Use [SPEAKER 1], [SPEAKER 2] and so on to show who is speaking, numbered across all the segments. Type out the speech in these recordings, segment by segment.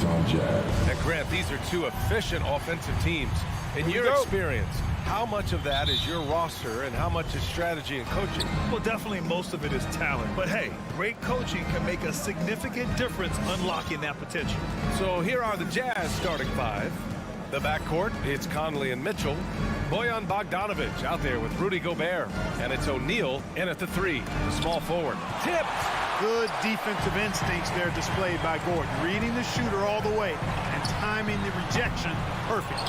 [SPEAKER 1] Utah Jazz.
[SPEAKER 2] And Grant, these are two efficient offensive teams. In your experience, how much of that is your roster and how much is strategy and coaching?
[SPEAKER 3] Well, definitely most of it is talent. But hey, great coaching can make a significant difference unlocking that potential.
[SPEAKER 2] So here are the Jazz starting five. The backcourt, it's Conley and Mitchell. Bojan Bogdanovic out there with Rudy Gobert. And it's O'Neal in at the three, the small forward. Tipped!
[SPEAKER 4] Good defensive instincts there displayed by Gordon. Reading the shooter all the way and timing the rejection perfect.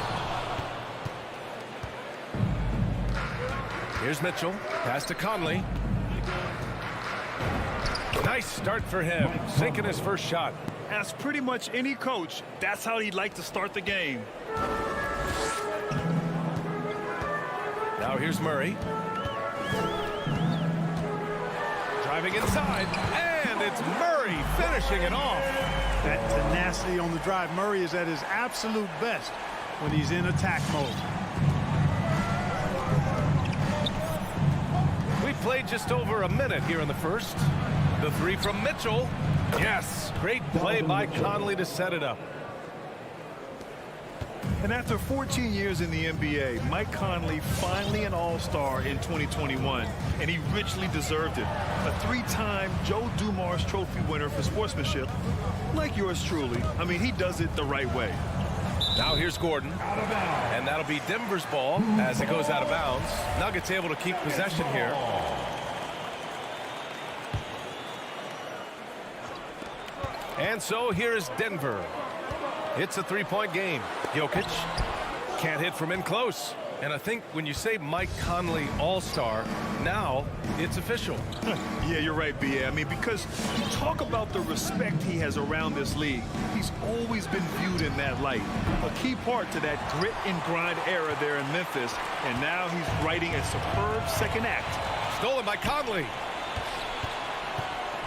[SPEAKER 2] Here's Mitchell. Pass to Conley. Nice start for him. Sinking his first shot.
[SPEAKER 3] As pretty much any coach, that's how he'd like to start the game.
[SPEAKER 2] Now here's Murray. Driving inside, and it's Murray finishing it off.
[SPEAKER 4] That tenacity on the drive. Murray is at his absolute best when he's in attack mode.
[SPEAKER 2] We played just over a minute here in the first. The three from Mitchell. Yes, great play by Conley to set it up.
[SPEAKER 3] And after 14 years in the NBA, Mike Conley finally an all-star in 2021, and he richly deserved it. A three-time Joe Dumars Trophy winner for sportsmanship, like yours truly. I mean, he does it the right way.
[SPEAKER 2] Now here's Gordon, and that'll be Denver's ball as it goes out of bounds. Nuggets able to keep possession here. And so here's Denver. It's a three-point game. Jokic can't hit from in close. And I think when you say Mike Conley all-star, now it's official.
[SPEAKER 3] Yeah, you're right, B.A. I mean, because you talk about the respect he has around this league. He's always been viewed in that light. A key part to that grit and grind era there in Memphis. And now he's writing a superb second act.
[SPEAKER 2] Stolen by Conley.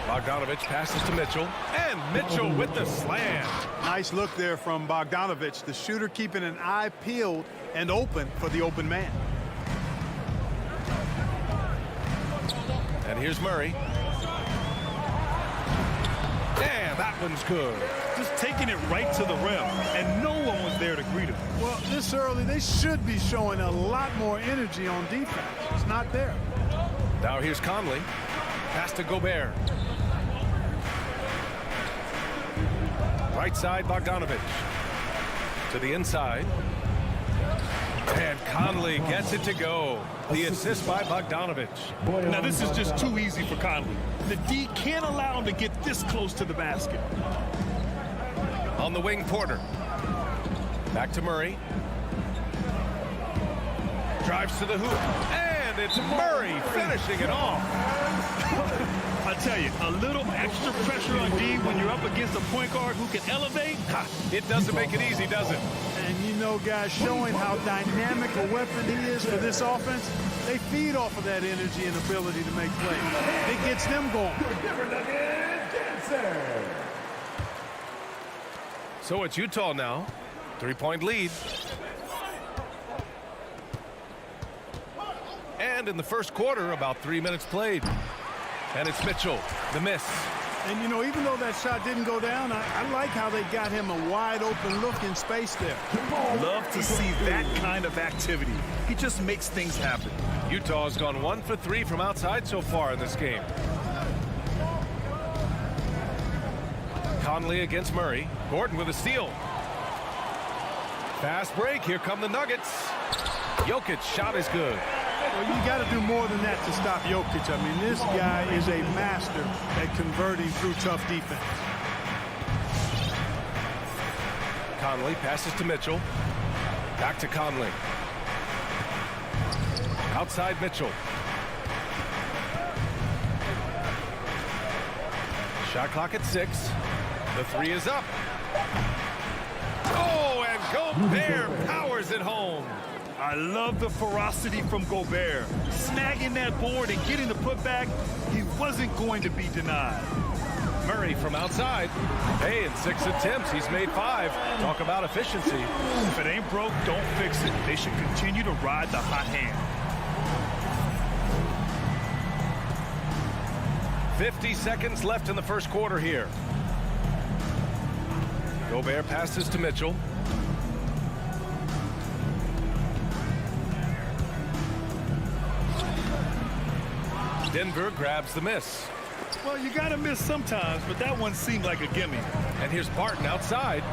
[SPEAKER 2] Bogdanovic passes to Mitchell, and Mitchell with the slam.
[SPEAKER 4] Nice look there from Bogdanovic, the shooter keeping an eye peeled and open for the open man.
[SPEAKER 2] And here's Murray. And that one's good.
[SPEAKER 3] Just taking it right to the rim, and no one was there to greet him.
[SPEAKER 4] Well, this early, they should be showing a lot more energy on defense. It's not there.
[SPEAKER 2] Now here's Conley. Pass to Gobert. Right side, Bogdanovic. To the inside. And Conley gets it to go. The assist by Bogdanovic.
[SPEAKER 3] Now, this is just too easy for Conley. The D can't allow him to get this close to the basket.
[SPEAKER 2] On the wing, Porter. Back to Murray. Drives to the hoop. And it's Murray finishing it off.
[SPEAKER 3] I tell you, a little extra pressure on D when you're up against a point guard who can elevate.
[SPEAKER 2] It doesn't make it easy, does it?
[SPEAKER 4] And you know, guys, showing how dynamic a weapon he is for this offense, they feed off of that energy and ability to make plays. It gets them going.
[SPEAKER 2] So it's Utah now. 3-point lead. And in the first quarter, about 3 minutes played. And it's Mitchell, the miss.
[SPEAKER 4] And, you know, even though that shot didn't go down, I like how they got him a wide-open look in space there.
[SPEAKER 3] Love to see that kind of activity. He just makes things happen.
[SPEAKER 2] Utah has gone 1 for 3 from outside so far in this game. Conley against Murray. Gordon with a steal. Fast break. Here come the Nuggets. Jokic shot is good.
[SPEAKER 4] Well, you got to do more than that to stop Jokic. I mean, this guy is a master at converting through tough defense.
[SPEAKER 2] Conley passes to Mitchell. Back to Conley. Outside Mitchell. Shot clock at 6. The three is up. Oh, and Gobert powers it home.
[SPEAKER 3] I love the ferocity from Gobert. Snagging that board and getting the putback, he wasn't going to be denied.
[SPEAKER 2] Murray from outside. Hey, in 6 attempts, he's made 5. Talk about efficiency.
[SPEAKER 3] If it ain't broke, don't fix it. They should continue to ride the hot hand. 50 seconds left in the first quarter here.
[SPEAKER 2] Gobert passes to Mitchell. Denver grabs the miss.
[SPEAKER 3] Well, you got to miss sometimes, but that one seemed like a gimme.
[SPEAKER 2] And here's Barton outside.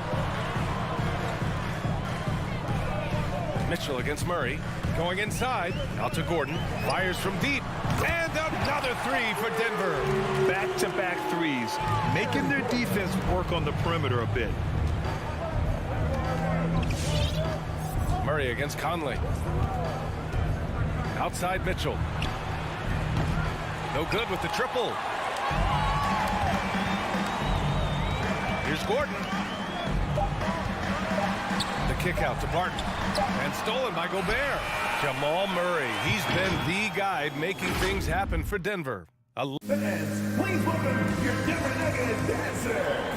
[SPEAKER 2] Mitchell against Murray. Going inside. Out to Gordon. Fires from deep. And another three for Denver.
[SPEAKER 3] Back-to-back threes, making their defense work on the perimeter a bit.
[SPEAKER 2] Murray against Conley. Outside Mitchell. No good with the triple. Here's Gordon. The kick out to Barton. And stolen by Gobert. Jamal Murray. He's been the guy making things happen for Denver.
[SPEAKER 1] Fans, please welcome your Denver Nuggets dancer.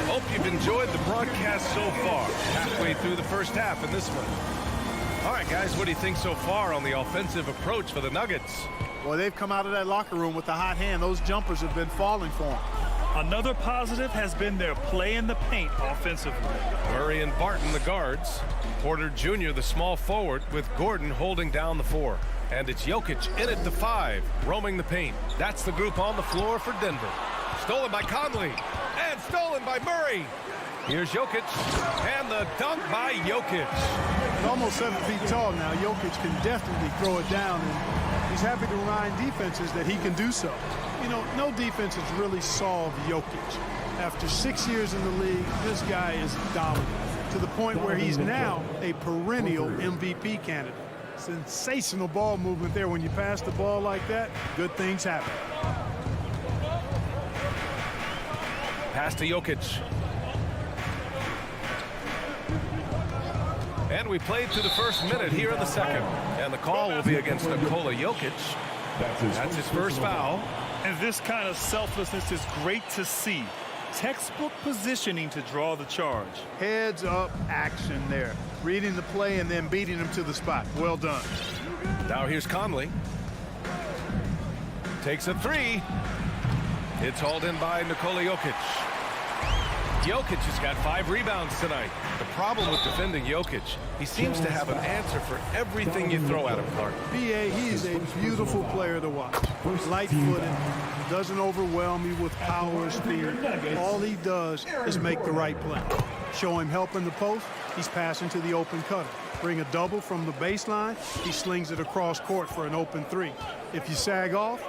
[SPEAKER 2] Hope you've enjoyed the broadcast so far. Halfway through the first half in this one. All right, guys, what do you think so far on the offensive approach for the Nuggets?
[SPEAKER 4] Well, they've come out of that locker room with the hot hand. Those jumpers have been falling for them.
[SPEAKER 3] Another positive has been their play in the paint offensively.
[SPEAKER 2] Murray and Barton, the guards. Porter Jr., the small forward, with Gordon holding down the 4. And it's Jokic in at the 5, roaming the paint. That's the group on the floor for Denver. Stolen by Conley, and stolen by Murray. Here's Jokic, and the dunk by Jokic.
[SPEAKER 4] Almost 7 feet tall now. Jokic can definitely throw it down, and he's happy to remind defenses that he can do so. You know, no defense has really solved Jokic. After 6 years in the league, this guy is dominant, to the point where he's now a perennial MVP candidate. Sensational ball movement there. When you pass the ball like that, good things happen.
[SPEAKER 2] Pass to Jokic. And we played to the first minute here in the second. And the call will be against Nikola Jokic. That's his first foul.
[SPEAKER 3] And this kind of selflessness is great to see. Textbook positioning to draw the charge.
[SPEAKER 4] Heads up action there. Reading the play and then beating him to the spot. Well done.
[SPEAKER 2] Now here's Conley. Takes a 3. It's hauled in by Nikola Jokic. Jokic has got 5 rebounds tonight. The problem with defending Jokic, he seems to have an answer for everything you throw at him, Clark.
[SPEAKER 4] B.A., he is a beautiful player to watch. Light-footed, doesn't overwhelm you with power or speed. All he does is make the right play. Show him help in the post, he's passing to the open cutter. Bring a double from the baseline, he slings it across court for an open 3. If you sag off,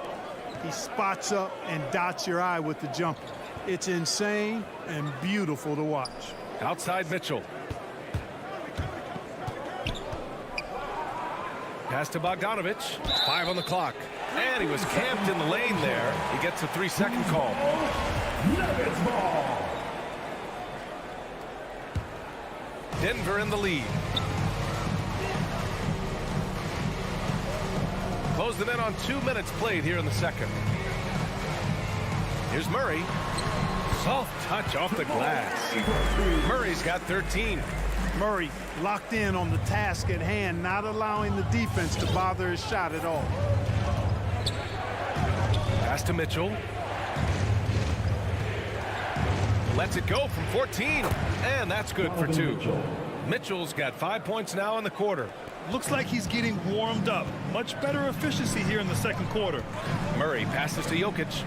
[SPEAKER 4] he spots up and dots your eye with the jumper. It's insane and beautiful to watch.
[SPEAKER 2] Outside Mitchell. Pass to Bogdanovich. 5 on the clock. And he was camped in the lane there. He gets a 3-second call.
[SPEAKER 1] Nuggets ball.
[SPEAKER 2] Denver in the lead. Close them in on 2 minutes played here in the second. Here's Murray. Soft touch off the glass. Murray's got 13.
[SPEAKER 4] Murray locked in on the task at hand, not allowing the defense to bother his shot at all.
[SPEAKER 2] Pass to Mitchell. Lets it go from 14. And that's good for 2. Mitchell's got 5 points now in the quarter.
[SPEAKER 3] Looks like he's getting warmed up. Much better efficiency here in the second quarter.
[SPEAKER 2] Murray passes to Jokic.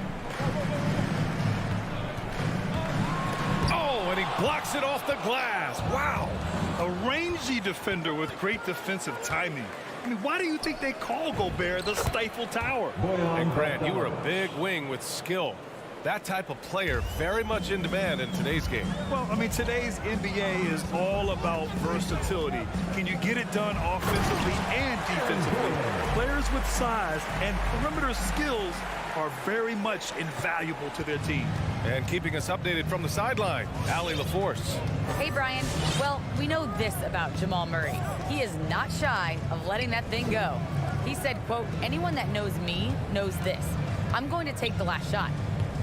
[SPEAKER 2] Oh, and he blocks it off the glass. Wow.
[SPEAKER 3] A rangy defender with great defensive timing. I mean, why do you think they call Gobert the Stifle Tower?
[SPEAKER 2] And Grant, you were a big wing with skill. That type of player very much in demand in today's game.
[SPEAKER 3] Well, I mean, today's NBA is all about versatility. Can you get it done offensively and defensively? Players with size and perimeter skills are very much invaluable to their team.
[SPEAKER 2] And keeping us updated from the sideline, Allie LaForce.
[SPEAKER 5] Hey, Brian. Well, we know this about Jamal Murray. He is not shy of letting that thing go. He said, quote, anyone that knows me knows this. I'm going to take the last shot.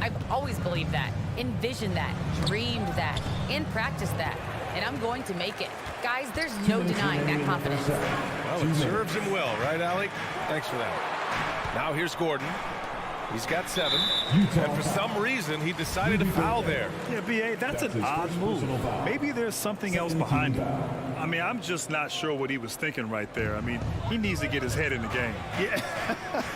[SPEAKER 5] I've always believed that, envisioned that, dreamed that, and practiced that. And I'm going to make it. Guys, there's no denying that confidence.
[SPEAKER 2] Well, it serves him well, right, Allie? Thanks for that. Now here's Gordon. He's got 7. And for some reason, he decided to foul there.
[SPEAKER 3] Yeah, B.A., that's an odd move. Maybe there's something else behind it. I mean, I'm just not sure what he was thinking right there. I mean, he needs to get his head in the game.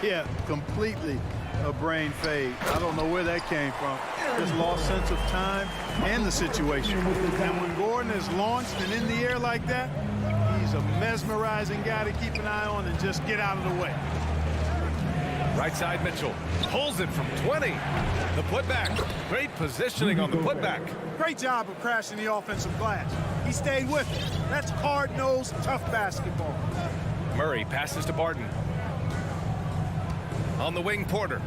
[SPEAKER 4] Yeah, completely a brain fade. I don't know where that came from. Just lost sense of time and the situation. And when Gordon is launched and in the air like that, he's a mesmerizing guy to keep an eye on and just get out of the way.
[SPEAKER 2] Right side Mitchell pulls it from 20. The putback. Great positioning on the putback.
[SPEAKER 4] Great job of crashing the offensive glass. He stayed with it. That's hard-nosed, tough basketball.
[SPEAKER 2] Murray passes to Barton. On the wing, Porter.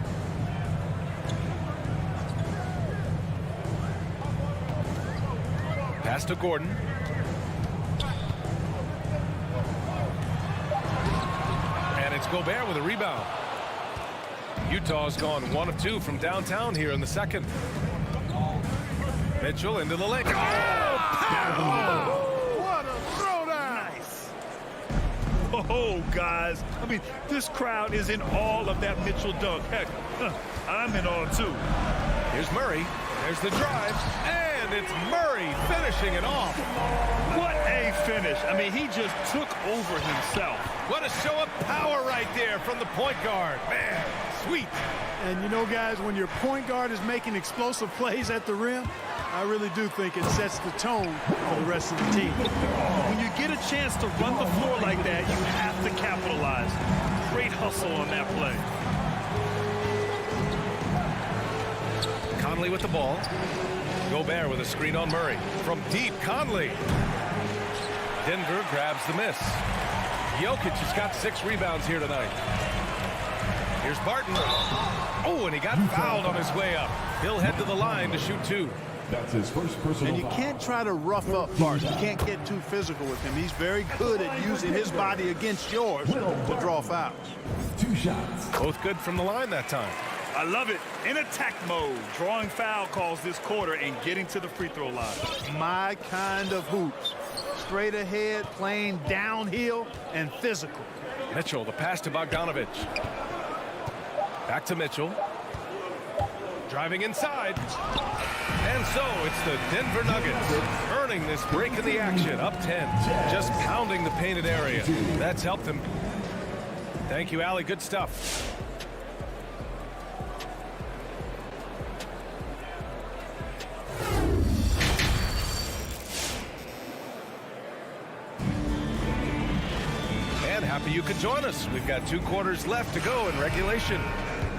[SPEAKER 2] Pass to Gordon. And it's Gobert with a rebound. Utah's gone 1 of 2 from downtown here in the second. Mitchell into the lane.
[SPEAKER 4] What a throwdown!
[SPEAKER 3] Nice. Oh, guys. I mean, this crowd is in awe of that Mitchell dunk. Heck, I'm in awe, too.
[SPEAKER 2] Here's Murray. There's the drive. And it's Murray finishing it off.
[SPEAKER 3] What a finish. I mean, he just took over himself.
[SPEAKER 2] What a show of power right there from the point guard. Man, sweet.
[SPEAKER 4] And you know, guys, when your point guard is making explosive plays at the rim, I really do think it sets the tone for the rest of the team.
[SPEAKER 3] When you get a chance to run the floor like that, you have to capitalize. Great hustle on that play.
[SPEAKER 2] Conley with the ball. Gobert with a screen on Murray. From deep, Conley. Denver grabs the miss. Jokic has got 6 rebounds here tonight. Here's Barton. Oh, and he got fouled on his way up. He'll head to the line to shoot 2.
[SPEAKER 1] That's his first personal
[SPEAKER 4] And you can't try to rough up Barton. You can't get too physical with him. He's very good at using his body against yours to draw fouls.
[SPEAKER 1] 2 shots.
[SPEAKER 2] Both good from the line that time.
[SPEAKER 3] I love it. In attack mode, drawing foul calls this quarter and getting to the free throw line.
[SPEAKER 4] My kind of hoops. Straight ahead, playing downhill, and physical.
[SPEAKER 2] Mitchell, the pass to Bogdanovich. Back to Mitchell. Driving inside. And so it's the Denver Nuggets earning this break in the action. Up 10. Just pounding the painted area. That's helped them. Thank you, Allie. Good stuff. Happy you could join us. We've got 2 quarters left to go in regulation.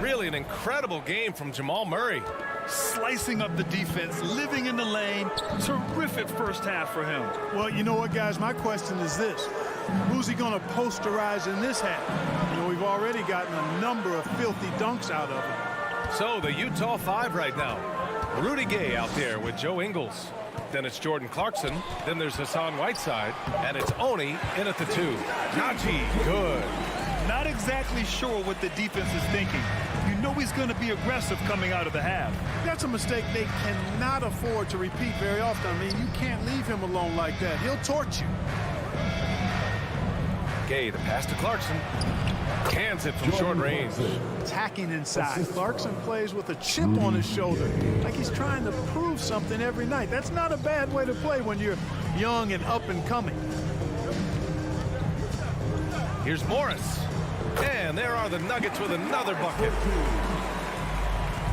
[SPEAKER 2] Really an incredible game from Jamal Murray.
[SPEAKER 3] Slicing up the defense, living in the lane. Terrific first half for him.
[SPEAKER 4] Well, you know what, guys? My question is this. Who's he going to posterize in this half? You know, we've already gotten a number of filthy dunks out of him.
[SPEAKER 2] So the Utah 5 right now. Rudy Gay out there with Joe Ingles. Then it's Jordan Clarkson. Then there's Hassan Whiteside. And it's Oni in at the 2. Najee, good.
[SPEAKER 3] Not exactly sure what the defense is thinking. You know he's going to be aggressive coming out of the half.
[SPEAKER 4] That's a mistake they cannot afford to repeat very often. I mean, you can't leave him alone like that. He'll torch you.
[SPEAKER 2] Gay, the pass to Clarkson. Cans it from short range.
[SPEAKER 4] Attacking inside. Clarkson plays with a chip on his shoulder, like he's trying to prove something every night. That's not a bad way to play when you're young and up and coming.
[SPEAKER 2] Here's Morris. And there are the Nuggets with another bucket.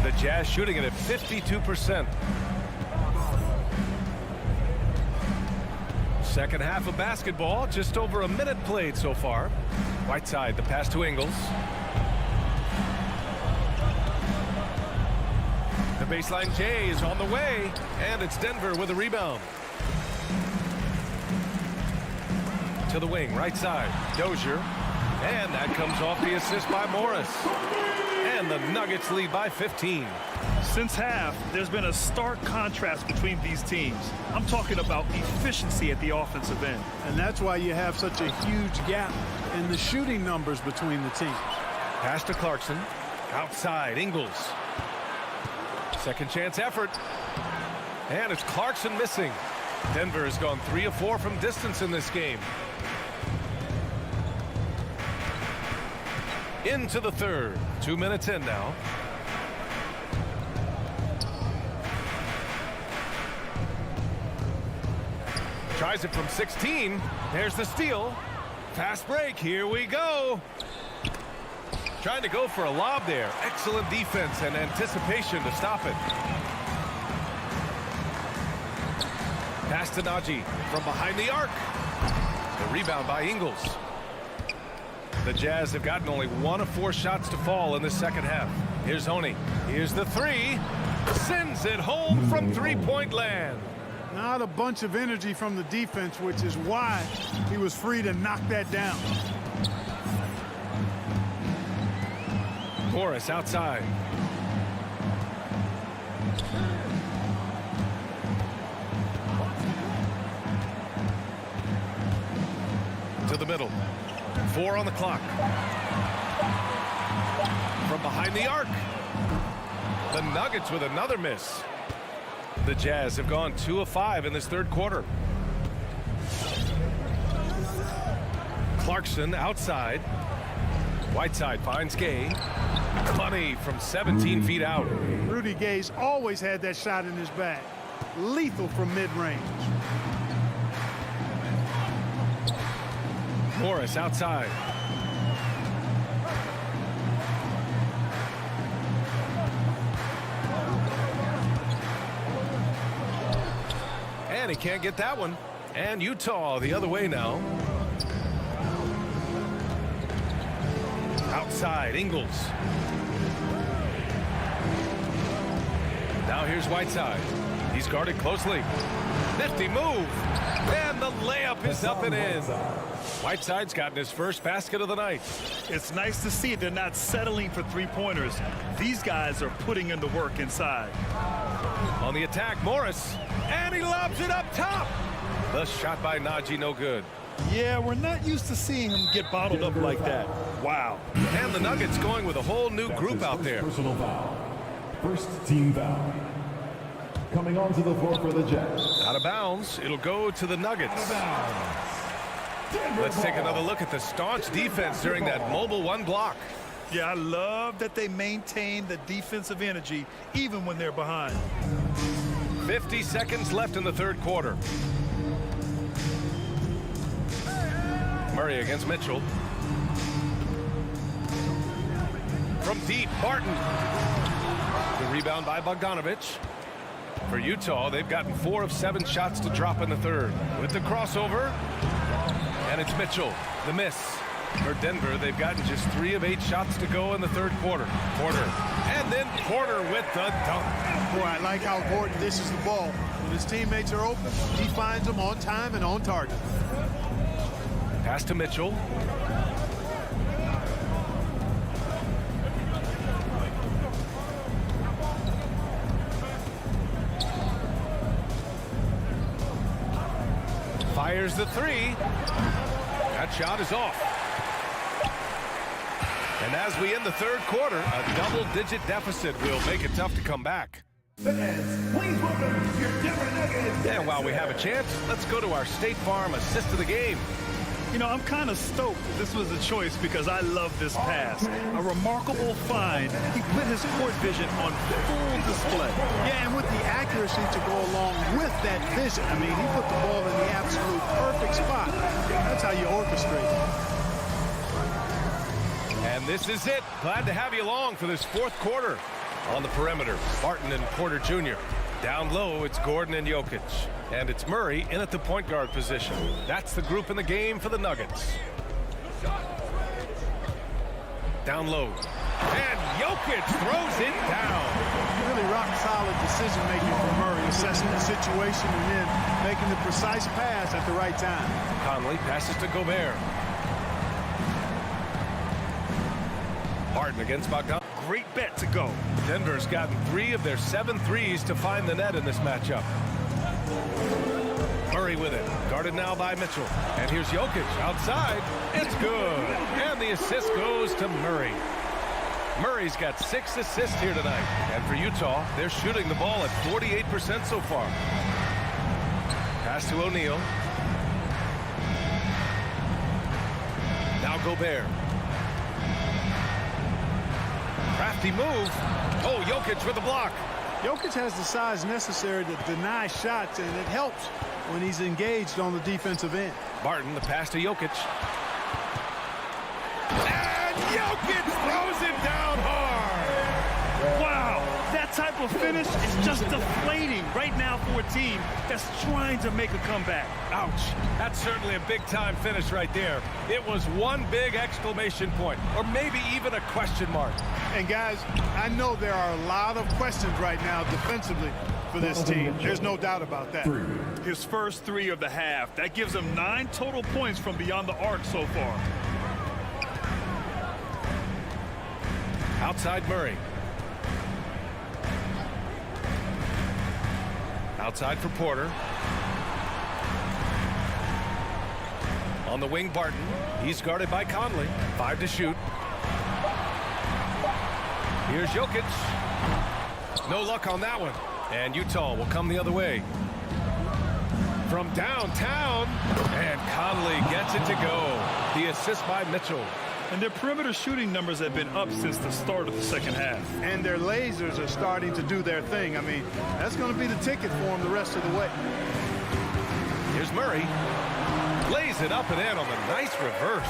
[SPEAKER 2] The Jazz shooting it at 52%. Second half of basketball, just over a minute played so far. Whiteside, the pass to Ingles. The baseline J is on the way, and it's Denver with a rebound. To the wing, right side, Dozier. And that comes off the assist by Morris. And the Nuggets lead by 15.
[SPEAKER 3] Since half, there's been a stark contrast between these teams. I'm talking about efficiency at the offensive end.
[SPEAKER 4] And that's why you have such a huge gap in the shooting numbers between the teams.
[SPEAKER 2] Pass to Clarkson. Outside, Ingles. Second chance effort. And it's Clarkson missing. Denver has gone 3 of 4 from distance in this game. Into the third. 2 minutes in now. Tries it from 16. There's the steal. Fast break. Here we go. Trying to go for a lob there. Excellent defense and anticipation to stop it. Pass to Najee from behind the arc. The rebound by Ingles. The Jazz have gotten only 1 of 4 shots to fall in the second half. Here's Honey. Here's the 3. Sends it home from three-point land.
[SPEAKER 4] Not a bunch of energy from the defense, which is why he was free to knock that down.
[SPEAKER 2] Morris outside. To the middle. 4 on the clock. From behind the arc. The Nuggets with another miss. The Jazz have gone 2 of 5 in this third quarter. Clarkson outside. Whiteside finds Gay. Money from 17 feet out.
[SPEAKER 4] Rudy Gay's always had that shot in his bag. Lethal from mid-range.
[SPEAKER 2] Morris outside. And he can't get that one. And Utah the other way now. Outside, Ingles. Now here's Whiteside. He's guarded closely. Nifty move. And the layup is up and in. Whiteside's gotten his first basket of the night.
[SPEAKER 3] It's nice to see they're not settling for three-pointers. These guys are putting in the work inside.
[SPEAKER 2] On the attack, Morris. And he lobs it up top. The shot by Najee, no good.
[SPEAKER 3] Yeah, we're not used to seeing him get bottled up like that. Wow.
[SPEAKER 2] And the Nuggets going with a whole new group out there.
[SPEAKER 1] Personal foul. First team foul. Coming onto the floor for the Jazz.
[SPEAKER 2] Out of bounds. It'll go to the Nuggets. Let's take another look at the staunch defense during that mobile 1 block.
[SPEAKER 3] Yeah, I love that they maintain the defensive energy even when they're behind.
[SPEAKER 2] 50 seconds left in the third quarter. Murray against Mitchell. From deep, Barton. The rebound by Bogdanovich. For Utah, they've gotten 4 of 7 shots to drop in the third. With the crossover, and it's Mitchell, the miss. For Denver, they've gotten just 3 of 8 shots to go in the third quarter. Porter, and then Porter with the dunk.
[SPEAKER 4] Boy, I like how important this is the ball. When his teammates are open, he finds them on time and on target.
[SPEAKER 2] Pass to Mitchell. Fires the 3. That shot is off. And as we end the third quarter, a double-digit deficit will make it tough to come back.
[SPEAKER 1] Fans, please welcome your Denver Nuggets.
[SPEAKER 2] And while we have a chance, let's go to our State Farm assist of the game.
[SPEAKER 3] You know, I'm kind of stoked this was a choice because I love this pass. A remarkable find. He put his court vision on full display.
[SPEAKER 4] Yeah, and with the accuracy to go along with that vision. I mean, he put the ball in the absolute perfect spot. That's how you orchestrate it.
[SPEAKER 2] And this is it. Glad to have you along for this fourth quarter. On the perimeter, Barton and Porter Jr. Down low, it's Gordon and Jokic. And it's Murray in at the point guard position. That's the group in the game for the Nuggets. Down low. And Jokic throws it down.
[SPEAKER 4] Really rock-solid decision-making from Murray, assessing the situation and then making the precise pass at the right time.
[SPEAKER 2] Conley passes to Gobert. Barton against Bogdan.
[SPEAKER 3] Great bet to go.
[SPEAKER 2] Denver's gotten 3 of their 7 threes to find the net in this matchup. Murray with it. Guarded now by Mitchell. And here's Jokic outside. It's good. And the assist goes to Murray. Murray's got 6 assists here tonight. And for Utah, they're shooting the ball at 48% so far. Pass to O'Neal. Now Gobert. Crafty move. Oh, Jokic with the block.
[SPEAKER 4] Jokic has the size necessary to deny shots, and it helps when he's engaged on the defensive end.
[SPEAKER 2] Barton, the pass to Jokic. And Jokic throws it down hard.
[SPEAKER 3] Wow, that type of finish is just deflating right now for a team that's trying to make a comeback.
[SPEAKER 2] Ouch. That's certainly a big-time finish right there. It was one big exclamation point, or maybe even a question mark.
[SPEAKER 4] And guys, I know there are a lot of questions right now defensively for this team. There's no doubt about that.
[SPEAKER 3] His first 3 of the half. That gives him 9 total points from beyond the arc so far.
[SPEAKER 2] Outside Murray. Outside for Porter. On the wing, Barton. He's guarded by Conley. 5 to shoot. Here's Jokic. No luck on that one. And Utah will come the other way. From downtown. And Conley gets it to go. The assist by Mitchell.
[SPEAKER 3] And their perimeter shooting numbers have been up since the start of the second half.
[SPEAKER 4] And their lasers are starting to do their thing. I mean, that's going to be the ticket for them the rest of the way.
[SPEAKER 2] Here's Murray. Lays it up and in on the nice reverse.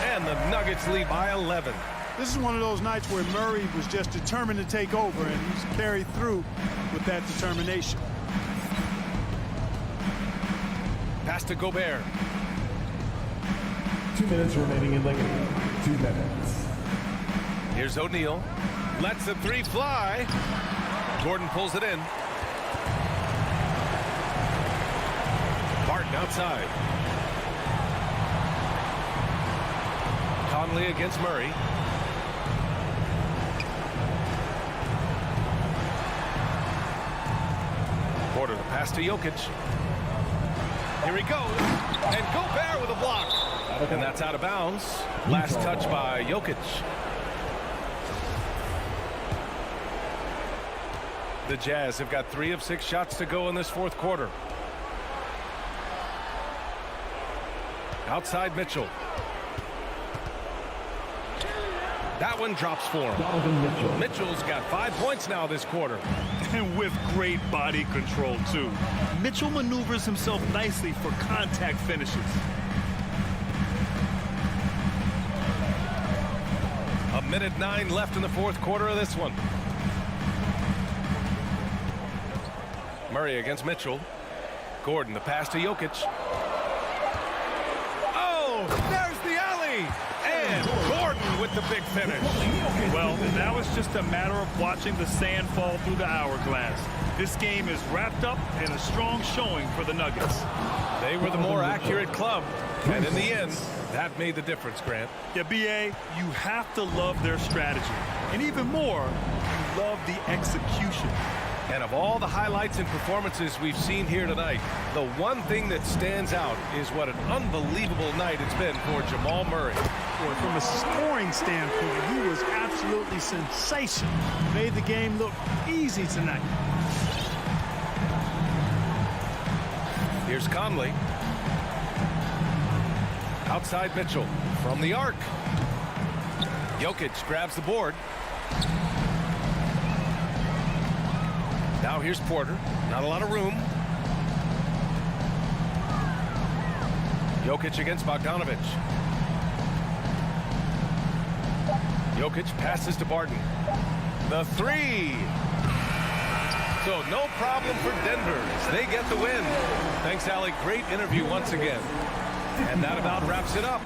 [SPEAKER 2] And the Nuggets lead by 11.
[SPEAKER 4] This is one of those nights where Murray was just determined to take over, and he's carried through with that determination.
[SPEAKER 2] Pass to Gobert.
[SPEAKER 1] 2 minutes remaining in the game. 2 minutes.
[SPEAKER 2] Here's O'Neal. Lets the 3 fly. Gordon pulls it in. Barton outside. Conley against Murray. Porter, the pass to Jokic. Here he goes. And Gobert with a block. And that's out of bounds. Last touch by Jokic. The Jazz have got 3 of 6 shots to go in this fourth quarter. Outside Mitchell. That one drops for him. Mitchell's got 5 points now this quarter.
[SPEAKER 3] And with great body control, too. Mitchell maneuvers himself nicely for contact finishes.
[SPEAKER 2] A minute 9 left in the fourth quarter of this one. Murray against Mitchell. Gordon, the pass to Jokic. Oh, there's the alley. And Gordon with the big finish.
[SPEAKER 3] Well, that was just a matter of watching the sand fall through the hourglass. This game is wrapped up in a strong showing for the Nuggets.
[SPEAKER 2] They were the more accurate club. And in the end, that made the difference, Grant.
[SPEAKER 3] Yeah, B.A., you have to love their strategy. And even more, you love the execution.
[SPEAKER 2] And of all the highlights and performances we've seen here tonight, the one thing that stands out is what an unbelievable night it's been for Jamal Murray.
[SPEAKER 4] Boy, from a scoring standpoint, he was absolutely sensational. Made the game look easy tonight.
[SPEAKER 2] Here's Conley. Outside Mitchell from the arc. Jokic grabs the board. Now here's Porter. Not a lot of room. Jokic against Bogdanovic. Jokic passes to Barton. The 3. So no problem for Denver. They get the win. Thanks, Allie. Great interview once again. And that about wraps it up.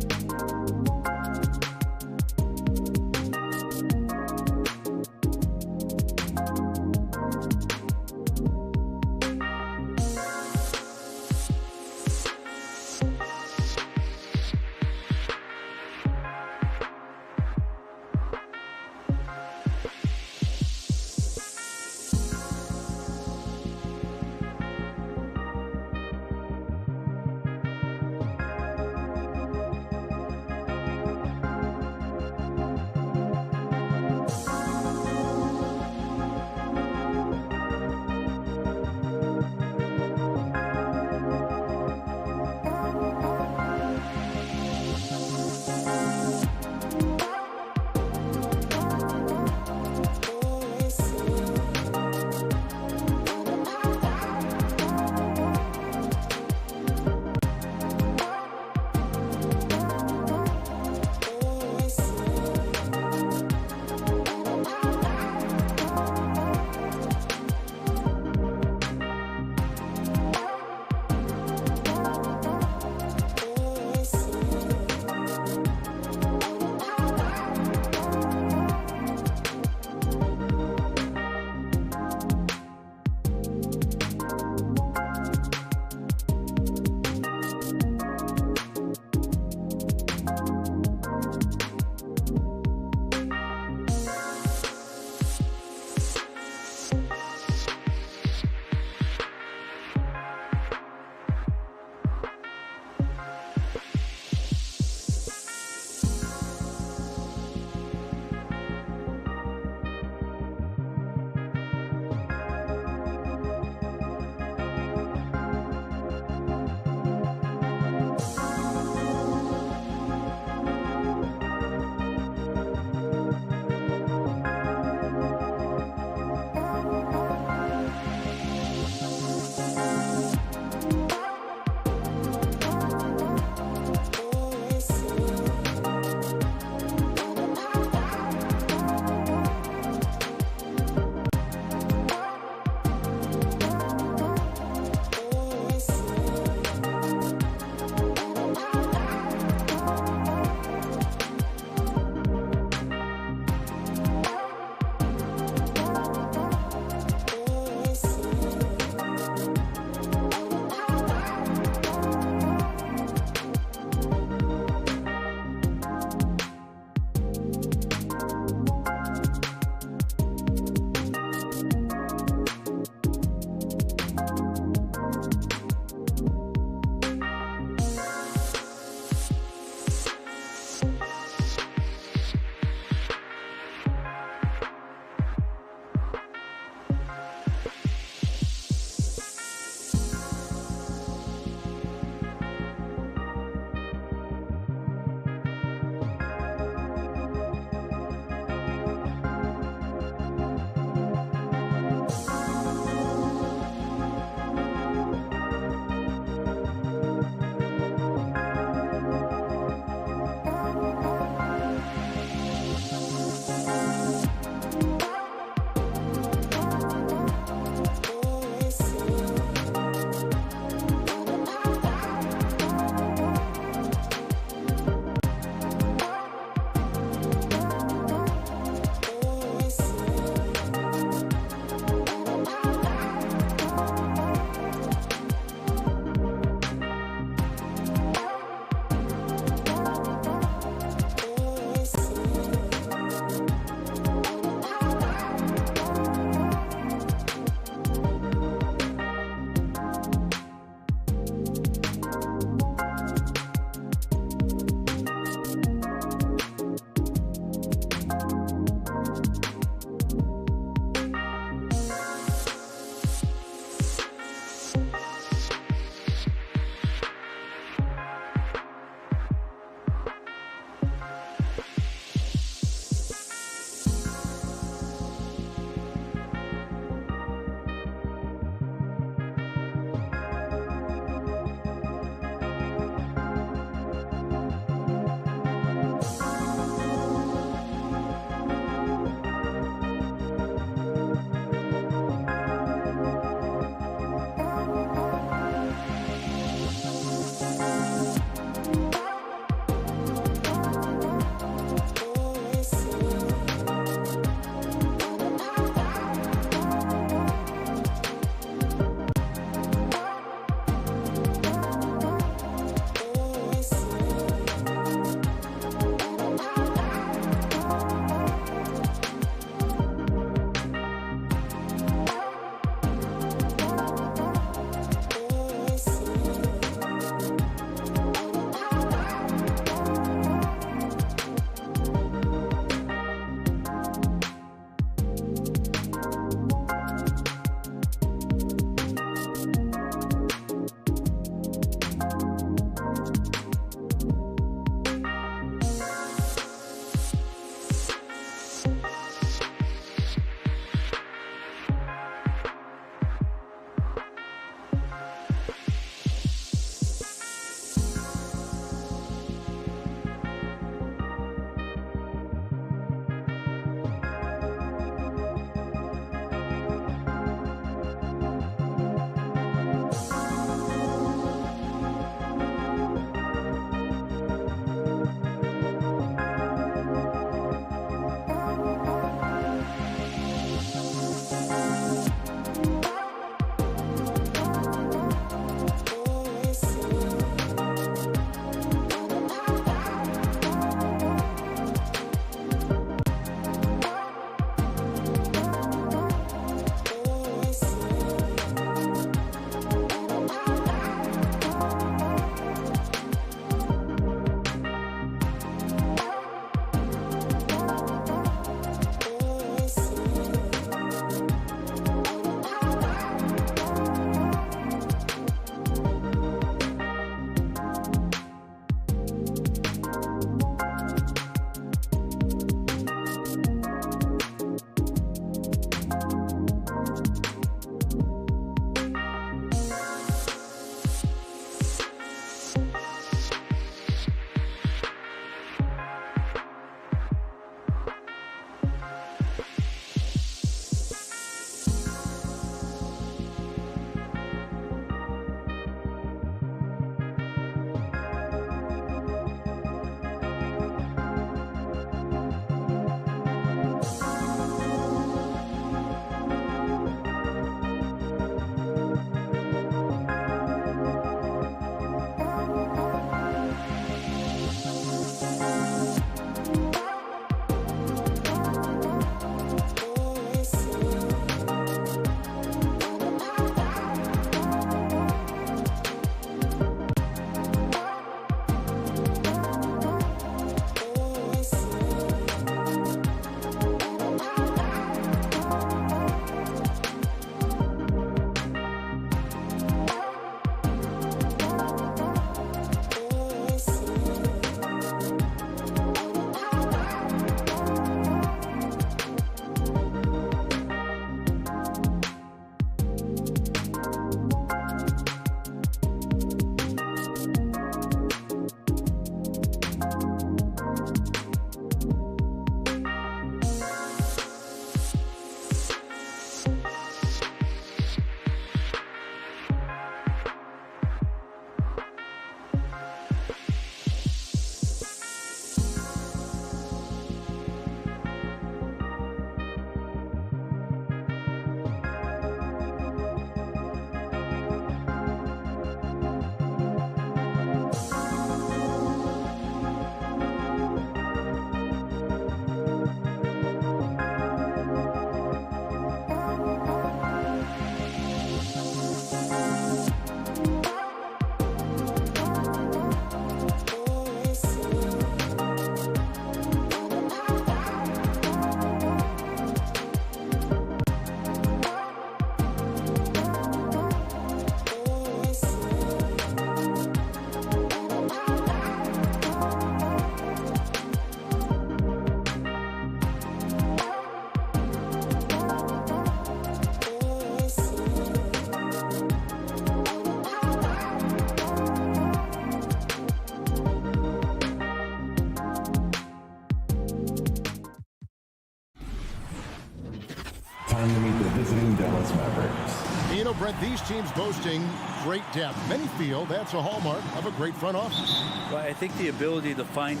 [SPEAKER 1] Time to meet the visiting Dallas Mavericks.
[SPEAKER 6] You know, Brett, these teams boasting great depth. Many feel that's a hallmark of a great front office.
[SPEAKER 7] Well, I think the ability to find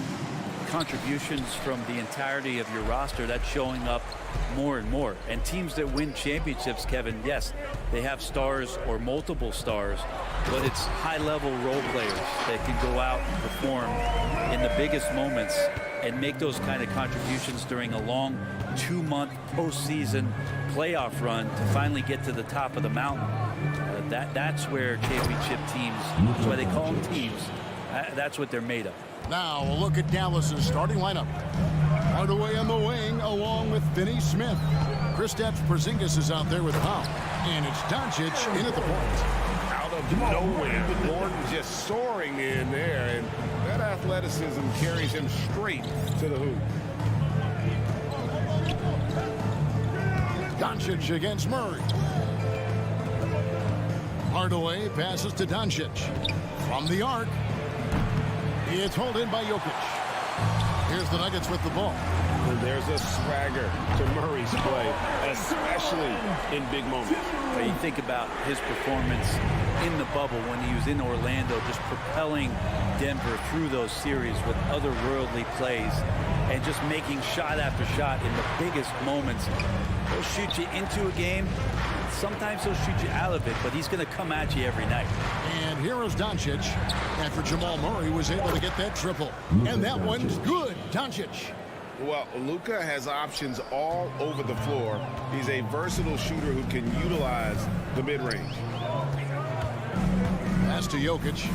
[SPEAKER 7] contributions from the entirety of your roster, that's showing up more and more. And teams that win championships, Kevin, yes, they have stars or multiple stars, but it's high-level role players that can go out and perform in the biggest moments and make those kind of contributions during a long 2-month postseason playoff run to finally get to the top of the mountain. That's where championship teams, that's why they call them teams, that's what they're made of.
[SPEAKER 6] Now a look at Dallas's starting lineup. Hardaway on the wing along with Finney Smith. Kristaps Porzingis is out there with Powell. And it's Doncic in at the point.
[SPEAKER 8] Out of nowhere, Gordon just soaring in there, and that athleticism carries him straight to the hoop.
[SPEAKER 6] Doncic against Murray. Hardaway passes to Doncic. From the arc. It's hauled in by Jokic. Here's the Nuggets with the ball.
[SPEAKER 8] And there's a swagger to Murray's play, especially in big moments.
[SPEAKER 7] You think about his performance in the bubble when he was in Orlando, just propelling Denver through those series with otherworldly plays and just making shot after shot in the biggest moments. He'll shoot you into a game. Sometimes he'll shoot you out of it, but he's going to come at you every night.
[SPEAKER 6] And here is Doncic after Jamal Murray was able to get that triple. And that one's good. Doncic.
[SPEAKER 8] Well, Luka has options all over the floor. He's a versatile shooter who can utilize the mid-range.
[SPEAKER 6] Pass to Jokic.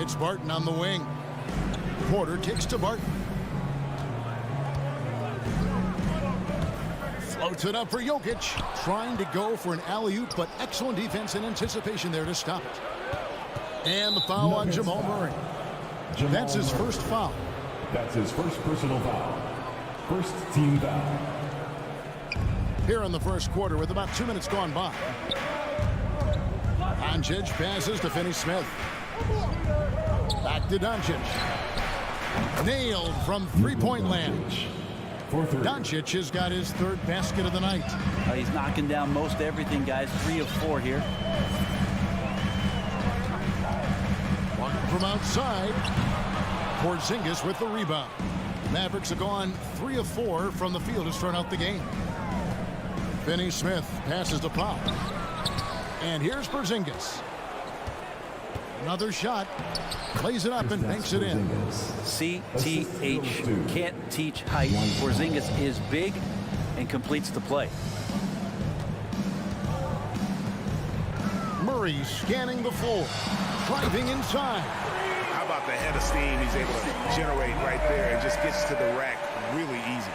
[SPEAKER 6] It's Barton on the wing. Porter kicks to Barton. Floats it up for Jokic. Trying to go for an alley-oop, but excellent defense and anticipation there to stop it. And the foul on Jamal Murray. That's his first foul.
[SPEAKER 1] That's his first personal foul. First team foul.
[SPEAKER 6] Here in the first quarter with about 2 minutes gone by. Doncic passes to Finney Smith. Back to Doncic. Nailed from three-point land. Doncic has got his third basket of the night.
[SPEAKER 7] He's knocking down most everything, guys. 3 of 4 here.
[SPEAKER 6] From outside. Porzingis with the rebound. Mavericks have gone 3 of 4 from the field to start out the game. Finney Smith passes to Powell. And here's Porzingis. Another shot. Plays it up and banks it in.
[SPEAKER 7] CTH. Can't teach height. Porzingis is big and completes the play.
[SPEAKER 6] Murray scanning the floor. Driving inside.
[SPEAKER 8] How about the head of steam he's able to generate right there and just gets to the rack really easy.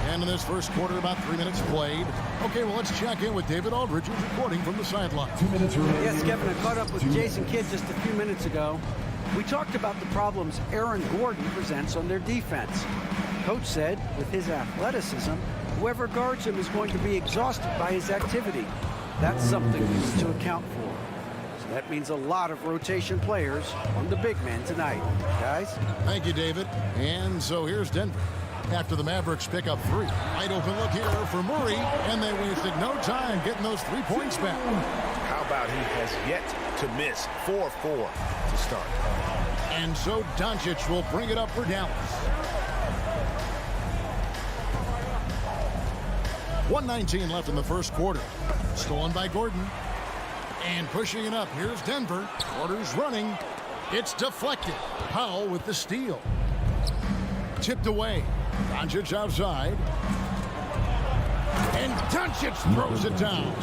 [SPEAKER 6] And in this first quarter, about 3 minutes played. Okay, well, let's check in with David Aldridge, who's reporting from the sideline.
[SPEAKER 1] 2 minutes remaining.
[SPEAKER 9] Yes, Kevin, I caught up with Jason Kidd just a few minutes ago. We talked about the problems Aaron Gordon presents on their defense. Coach said, with his athleticism, whoever guards him is going to be exhausted by his activity. That's something we need to account for. So that means a lot of rotation players on the big man tonight. Guys?
[SPEAKER 6] Thank you, David. And so here's Denver. After the Mavericks pick up 3. Wide open look here for Murray, and they wasted no time getting those 3 points back.
[SPEAKER 8] How about he has yet to miss 4-4 to start.
[SPEAKER 6] And so Doncic will bring it up for Dallas. 1:19 left in the first quarter. Stolen by Gordon. And pushing it up. Here's Denver. Porter's running. It's deflected. Powell with the steal. Tipped away. Doncic outside. And Doncic throws it down.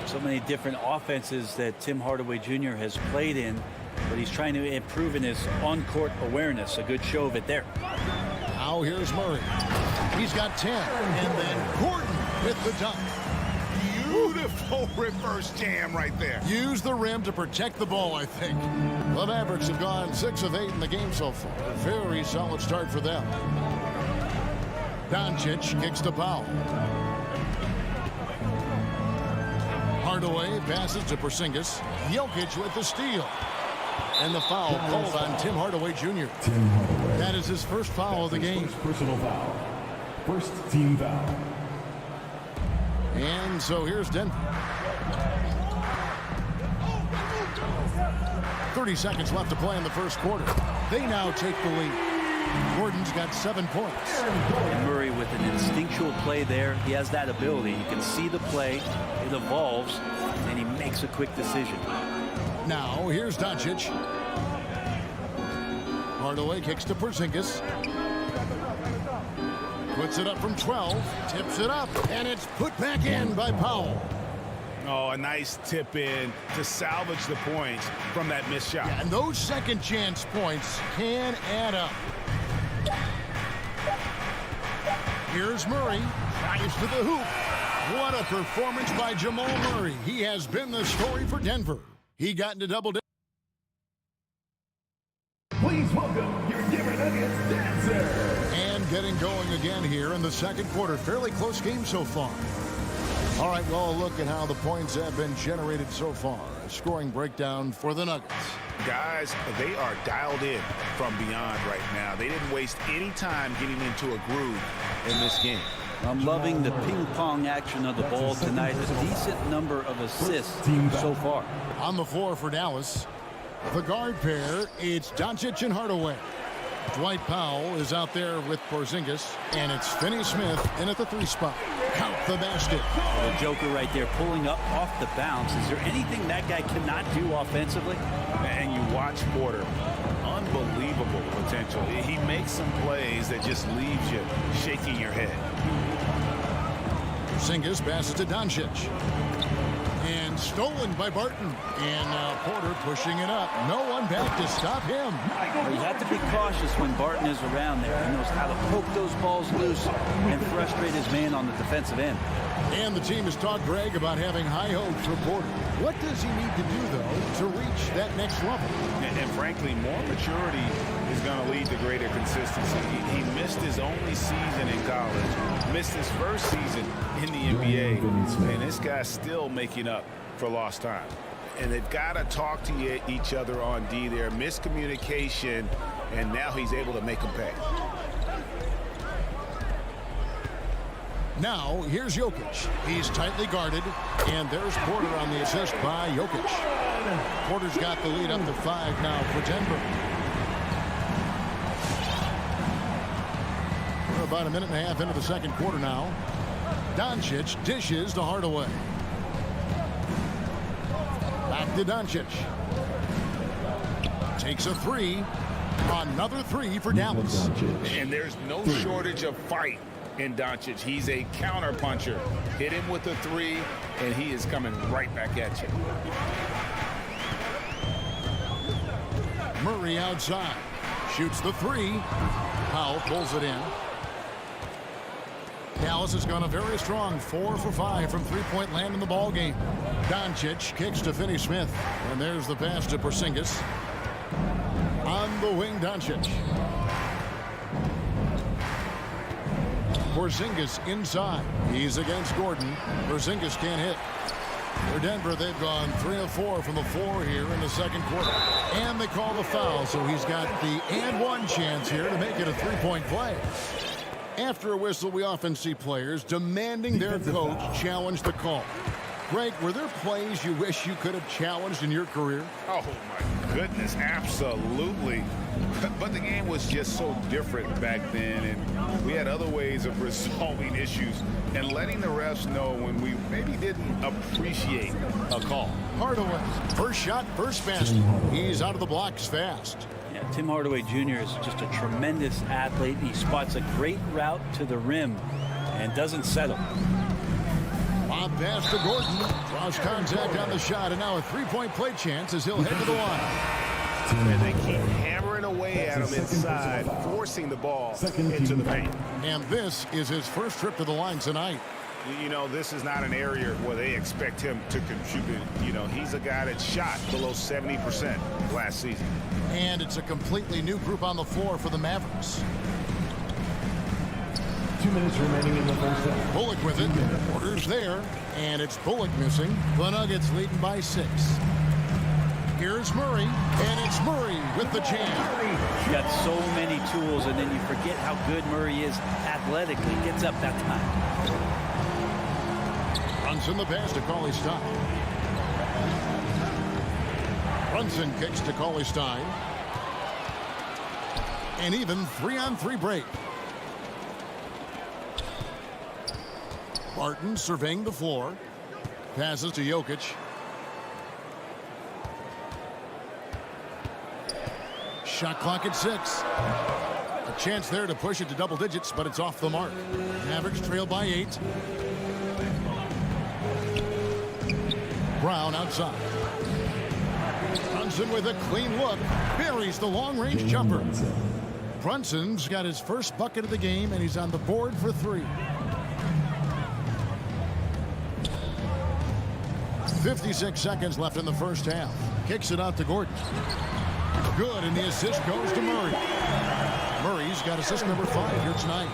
[SPEAKER 7] So many different offenses that Tim Hardaway Jr. has played in, but he's trying to improve in his on-court awareness. A good show of it there.
[SPEAKER 6] Now here's Murray. He's got 10. And then Gordon with the dunk.
[SPEAKER 8] Beautiful reverse jam right there.
[SPEAKER 6] Use the rim to protect the ball, I think. The Mavericks have gone 6 of 8 in the game so far. A very solid start for them. Doncic kicks to Powell. Hardaway passes to Porzingis. Jokic with the steal. And the foul called on Tim Hardaway Jr.
[SPEAKER 1] Tim Hardaway.
[SPEAKER 6] That is his first foul of the game.
[SPEAKER 1] First personal foul. First team foul.
[SPEAKER 6] And so here's Denver. 30 seconds left to play in the first quarter. They now take the lead. Gordon's got 7 points.
[SPEAKER 7] And Murray with an instinctual play there. He has that ability. You can see the play. It evolves, and he makes a quick decision.
[SPEAKER 6] Now, here's Doncic. Hardaway kicks to Porzingis. Puts it up from 12. Tips it up, and it's put back in by Powell.
[SPEAKER 8] Oh, a nice tip in to salvage the points from that missed shot.
[SPEAKER 6] And those second chance points can add up. Here's Murray. Drives to the hoop. What a performance by Jamal Murray. He has been the story for Denver. He got into double digits.
[SPEAKER 1] Please welcome your Denver Nuggets dancer.
[SPEAKER 6] And getting going again here in the second quarter. Fairly close game so far. All right, well, a look at how the points have been generated so far. A scoring breakdown for the Nuggets.
[SPEAKER 8] Guys, they are dialed in from beyond right now. They didn't waste any time getting into a groove in this game.
[SPEAKER 7] I'm loving the ping-pong action of the ball tonight. A decent number of assists so far.
[SPEAKER 6] On the floor for Dallas, the guard pair, it's Doncic and Hardaway. Dwight Powell is out there with Porzingis, and it's Finney Smith in at the 3 spot. Count the basket.
[SPEAKER 7] The Joker right there pulling up off the bounce. Is there anything that guy cannot do offensively?
[SPEAKER 8] And you watch Porter. Unbelievable potential. He makes some plays that just leaves you shaking your head.
[SPEAKER 6] Porzingis passes to Doncic. And stolen by Barton. And now Porter pushing it up. No one back to stop him.
[SPEAKER 7] You have to be cautious when Barton is around there. He knows how to poke those balls loose and frustrate his man on the defensive end.
[SPEAKER 6] And the team has talked Greg about having high hopes for Porter. What does he need to do, though, to reach that next level?
[SPEAKER 8] And frankly, more maturity is going to lead to greater consistency. He missed his only season in college, missed his first season in the NBA, and this guy's still making up for lost time. And they've got to talk to each other on D there. Miscommunication, and now he's able to make them pay.
[SPEAKER 6] Now, here's Jokic. He's tightly guarded, and there's Porter on the assist by Jokic. Porter's got the lead up to 5 now for Denver. We're about a minute and a half into the second quarter now. Doncic dishes to Hardaway. Back to Doncic. Takes a 3. Another 3 for Dallas.
[SPEAKER 8] And there's no shortage of fight in Doncic. He's a counter puncher. Hit him with a 3, and he is coming right back at you.
[SPEAKER 6] Murray outside. Shoots the 3. Powell pulls it in. Dallas has gone a very strong 4 for 5 from three-point land in the ball game. Doncic kicks to Finney Smith. And there's the pass to Porzingis. On the wing, Doncic. Porzingis inside. He's against Gordon. Porzingis can't hit. For Denver, they've gone 3 of 4 from the floor here in the second quarter. And they call the foul, so he's got the and one chance here to make it a three-point play. After a whistle, we often see players demanding their coach challenge the call. Greg, were there plays you wish you could have challenged in your career?
[SPEAKER 8] Oh, my goodness, absolutely. But the game was just so different back then, and we had other ways of resolving issues and letting the refs know when we maybe didn't appreciate a call.
[SPEAKER 6] Hardaway, first shot, first basket. He's out of the blocks fast.
[SPEAKER 7] Yeah, Tim Hardaway Jr. is just a tremendous athlete. He spots a great route to the rim and doesn't settle.
[SPEAKER 6] Bob pass to Gordon. Draws contact on the shot, and now a three-point play chance as he'll head to the line.
[SPEAKER 8] And they keep hammering away at him inside, forcing the ball into the paint.
[SPEAKER 6] And this is his first trip to the line tonight.
[SPEAKER 8] You know, this is not an area where they expect him to contribute. You know, he's a guy that shot below 70% last season.
[SPEAKER 6] And it's a completely new group on the floor for the Mavericks.
[SPEAKER 1] 2 minutes remaining in the first half.
[SPEAKER 6] Bullock with it. Porter's there, and it's Bullock missing. The Nuggets leading by 6. Here's Murray, and it's Murray with the jam.
[SPEAKER 7] He's got so many tools, and then you forget how good Murray is athletically. Gets up that time.
[SPEAKER 6] Brunson the pass to Cauley-Stein. Brunson kicks to Cauley-Stein. An even 3-on-3 break. Barton surveying the floor. Passes to Jokic. Shot clock at 6. A chance there to push it to double digits, but it's off the mark. Mavericks trail by 8. Brown outside. Brunson with a clean look. Buries the long-range jumper. Brunson's got his first bucket of the game, and he's on the board for 3. 56 seconds left in the first half. Kicks it out to Gordon. Good, and the assist goes to Murray. Murray's got assist number 5 here tonight.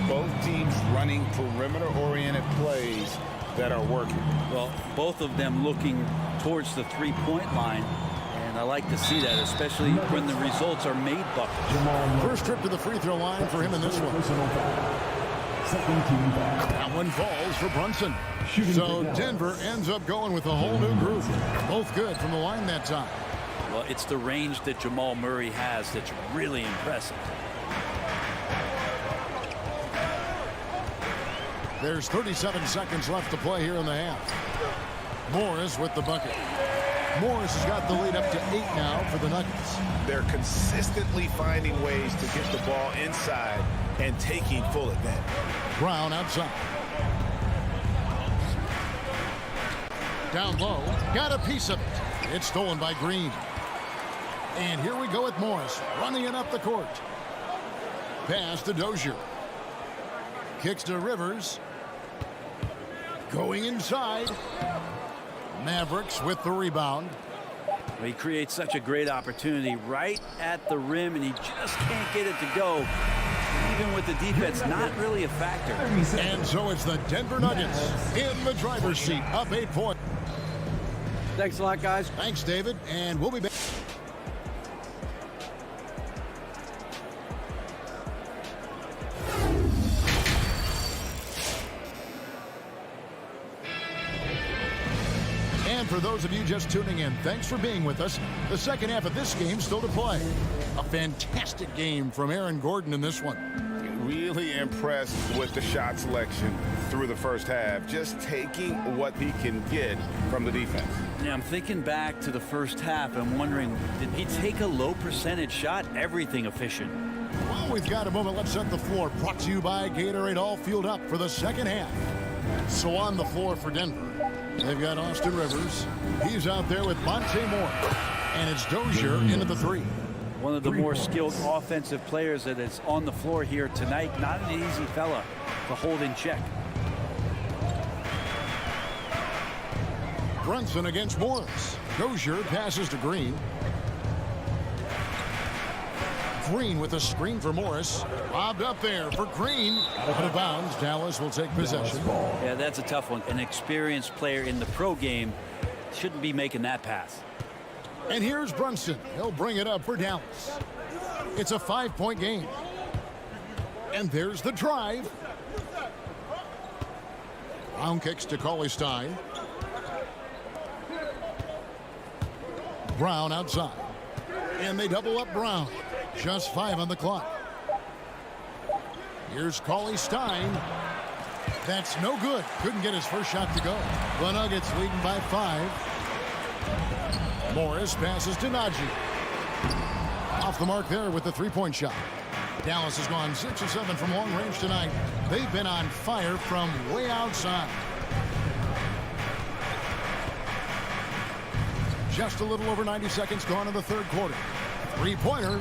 [SPEAKER 8] Both teams running perimeter-oriented plays that are working.
[SPEAKER 7] Well, both of them looking towards the three-point line, and I like to see that, especially when the results are made buckets.
[SPEAKER 6] First trip to the free throw line for him in this one. That one falls for Brunson. So Denver ends up going with a whole new group. Both good from the line that time.
[SPEAKER 7] Well, it's the range that Jamal Murray has that's really impressive.
[SPEAKER 6] There's 37 seconds left to play here in the half. Morris with the bucket. Morris has got the lead up to 8 now for the Nuggets.
[SPEAKER 8] They're consistently finding ways to get the ball inside and taking full advantage.
[SPEAKER 6] Brown outside. Down low. Got a piece of it. It's stolen by Green. And here we go with Morris running it up the court. Pass to Dozier. Kicks to Rivers. Going inside. Mavericks with the rebound.
[SPEAKER 7] He creates such a great opportunity right at the rim, and he just can't get it to go. Even with the defense, not really a factor.
[SPEAKER 6] And so it's the Denver Nuggets in the driver's seat, up 8 points.
[SPEAKER 9] Thanks a lot, guys.
[SPEAKER 6] Thanks, David, and we'll be back. And for those of you just tuning in, thanks for being with us. The second half of this game still to play. A fantastic game from Aaron Gordon in this one.
[SPEAKER 8] Really impressed with the shot selection through the first half, just taking what he can get from the defense.
[SPEAKER 7] Yeah, I'm thinking back to the first half. I'm wondering, did he take a low percentage shot? Everything efficient.
[SPEAKER 6] Well, we've got a moment. Let's set the floor. Brought to you by Gatorade, all fueled up for the second half. So on the floor for Denver, they've got Austin Rivers. He's out there with Monte Morris. And it's Dozier into the 3.
[SPEAKER 7] One of the more skilled offensive players that is on the floor here tonight. Not an easy fella to hold in check.
[SPEAKER 6] Brunson against Morris. Dozier passes to Green. Green with a screen for Morris. Lobbed up there for Green. Out of bounds. Dallas will take possession.
[SPEAKER 7] Yeah, that's a tough one. An experienced player in the pro game shouldn't be making that pass.
[SPEAKER 6] And here's Brunson. He'll bring it up for Dallas. It's a 5-point game. And there's the drive. Brown kicks to Cauley-Stein. Brown outside. And they double up Brown. Just 5 on the clock. Here's Cauley-Stein. That's no good. Couldn't get his first shot to go. The Nuggets leading by 5. Morris passes to Najee. Off the mark there with the 3-point shot. Dallas has gone 6 of 7 from long range tonight. They've been on fire from way outside. Just a little over 90 seconds gone in the third quarter. 3-pointer.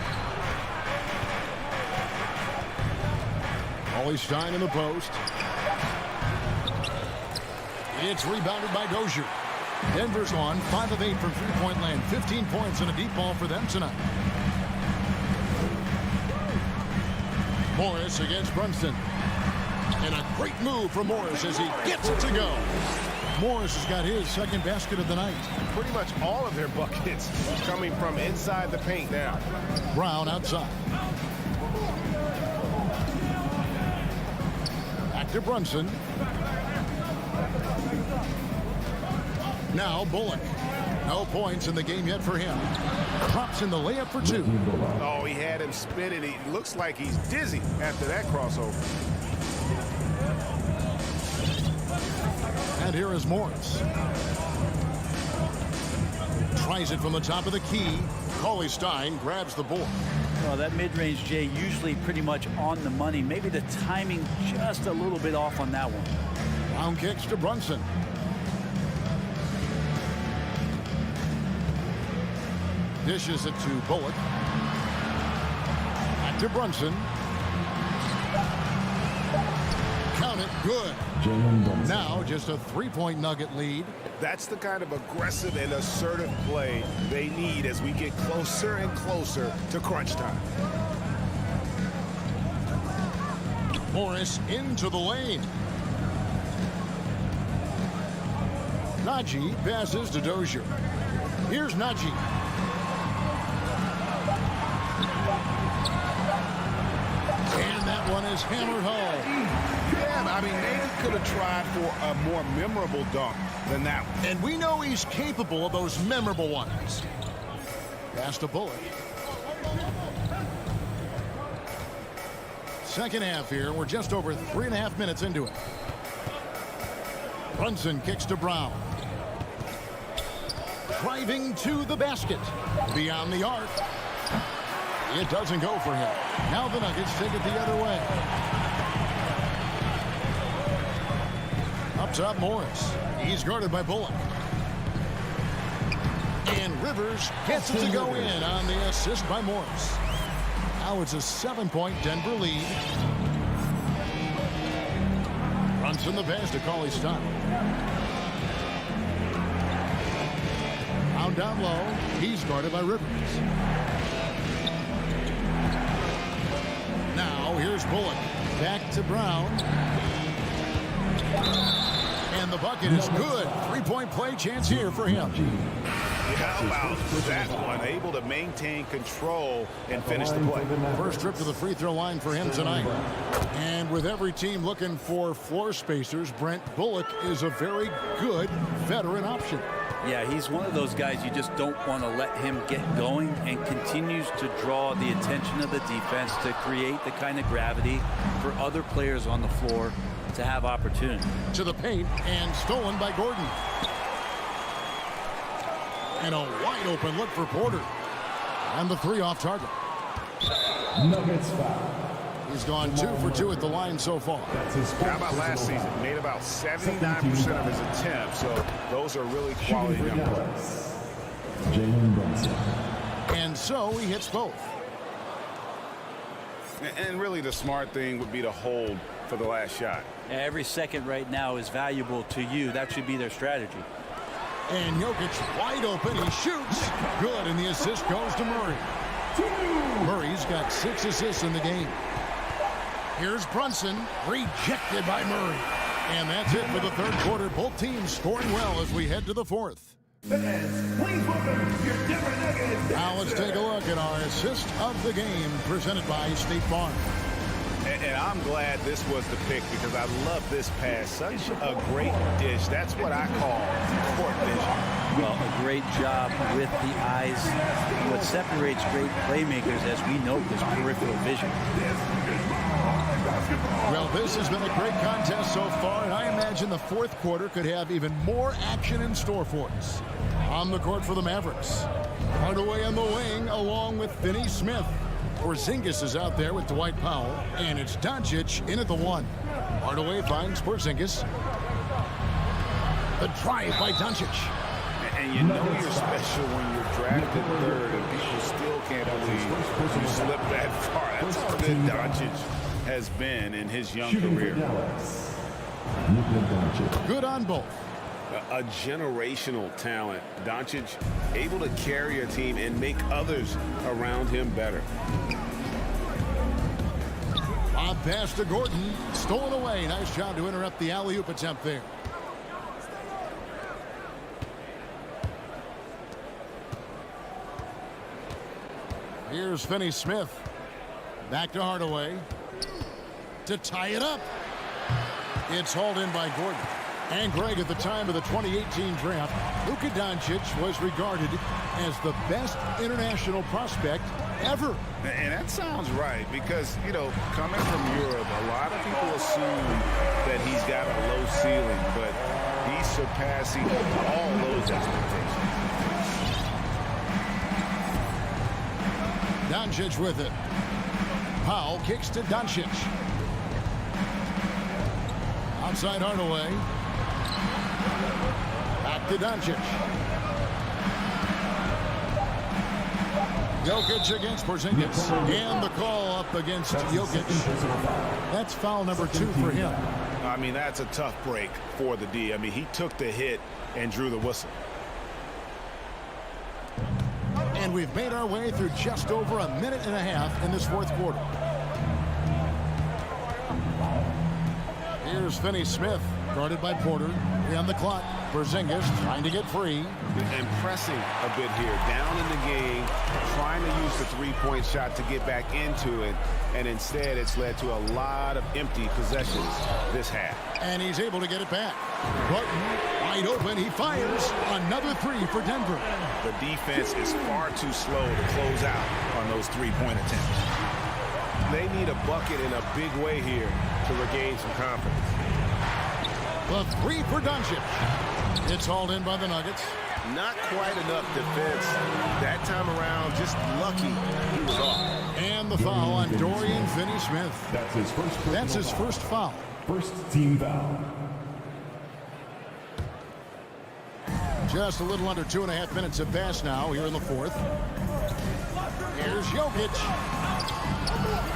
[SPEAKER 6] Cauley-Stein in the post. It's rebounded by Dozier. Denver's on 5 of 8 from three-point land. 15 points and a deep ball for them tonight. Morris against Brunson. And a great move from Morris as he gets it to go. Morris has got his second basket of the night.
[SPEAKER 8] Pretty much all of their buckets coming from inside the paint now.
[SPEAKER 6] Brown outside. Back to Brunson. Now Bullock. No points in the game yet for him. Drops in the layup for two.
[SPEAKER 8] Oh, he had him spinning. He looks like he's dizzy after that crossover.
[SPEAKER 6] And here is Morris. Tries it from the top of the key. Cauley Stein grabs the board.
[SPEAKER 7] Well, that mid-range, Jay, usually pretty much on the money. Maybe the timing just a little bit off on that one.
[SPEAKER 6] Round kicks to Brunson. Dishes it to Bullock. Back to Brunson. Count it. Good. Now just a three-point Nugget lead.
[SPEAKER 8] That's the kind of aggressive and assertive play they need as we get closer and closer to crunch time.
[SPEAKER 6] Morris into the lane. Najee passes to Dozier. Here's Najee. And that one is hammered home.
[SPEAKER 8] Yeah, I mean, maybe could have tried for a more memorable dunk than that one.
[SPEAKER 6] And we know he's capable of those memorable ones. Pass to Bullock. Second half here. We're just over 3.5 minutes into it. Brunson kicks to Brown. Driving to the basket. Beyond the arc. It doesn't go for him. Now the Nuggets take it the other way. Up top, Morris. He's guarded by Bullock. And Rivers gets it to go in on the assist by Morris. Now it's a 7-point Denver lead. Brunson the pass to Cauley Stein. Down, down low. He's guarded by Rivers. Now here's Bullock. Back to Brown. And the bucket is good. Three-point play chance here for him.
[SPEAKER 8] How about that one? Able to maintain control and finish the play.
[SPEAKER 6] First trip to the free throw line for him tonight. And with every team looking for floor spacers, Brent, Bullock is a very good veteran option.
[SPEAKER 7] Yeah, he's one of those guys you just don't want to let him get going, and continues to draw the attention of the defense to create the kind of gravity for other players on the floor to have opportunity.
[SPEAKER 6] To the paint and stolen by Gordon. And a wide open look for Porter. And the three off target.
[SPEAKER 1] Nuggets foul.
[SPEAKER 6] He's gone 2 for 2 at the line so far.
[SPEAKER 8] How about last season? Made about 79% of his attempts, so those are really quality numbers.
[SPEAKER 1] Jalen Brunson.
[SPEAKER 6] And so he hits both.
[SPEAKER 8] And really the smart thing would be to hold for the last shot.
[SPEAKER 7] Every second right now is valuable to you. That should be their strategy.
[SPEAKER 6] And Jokic wide open. He shoots. Good, and the assist goes to Murray. Murray's got 6 assists in the game. Here's Brunson, rejected by Murray. And that's it for the third quarter. Both teams scoring well as we head to the fourth.
[SPEAKER 1] Please welcome your Denver Nuggets.
[SPEAKER 6] Now let's take a look at our assist of the game presented by State Farm.
[SPEAKER 8] And I'm glad this was the pick because I love this pass. Such a great dish. That's what I call court vision.
[SPEAKER 7] Well, a great job with the eyes. What separates great playmakers, as we know, is peripheral vision.
[SPEAKER 6] Well, this has been a great contest so far, and I imagine the fourth quarter could have even more action in store for us. On the court for the Mavericks. Hardaway on the wing, along with Finney Smith. Porzingis is out there with Dwight Powell, and it's Doncic in at the 1. Hardaway finds Porzingis. The drive by Doncic.
[SPEAKER 8] And you know you're special when you're drafted third and people still can't believe you slipped that far. That's how good Doncic has been in his young career.
[SPEAKER 6] Good on both.
[SPEAKER 8] A generational talent. Doncic able to carry a team and make others around him better.
[SPEAKER 6] Lob pass to Gordon. Stolen away. Nice job to interrupt the alley-oop attempt there. Here's Finney Smith. Back to Hardaway. To tie it up. It's hauled in by Gordon. And Greg, at the time of the 2018 draft, Luka Doncic was regarded as the best international prospect ever.
[SPEAKER 8] And that sounds right because, you know, coming from Europe, a lot of people assume that he's got a low ceiling, but he's surpassing all those expectations.
[SPEAKER 6] Doncic with it. Powell kicks to Doncic. Outside Hardaway. Back to Doncic. Jokic against Porzingis. And the call up against Jokic. That's foul number 2 for him.
[SPEAKER 8] I mean, that's a tough break for the D. I mean, he took the hit and drew the whistle.
[SPEAKER 6] And we've made our way through just over a minute and a half in this fourth quarter. Here's Finney-Smith, guarded by Porter. 3 on the clock. Porzingis trying to get free.
[SPEAKER 8] And pressing a bit here, down in the game, trying to use the three-point shot to get back into it, and instead it's led to a lot of empty possessions this half.
[SPEAKER 6] And he's able to get it back. Barton, wide open, he fires. Another 3 for Denver.
[SPEAKER 8] The defense is far too slow to close out on those three-point attempts. They need a bucket in a big way here to regain some confidence.
[SPEAKER 6] The 3 for Doncic. It's hauled in by the Nuggets.
[SPEAKER 8] Not quite enough defense that time around. Just lucky he was off.
[SPEAKER 6] And the foul on Dorian Finney-Smith.
[SPEAKER 1] That's his first
[SPEAKER 6] foul.
[SPEAKER 1] First team foul.
[SPEAKER 6] Just a little under 2.5 minutes have passed now here in the fourth. Here's Jokic.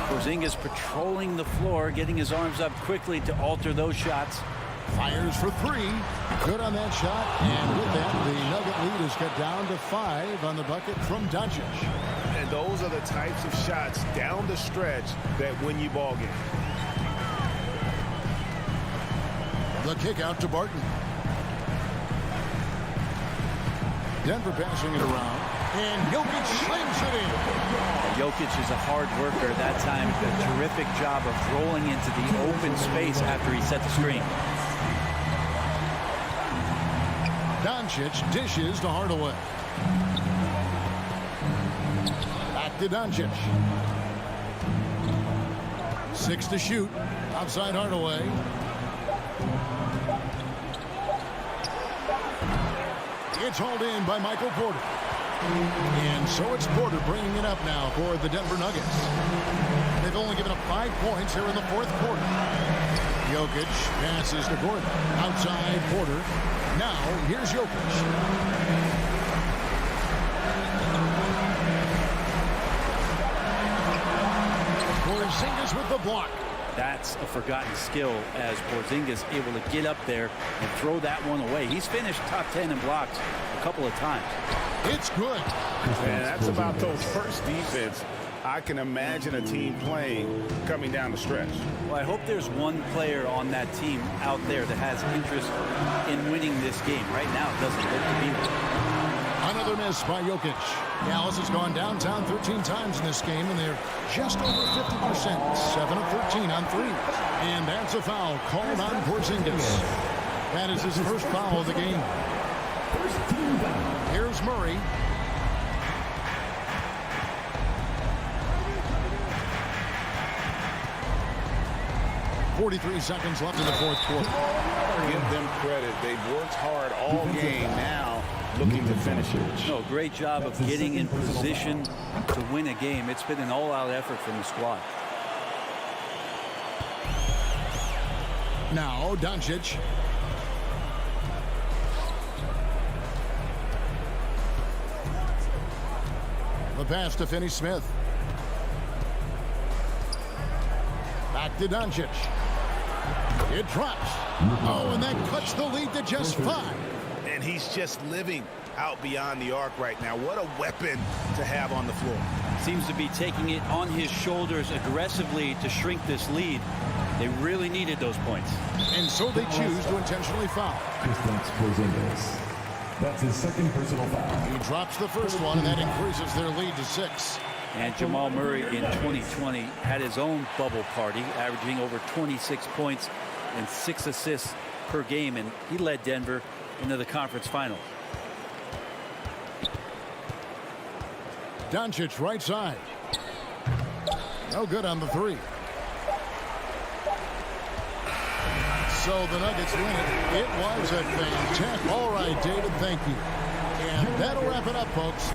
[SPEAKER 7] Porzingis patrolling the floor, getting his arms up quickly to alter those shots.
[SPEAKER 6] Fires for 3. Good on that shot. And with that, the Nugget lead is cut down to 5 on the bucket from Doncic.
[SPEAKER 8] And those are the types of shots down the stretch that win you ball games.
[SPEAKER 6] The kick out to Barton. Denver passing it around. And Jokic slams it in.
[SPEAKER 7] Jokic is a hard worker that time. A terrific job of rolling into the open space after he set the screen.
[SPEAKER 6] Doncic dishes to Hardaway. Back to Doncic. 6 to shoot. Outside Hardaway. It's hauled in by Michael Porter. And so it's Porter bringing it up now for the Denver Nuggets. They've only given up 5 points here in the fourth quarter. Jokic passes to Gordon. Outside Porter. Now here's Jokic. Porzingis with the block.
[SPEAKER 7] That's a forgotten skill as Porzingis able to get up there and throw that one away. He's finished top 10 in blocks a couple of times.
[SPEAKER 6] It's good.
[SPEAKER 8] And that's about those first defense I can imagine a team playing coming down the stretch.
[SPEAKER 7] Well, I hope there's one player on that team out there that has interest in winning this game. Right now, it doesn't look to be one.
[SPEAKER 6] Another miss by Jokic. Dallas has gone downtown 13 times in this game, and they're just over 50%. 7 of 13 on threes. And that's a foul called on Porzingis. That is his first foul of the game. Here's Murray. .43 seconds left in the fourth quarter.
[SPEAKER 8] Give them credit. They've worked hard all game now, looking to finish it.
[SPEAKER 7] No, great job of getting in position to win a game. It's been an all-out effort from the squad.
[SPEAKER 6] Now Doncic. The pass to Finney-Smith. Back to Doncic. It drops. Oh, and that cuts the lead to just 5.
[SPEAKER 8] And he's just living out beyond the arc right now. What a weapon to have on the floor.
[SPEAKER 7] Seems to be taking it on his shoulders aggressively to shrink this lead. They really needed those points.
[SPEAKER 6] And so they choose to intentionally foul.
[SPEAKER 1] That's his second personal foul.
[SPEAKER 6] He drops the first one, and that increases their lead to 6.
[SPEAKER 7] And Jamal Murray in 2020 had his own bubble party, averaging over 26 points and 6 assists per game, and he led Denver into the conference finals.
[SPEAKER 6] Doncic right side. No good on the three. So the Nuggets win it. It was a fantastic. All right, David, thank you. And that'll wrap it up, folks.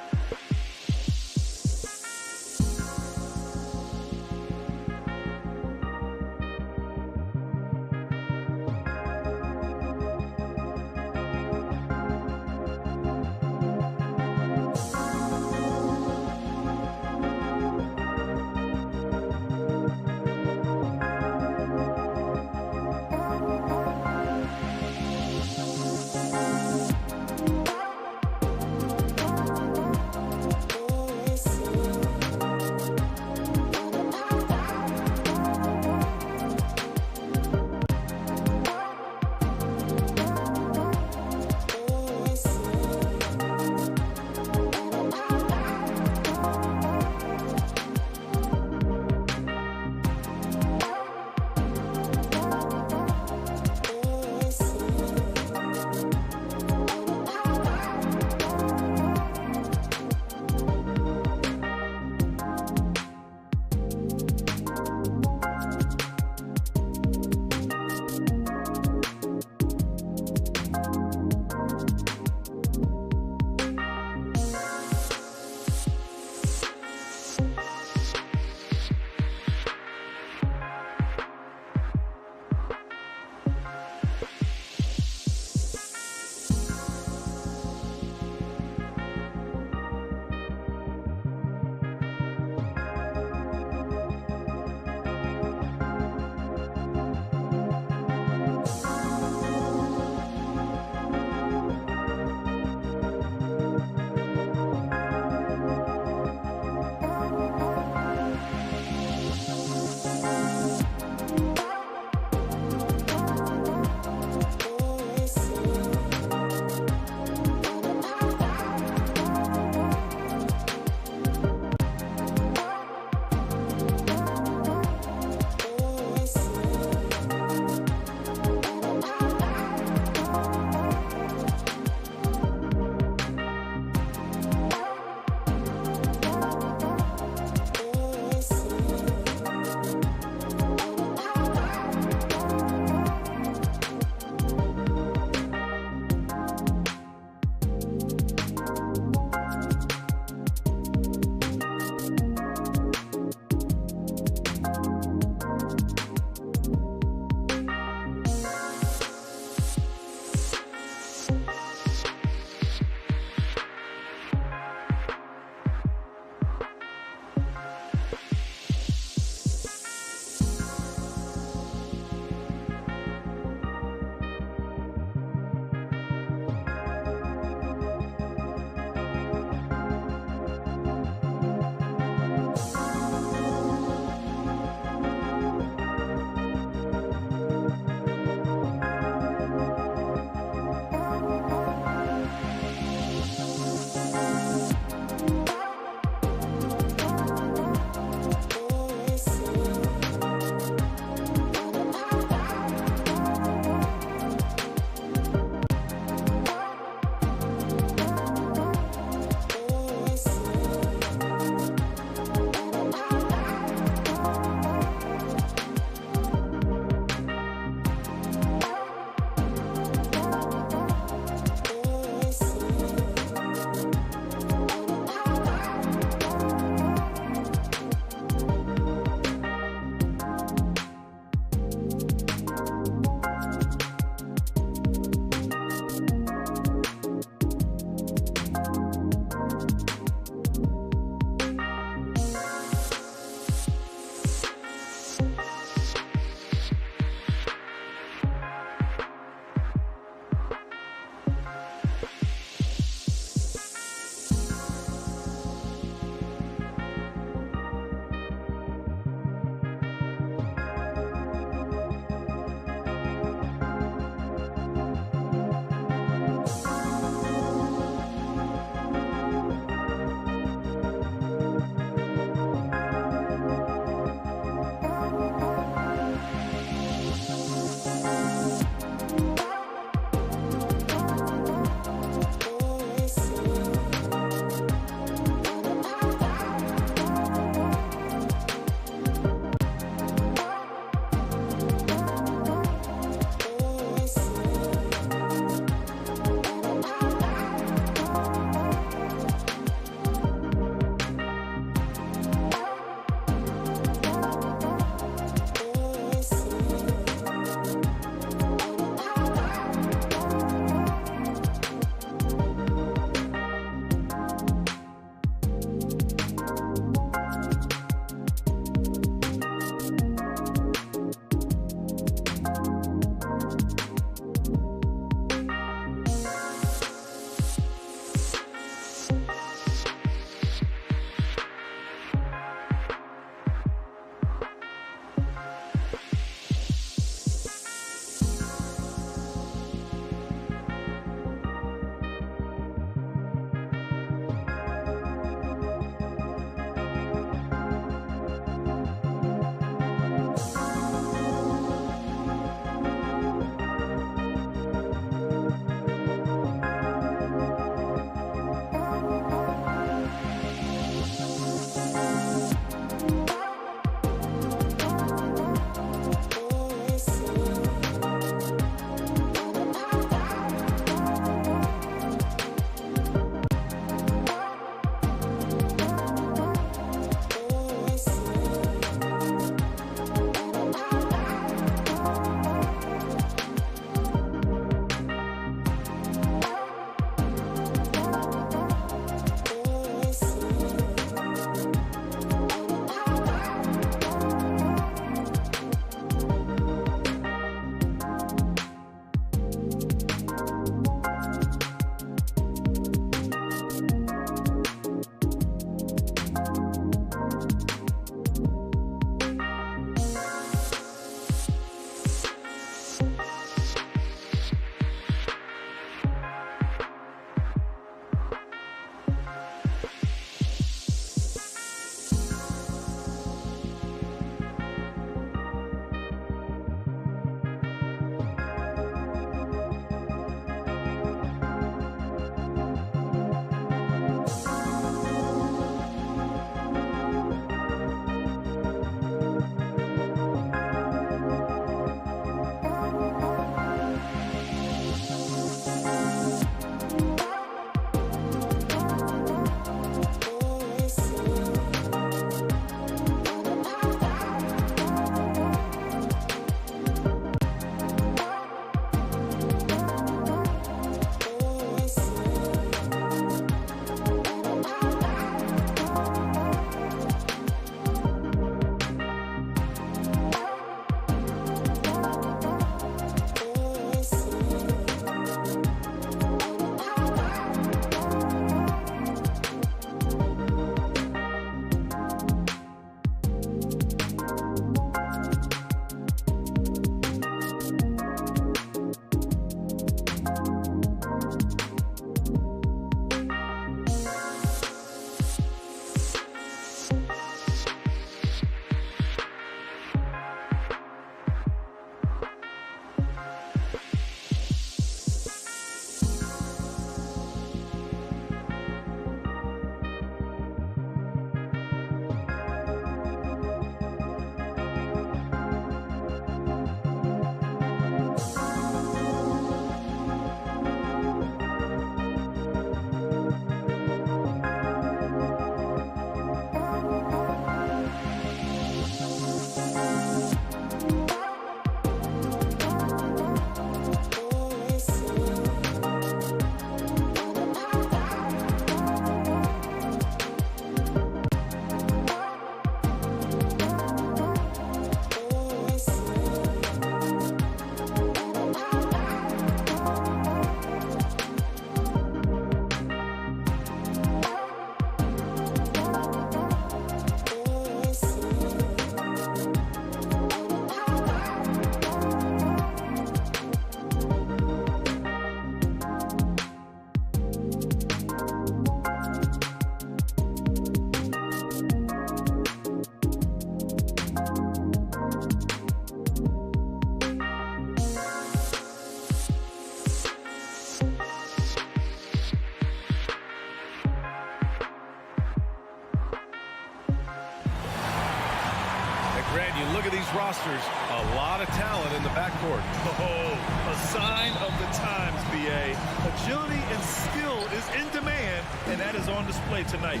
[SPEAKER 2] rosters a lot of talent in the backcourt.
[SPEAKER 3] Oh, a sign of the times, BA. Agility and skill is in demand, and that is on display tonight.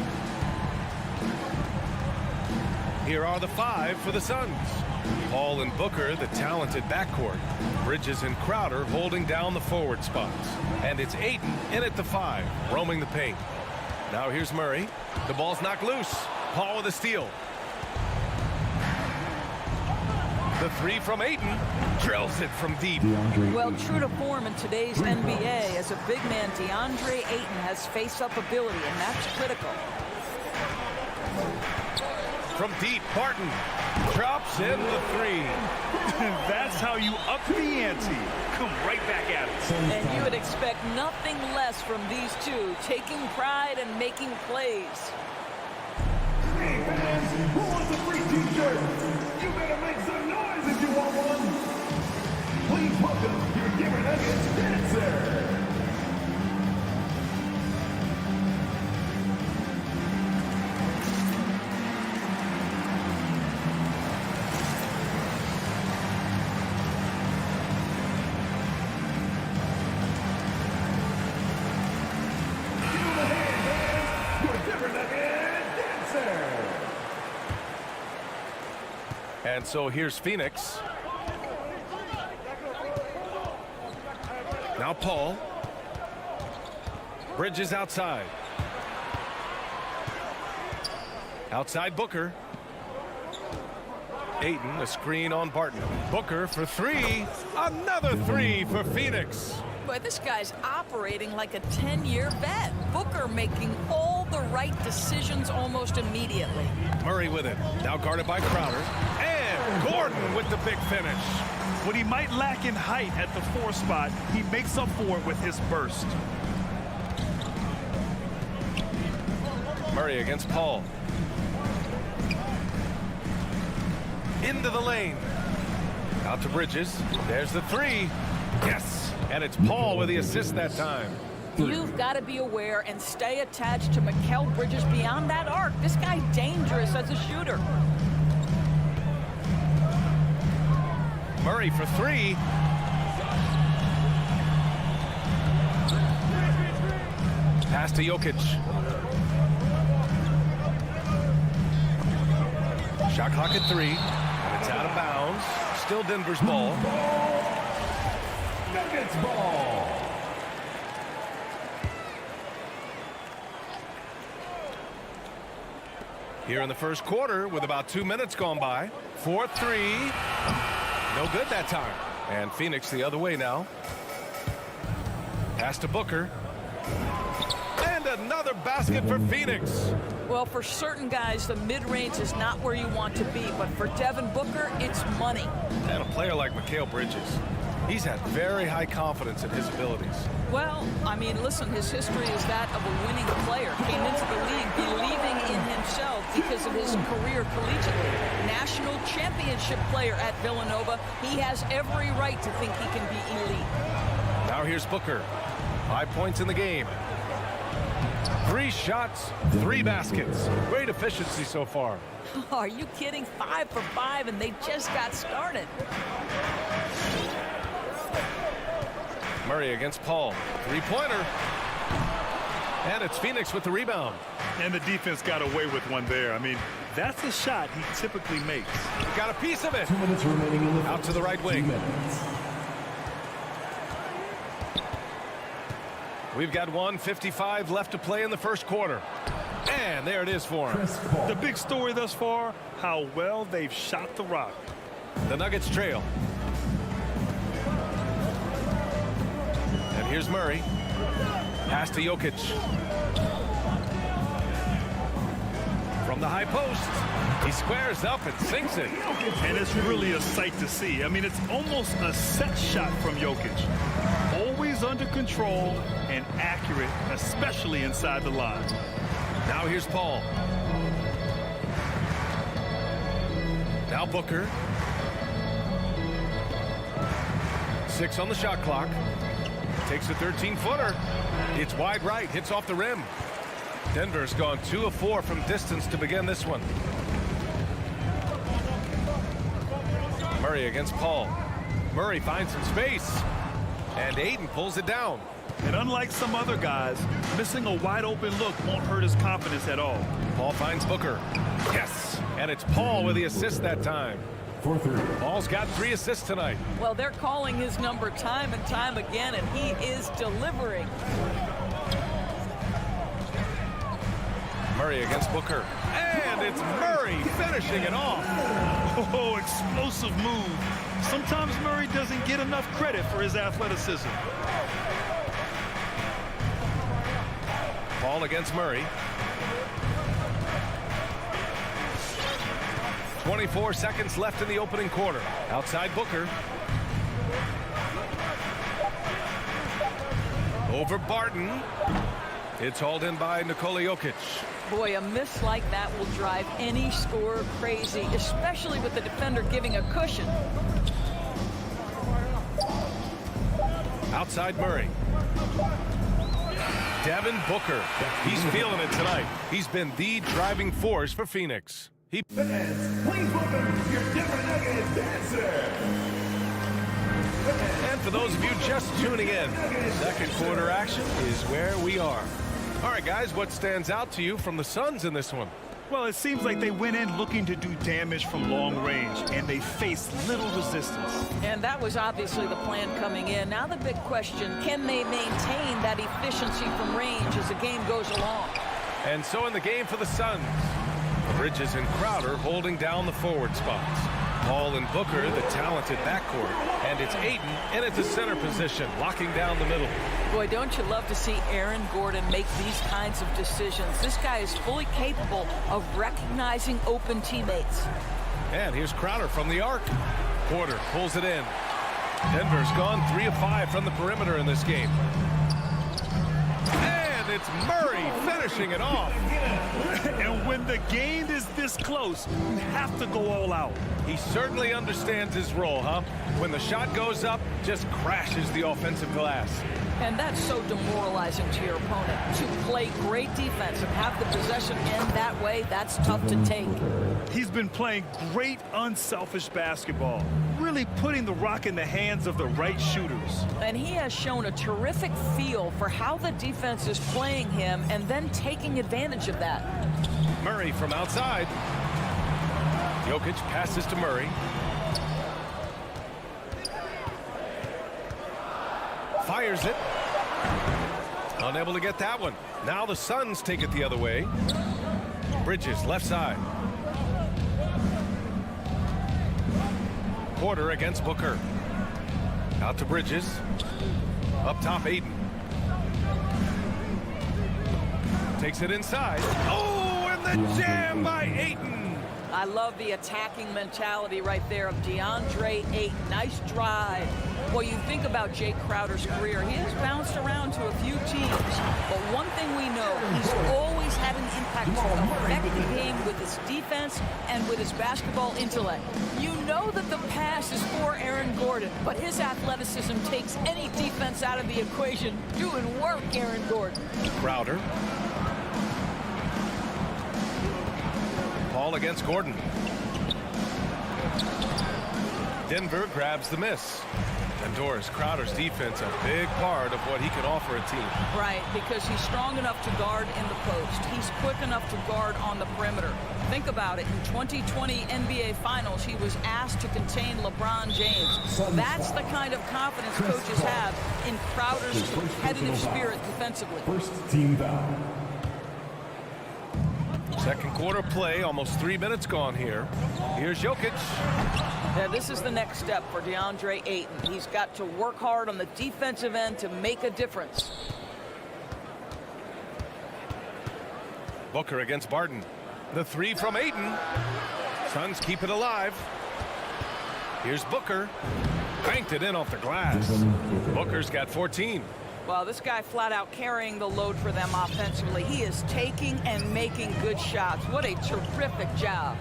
[SPEAKER 2] Here are the 5 for the Suns. Paul and Booker, the talented backcourt. Bridges and Crowder holding down the forward spots. And it's Ayton in at the 5, roaming the paint. Now here's Murray. The ball's knocked loose. Paul with a steal. The 3 from Ayton. Drills it from deep.
[SPEAKER 10] Well, true to form in today's NBA, as a big man, DeAndre Ayton has face-up ability, and that's critical.
[SPEAKER 2] From deep, Barton drops in the 3.
[SPEAKER 3] That's how you up the ante. Come right back at it.
[SPEAKER 10] And you would expect nothing less from these two, taking pride and making plays.
[SPEAKER 1] Hey fans, who wants a free t-shirt? You better make some noise if you want one. Please welcome your Denver Nuggets dancer.
[SPEAKER 2] And so here's Phoenix. Now Paul. Bridges outside. Outside Booker. Ayton, a screen on Barton. Booker for 3. Another 3 for Phoenix.
[SPEAKER 10] Boy, this guy's operating like a 10-year vet. Booker making all the right decisions almost immediately.
[SPEAKER 2] Murray with it. Now guarded by Crowder. And Gordon with the big finish.
[SPEAKER 3] What he might lack in height at the 4 spot, he makes up for it with his burst.
[SPEAKER 2] Murray against Paul. Into the lane. Out to Bridges. There's the 3. Yes. And it's Paul with the assist that time.
[SPEAKER 10] You've got to be aware and stay attached to Mikal Bridges beyond that arc. This guy's dangerous as a shooter.
[SPEAKER 2] Murray for 3. Pass to Jokic. Shot clock at 3. And it's out of bounds. Still Denver's ball.
[SPEAKER 1] Nuggets ball.
[SPEAKER 2] Here in the first quarter with about 2 minutes gone by. 4-3. No good that time. And Phoenix the other way now. Pass to Booker. And another basket for Phoenix.
[SPEAKER 10] Well, for certain guys, the mid-range is not where you want to be. But for Devin Booker, it's money.
[SPEAKER 2] And a player like Mikal Bridges, he's had very high confidence in his abilities.
[SPEAKER 10] Well, I mean, listen, his history is that of a winning player. Came into the league believing in himself because of his career collegiately. National championship player at Villanova. He has every right to think he can be elite.
[SPEAKER 2] Now here's Booker. 5 points in the game. 3 shots, 3 baskets. Great efficiency so far.
[SPEAKER 10] Are you kidding? 5 for 5, and they just got started.
[SPEAKER 2] Murray against Paul. 3-pointer. And it's Phoenix with the rebound.
[SPEAKER 3] And the defense got away with one there. I mean, that's a shot he typically makes.
[SPEAKER 2] Got a piece of it.
[SPEAKER 1] 2 minutes remaining in the
[SPEAKER 2] Out to the right wing.
[SPEAKER 1] 2 minutes.
[SPEAKER 2] We've got 1:55 left to play in the first quarter. And there it is for him.
[SPEAKER 1] Chris Paul.
[SPEAKER 3] The big story thus far, how well they've shot the rock.
[SPEAKER 2] The Nuggets trail. And here's Murray. Pass to Jokic. From the high post. He squares up and sinks it.
[SPEAKER 3] And it's really a sight to see. I mean, it's almost a set shot from Jokic. Always under control and accurate, especially inside the line.
[SPEAKER 2] Now here's Paul. Now Booker. 6 on the shot clock. Takes a 13-footer. It's wide right. Hits off the rim. Denver's gone 2 of 4 from distance to begin this one. Murray against Paul. Murray finds some space. And Ayton pulls it down.
[SPEAKER 3] And unlike some other guys, missing a wide open look won't hurt his confidence at all.
[SPEAKER 2] Paul finds Booker. Yes. And it's Paul with the assist that time. Paul's got 3 assists tonight.
[SPEAKER 10] Well, they're calling his number time and time again, and he is delivering.
[SPEAKER 2] Murray against Booker. And it's Murray finishing it off.
[SPEAKER 3] Oh, explosive move. Sometimes Murray doesn't get enough credit for his athleticism.
[SPEAKER 2] Paul against Murray. 24 seconds left in the opening quarter. Outside Booker. Over Barton. It's hauled in by Nikola Jokic.
[SPEAKER 10] Boy, a miss like that will drive any scorer crazy, especially with the defender giving a cushion.
[SPEAKER 2] Outside Murray. Devin Booker. He's feeling it tonight. He's been the driving force for Phoenix.
[SPEAKER 1] Fans, please welcome your Denver Nuggets dancer.
[SPEAKER 2] And for those of you just tuning in, second quarter action is where we are. All right, guys, what stands out to you from the Suns in this one?
[SPEAKER 3] Well, it seems like they went in looking to do damage from long range, and they faced little resistance.
[SPEAKER 10] And that was obviously the plan coming in. Now the big question, can they maintain that efficiency from range as the game goes along?
[SPEAKER 2] And so in the game for the Suns, Bridges and Crowder holding down the forward spots. Paul and Booker, the talented backcourt. And it's Ayton in at the center position, locking down the middle.
[SPEAKER 10] Boy, don't you love to see Aaron Gordon make these kinds of decisions? This guy is fully capable of recognizing open teammates.
[SPEAKER 2] And here's Crowder from the arc. Porter pulls it in. Denver's gone 3 of 5 from the perimeter in this game. And it's Murray finishing it off.
[SPEAKER 3] And when the game is this close, you have to go all out.
[SPEAKER 2] He certainly understands his role, huh? When the shot goes up, just crashes the offensive glass.
[SPEAKER 10] And that's so demoralizing to your opponent. To play great defense and have the possession end that way, that's tough to take.
[SPEAKER 3] He's been playing great, unselfish basketball, really putting the rock in the hands of the right shooters.
[SPEAKER 10] And he has shown a terrific feel for how the defense is playing him and then taking advantage of that.
[SPEAKER 2] Murray from outside. Jokic passes to Murray. Fires it. Unable to get that one. Now the Suns take it the other way. Bridges left side. Porter against Booker. Out to Bridges. Up top, Ayton. Takes it inside. Oh, and the jam by Ayton.
[SPEAKER 10] I love the attacking mentality right there of DeAndre Ayton. Nice drive. Well, you think about Jay Crowder's career. He has bounced around to a few teams. But one thing we know, he's always had an impact to affect the game with his defense and with his basketball intellect. You know that the pass is for Aaron Gordon, but his athleticism takes any defense out of the equation. Doing work, Aaron Gordon.
[SPEAKER 2] Crowder. Paul against Gordon. Denver grabs the miss. And Doris, Crowder's defense a big part of what he can offer a team.
[SPEAKER 10] Right, because he's strong enough to guard in the post. He's quick enough to guard on the perimeter. Think about it. In 2020 NBA Finals, he was asked to contain LeBron James. That's the kind of confidence coaches have in Crowder's competitive spirit defensively.
[SPEAKER 1] First team foul.
[SPEAKER 2] Second quarter play, almost 3 minutes gone here. Here's Jokic.
[SPEAKER 10] Yeah, this is the next step for DeAndre Ayton. He's got to work hard on the defensive end to make a difference.
[SPEAKER 2] Booker against Barton. The 3 from Ayton. Suns keep it alive. Here's Booker. Banked it in off the glass. Booker's got 14.
[SPEAKER 10] Well, this guy flat out carrying the load for them offensively. He is taking and making good shots. What a terrific job.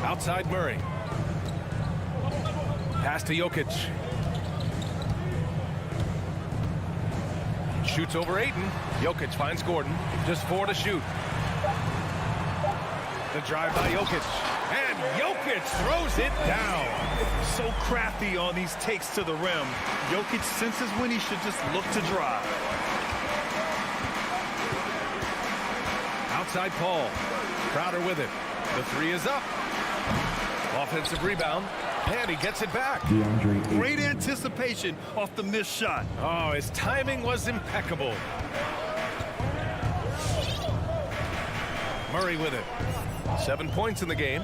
[SPEAKER 2] Outside Murray. Pass to Jokic. Shoots over Ayton. Jokic finds Gordon. Just 4 to shoot. The drive by Jokic. And Jokic throws it down.
[SPEAKER 3] So crafty on these takes to the rim. Jokic senses when he should just look to drive.
[SPEAKER 2] Outside Paul. Crowder with it. The three is up. Offensive rebound. And he gets it back.
[SPEAKER 3] Great anticipation off the missed shot.
[SPEAKER 2] Oh, his timing was impeccable. Murray with it. 7 points in the game.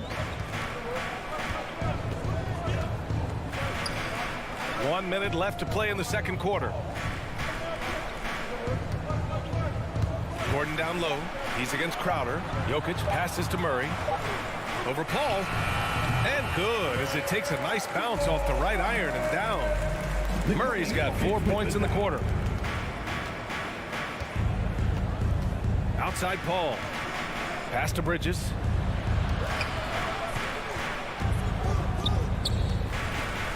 [SPEAKER 2] 1 minute left to play in the second quarter. Gordon down low. He's against Crowder. Jokic passes to Murray. Over Paul. And good as it takes a nice bounce off the right iron and down. Murray's got 4 points in the quarter. Outside Paul. Pass to Bridges.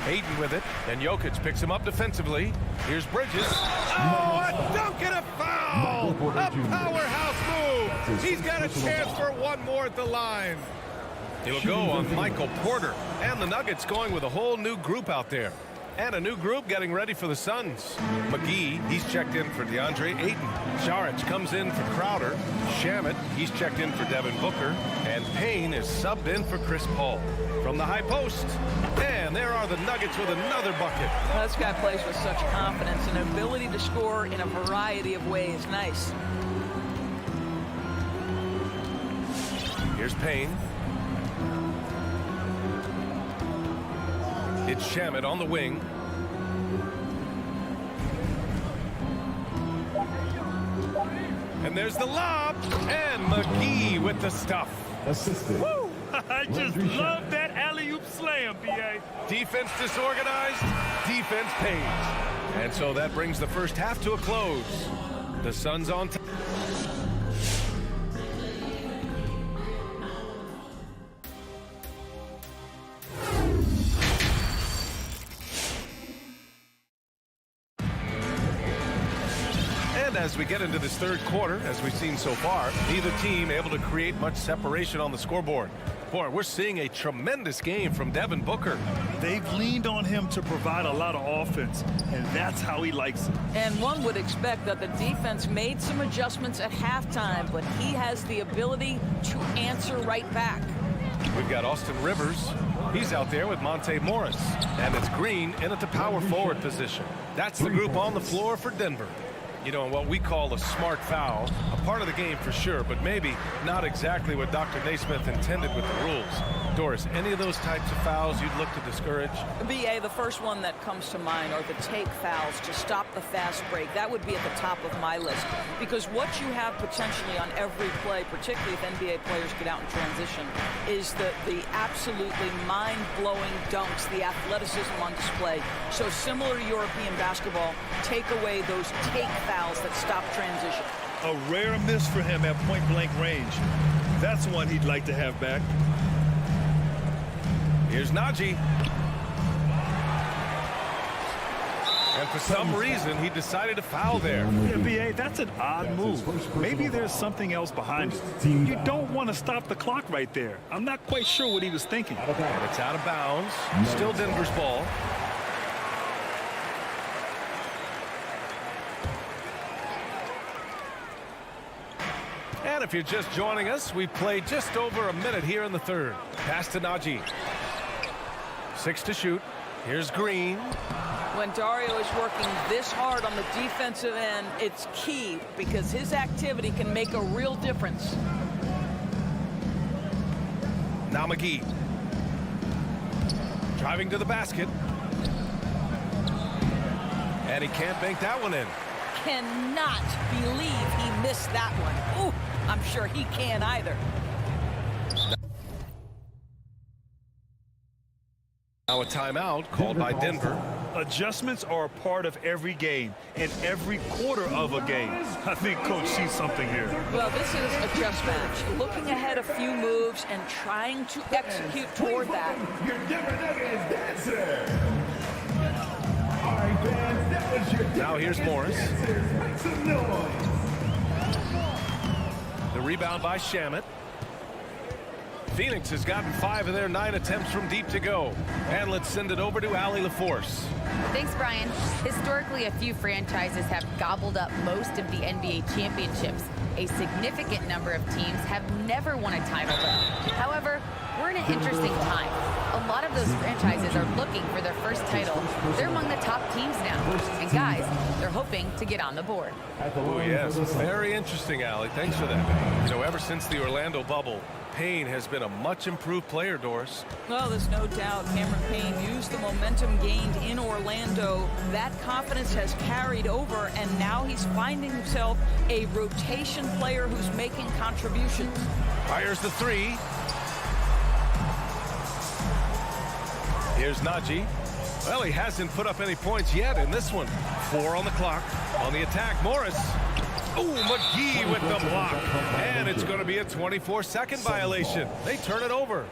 [SPEAKER 2] Ayton with it, and Jokic picks him up defensively. Here's Bridges. Oh, a dunk and a foul! A powerhouse move! He's got a chance for one more at the line. It'll go on Michael Porter, and the Nuggets going with a whole new group out there. And a new group getting ready for the Suns. McGee, he's checked in for DeAndre Ayton. Saric comes in for Crowder. Shamet, he's checked in for Devin Booker. And Payne is subbed in for Chris Paul. From the high post, and there are the Nuggets with another bucket.
[SPEAKER 10] Well, this guy plays with such confidence and ability to score in a variety of ways. Nice.
[SPEAKER 2] Here's Payne. It's Shamet on the wing. And there's the lob. And McGee with the stuff.
[SPEAKER 1] Assisted.
[SPEAKER 3] Woo! I just love that alley-oop slam, B.A.
[SPEAKER 2] Defense disorganized, defense pays. And so that brings the first half to a close. The Suns on top. As we get into this third quarter, as we've seen so far, neither team able to create much separation on the scoreboard. Boy, we're seeing a tremendous game from Devin Booker.
[SPEAKER 3] They've leaned on him to provide a lot of offense, and that's how he likes it.
[SPEAKER 10] And one would expect that the defense made some adjustments at halftime, but he has the ability to answer right back.
[SPEAKER 2] We've got Austin Rivers. He's out there with Monte Morris. And it's Green in at the power forward position. That's the group on the floor for Denver. You know, what we call a smart foul, a part of the game for sure, but maybe not exactly what Dr. Naismith intended with the rules. Doris, any of those types of fouls you'd look to discourage?
[SPEAKER 10] BA, the first one that comes to mind are the take fouls to stop the fast break. That would be at the top of my list, because what you have potentially on every play, particularly if NBA players get out in transition, is the absolutely mind-blowing dunks, the athleticism on display. So similar to European basketball, take away those take fouls that stop transition.
[SPEAKER 3] A rare miss for him at point-blank range. That's one he'd like to have back.
[SPEAKER 2] Here's Najee. And for some reason, he decided to foul there.
[SPEAKER 3] Yeah, B.A., that's an odd move. Maybe there's something else behind it. You don't want to stop the clock right there. I'm not quite sure what he was thinking.
[SPEAKER 2] And it's out of bounds. Still Denver's ball. And if you're just joining us, we've played just over a minute here in the third. Pass to Najee. 6 to shoot. Here's Green.
[SPEAKER 10] When Dario is working this hard on the defensive end, it's key because his activity can make a real difference.
[SPEAKER 2] Now McGee. Driving to the basket. And he can't bank that one in.
[SPEAKER 10] Cannot believe he missed that one. Ooh, I'm sure he can't either.
[SPEAKER 2] Now a timeout called by Denver.
[SPEAKER 3] Adjustments are a part of every game and every quarter of a game. I think Coach sees something here.
[SPEAKER 10] Well, this is a chess match. Looking ahead a few moves and trying to execute toward that.
[SPEAKER 1] Your Denver Nuggets dancer. All right, fans, that was your
[SPEAKER 2] Now here's Morris.
[SPEAKER 1] Make some noise.
[SPEAKER 2] The rebound by Shamet. Phoenix has gotten 5 of their 9 attempts from deep to go. And let's send it over to Allie LaForce.
[SPEAKER 5] Thanks, Brian. Historically, a few franchises have gobbled up most of the NBA championships. A significant number of teams have never won a title, though. However, we're in an interesting time. A lot of those franchises are looking for their first title. They're among the top teams now. And guys, they're hoping to get on the board.
[SPEAKER 2] Oh, yes. Very interesting, Allie. Thanks for that. You know, ever since the Orlando bubble, Payne has been a much improved player, Doris.
[SPEAKER 10] Well, there's no doubt Cameron Payne used the momentum gained in Orlando. That confidence has carried over, and now he's finding himself a rotation player who's making contributions.
[SPEAKER 2] Fires the 3. Here's Najee. Well, he hasn't put up any points yet in this one. 4 on the clock. On the attack, Morris. Oh, McGee with the block. And it's going to be a 24-second violation. They turn it over.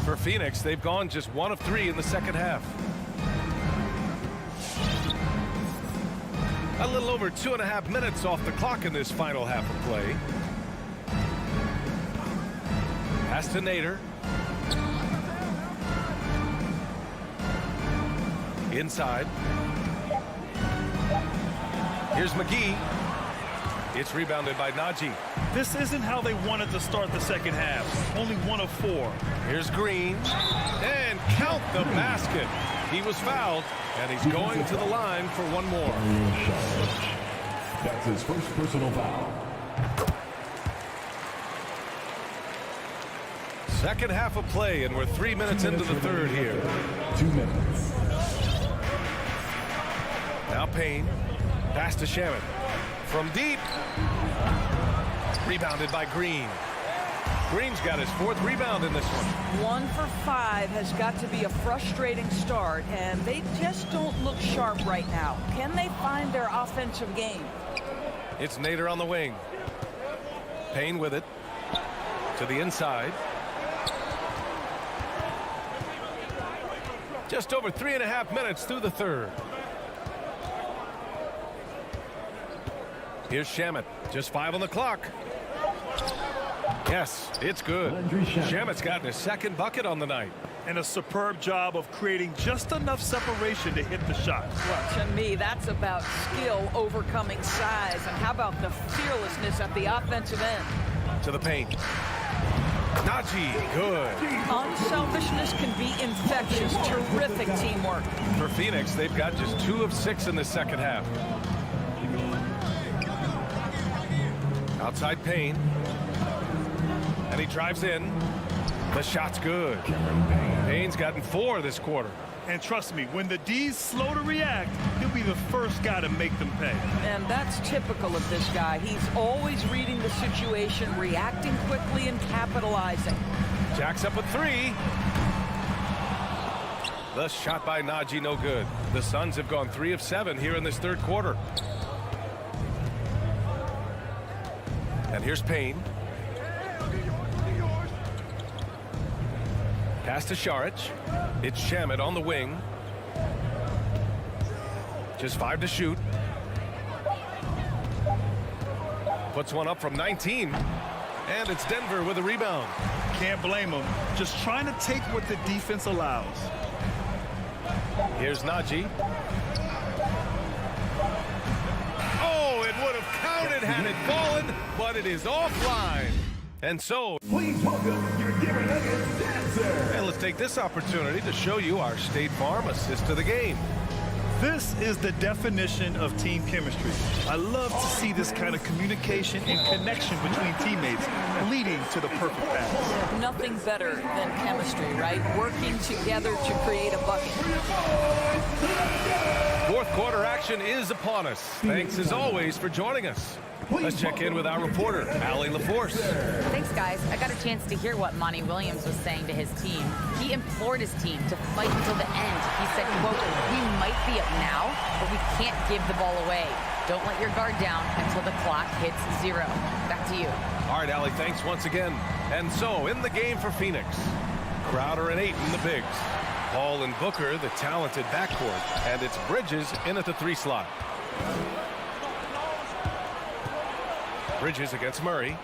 [SPEAKER 2] For Phoenix, they've gone just 1 of 3 in the second half. A little over 2.5 minutes off the clock in this final half of play. Pass to Nader. Inside. Here's McGee. It's rebounded by Najee.
[SPEAKER 3] This isn't how they wanted to start the second half. Only 1 of 4.
[SPEAKER 2] Here's Green. And count the basket. He was fouled, and he's going to the line for 1 more.
[SPEAKER 1] That's his first personal foul.
[SPEAKER 2] Second half of play, and we're 3 minutes into the third here.
[SPEAKER 1] 2 minutes.
[SPEAKER 2] Now Payne. Pass to Shaman. From deep. Rebounded by Green. Green's got his 4th rebound in this one.
[SPEAKER 10] 1 for 5 has got to be a frustrating start, and they just don't look sharp right now. Can they find their offensive game?
[SPEAKER 2] It's Nader on the wing. Payne with it. To the inside. Just over 3.5 minutes through the third. Here's Shamet. Just 5 on the clock. Yes, it's good. Shamet's gotten his 2nd bucket on the night.
[SPEAKER 3] And a superb job of creating just enough separation to hit the shot.
[SPEAKER 10] Well, to me, that's about skill overcoming size. And how about the fearlessness at the offensive end?
[SPEAKER 2] To the paint. Najee, good.
[SPEAKER 10] Unselfishness can be infectious. Terrific teamwork.
[SPEAKER 2] For Phoenix, they've got just 2 of 6 in the second half. Outside Payne. And he drives in. The shot's good. Payne's gotten 4 this quarter.
[SPEAKER 3] And trust me, when the D's slow to react, he'll be the first guy to make them pay.
[SPEAKER 10] And that's typical of this guy. He's always reading the situation, reacting quickly, and capitalizing.
[SPEAKER 2] Jacks up a 3. The shot by Najee, no good. The Suns have gone 3 of 7 here in this third quarter. And here's Payne. Pass to Šarić. It's Shamet on the wing. Just 5 to shoot. Puts one up from 19. And it's Denver with a rebound.
[SPEAKER 3] Can't blame him. Just trying to take what the defense allows.
[SPEAKER 2] Here's Najee. Oh, it would have counted had it fallen, but it is offline. And so,
[SPEAKER 1] Please welcome your Denver Nuggets dancer.
[SPEAKER 2] and let's take this opportunity to show you our State Farm assist to the game.
[SPEAKER 3] This is the definition of team chemistry. I love to see this kind of communication and connection between teammates leading to the perfect pass.
[SPEAKER 10] Nothing better than chemistry, right? Working together to create a bucket.
[SPEAKER 2] Fourth quarter action is upon us. Thanks as always for joining us. Let's check in with our reporter, Allie LaForce.
[SPEAKER 5] Thanks, guys. I got a chance to hear what Monty Williams was saying to his team. He implored his team to fight until the end. He said, quote, "We might be up now, but we can't give the ball away. Don't let your guard down until the clock hits 0. Back to you.
[SPEAKER 2] All right, Allie, thanks once again. And so, in the game for Phoenix, Crowder and Ayton, the bigs. Paul and Booker, the talented backcourt. And it's Bridges in at the 3 slot. Bridges against Murray.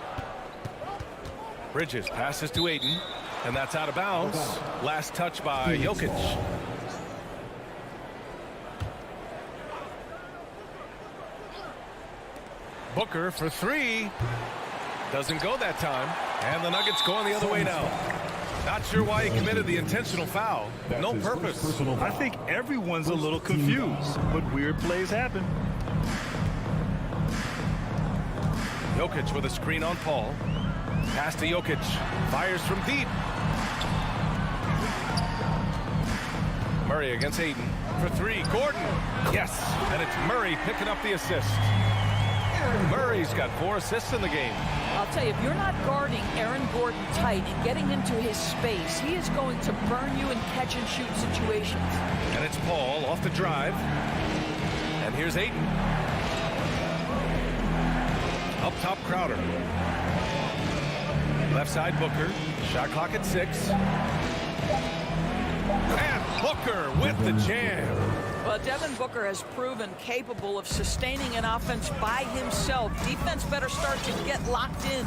[SPEAKER 2] Bridges passes to Ayton, and that's out of bounds. Last touch by Jokic. Booker for three. Doesn't go that time. And the Nuggets going the other way now. Not sure why he committed the intentional foul. No purpose.
[SPEAKER 3] I think everyone's a little confused, but weird plays happen.
[SPEAKER 2] Jokic with a screen on Paul. Pass to Jokic. Fires from deep. Murray against Ayton for three. Gordon. Yes. And it's Murray picking up the assist. Murray's got 4 assists in the game.
[SPEAKER 10] I'll tell you, if you're not guarding Aaron Gordon tight and getting into his space, he is going to burn you in catch-and-shoot situations.
[SPEAKER 2] And it's Paul off the drive. And here's Ayton. Up top, Crowder. Left side, Booker. Shot clock at 6. And Booker with the jam.
[SPEAKER 10] Well, Devin Booker has proven capable of sustaining an offense by himself. Defense better start to get locked in.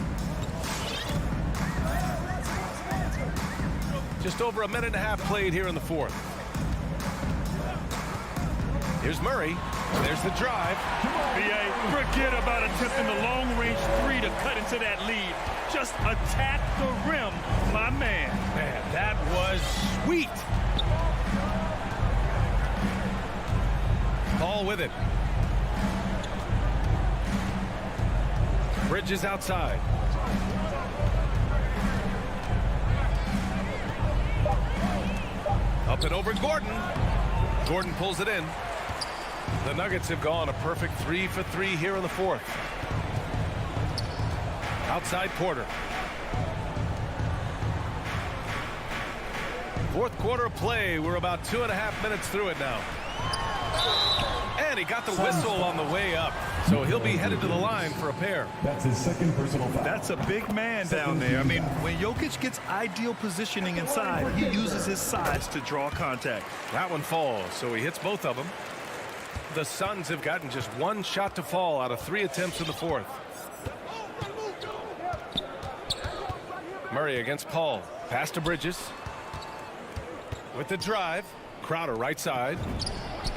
[SPEAKER 2] Just over a minute and a half played here in the fourth. Here's Murray. There's the drive.
[SPEAKER 3] B.A., forget about attempting the long-range 3 to cut into that lead. Just attack the rim, my man.
[SPEAKER 2] Man, that was sweet. Paul with it. Bridges outside. Up and over Gordon. Gordon pulls it in. The Nuggets have gone a perfect 3 for 3 here in the fourth. Outside Porter. Fourth quarter of play. We're about 2.5 minutes through it now. And he got the whistle on the way up. So he'll be headed to the line for a pair.
[SPEAKER 1] That's his second personal foul.
[SPEAKER 3] That's a big man down there. I mean, when Jokic gets ideal positioning inside, he uses his size to draw contact.
[SPEAKER 2] That one falls, so he hits both of them. The Suns have gotten just 1 shot to fall out of 3 attempts in the fourth. Murray against Paul. Pass to Bridges. With the drive. Crowder right side.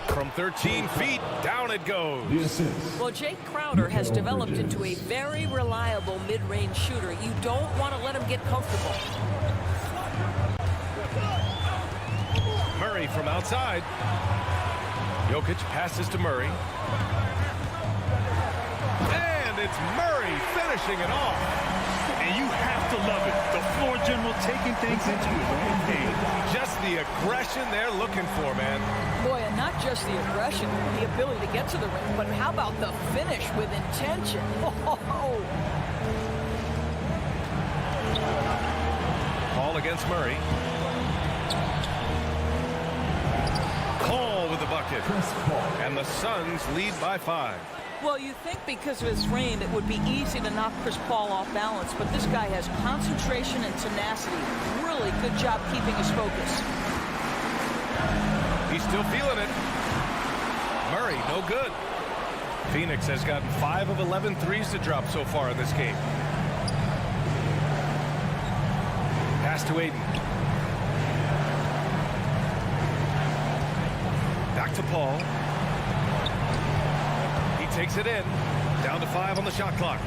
[SPEAKER 2] From 13 feet, down it goes.
[SPEAKER 10] Well, Jake Crowder has developed into a very reliable mid-range shooter. You don't want to let him get comfortable.
[SPEAKER 2] Murray from outside. Jokic passes to Murray. And it's Murray finishing it off.
[SPEAKER 3] And you have to love it. The floor general taking things into his own game.
[SPEAKER 2] Just the aggression they're looking for, man.
[SPEAKER 10] Boy, and not just the aggression, the ability to get to the rim, but how about the finish with intention? Oh.
[SPEAKER 2] Paul against Murray. Paul with the bucket. And the Suns lead by 5.
[SPEAKER 10] Well, you think because of his frame it would be easy to knock Chris Paul off balance, but this guy has concentration and tenacity. Really good job keeping his focus.
[SPEAKER 2] He's still feeling it. Murray, no good. Phoenix has gotten 5 of 11 threes to drop so far in this game. Pass to Ayton. Back to Paul. He takes it in. Down to 5 on the shot clock.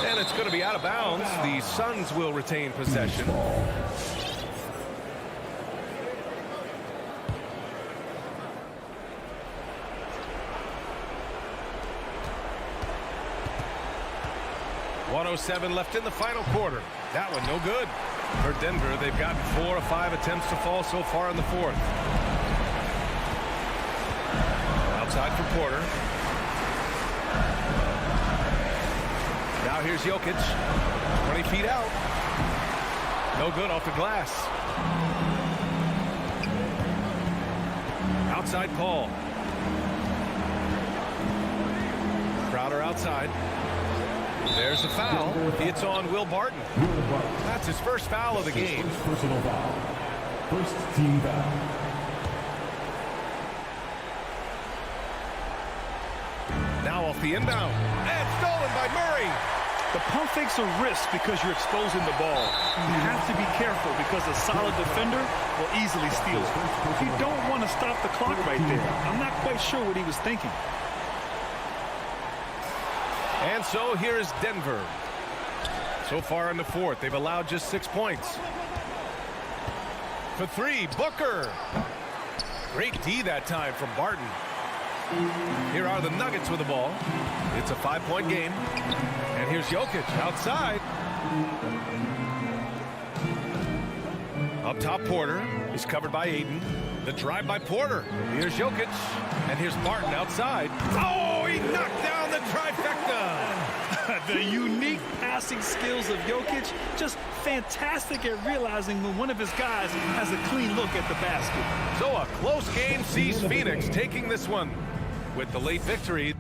[SPEAKER 2] And it's going to be out of bounds. The Suns will retain possession. .107 left in the final quarter. That one no good. For Denver, they've gotten 4 of 5 attempts to fall so far in the fourth. Outside for Porter. Now here's Jokic. 20 feet out. No good off the glass. Outside Paul. Crowder outside. There's the foul. It's on Will Barton. That's his first foul of the game.
[SPEAKER 1] First personal foul. First team foul.
[SPEAKER 2] Now now off the inbound. And stolen by Murray.
[SPEAKER 3] The pump fake's a risk because you're exposing the ball. You have to be careful because a solid defender will easily steal it. You don't want to stop the clock right there. I'm not quite sure what he was thinking.
[SPEAKER 2] And so here is Denver. So far in the fourth, they've allowed just 6 points. For three, Booker. Great D that time from Barton. Here are the Nuggets with the ball. It's a 5-point game. And here's Jokic outside. Up top, Porter. He's covered by Ayton. The drive by Porter. Here's Jokic. And here's Barton outside. Oh, he knocked down the trifecta.
[SPEAKER 3] The unique passing skills of Jokic, just fantastic at realizing when one of his guys has a clean look at the basket.
[SPEAKER 2] So a close game sees Phoenix taking this one with the late victory.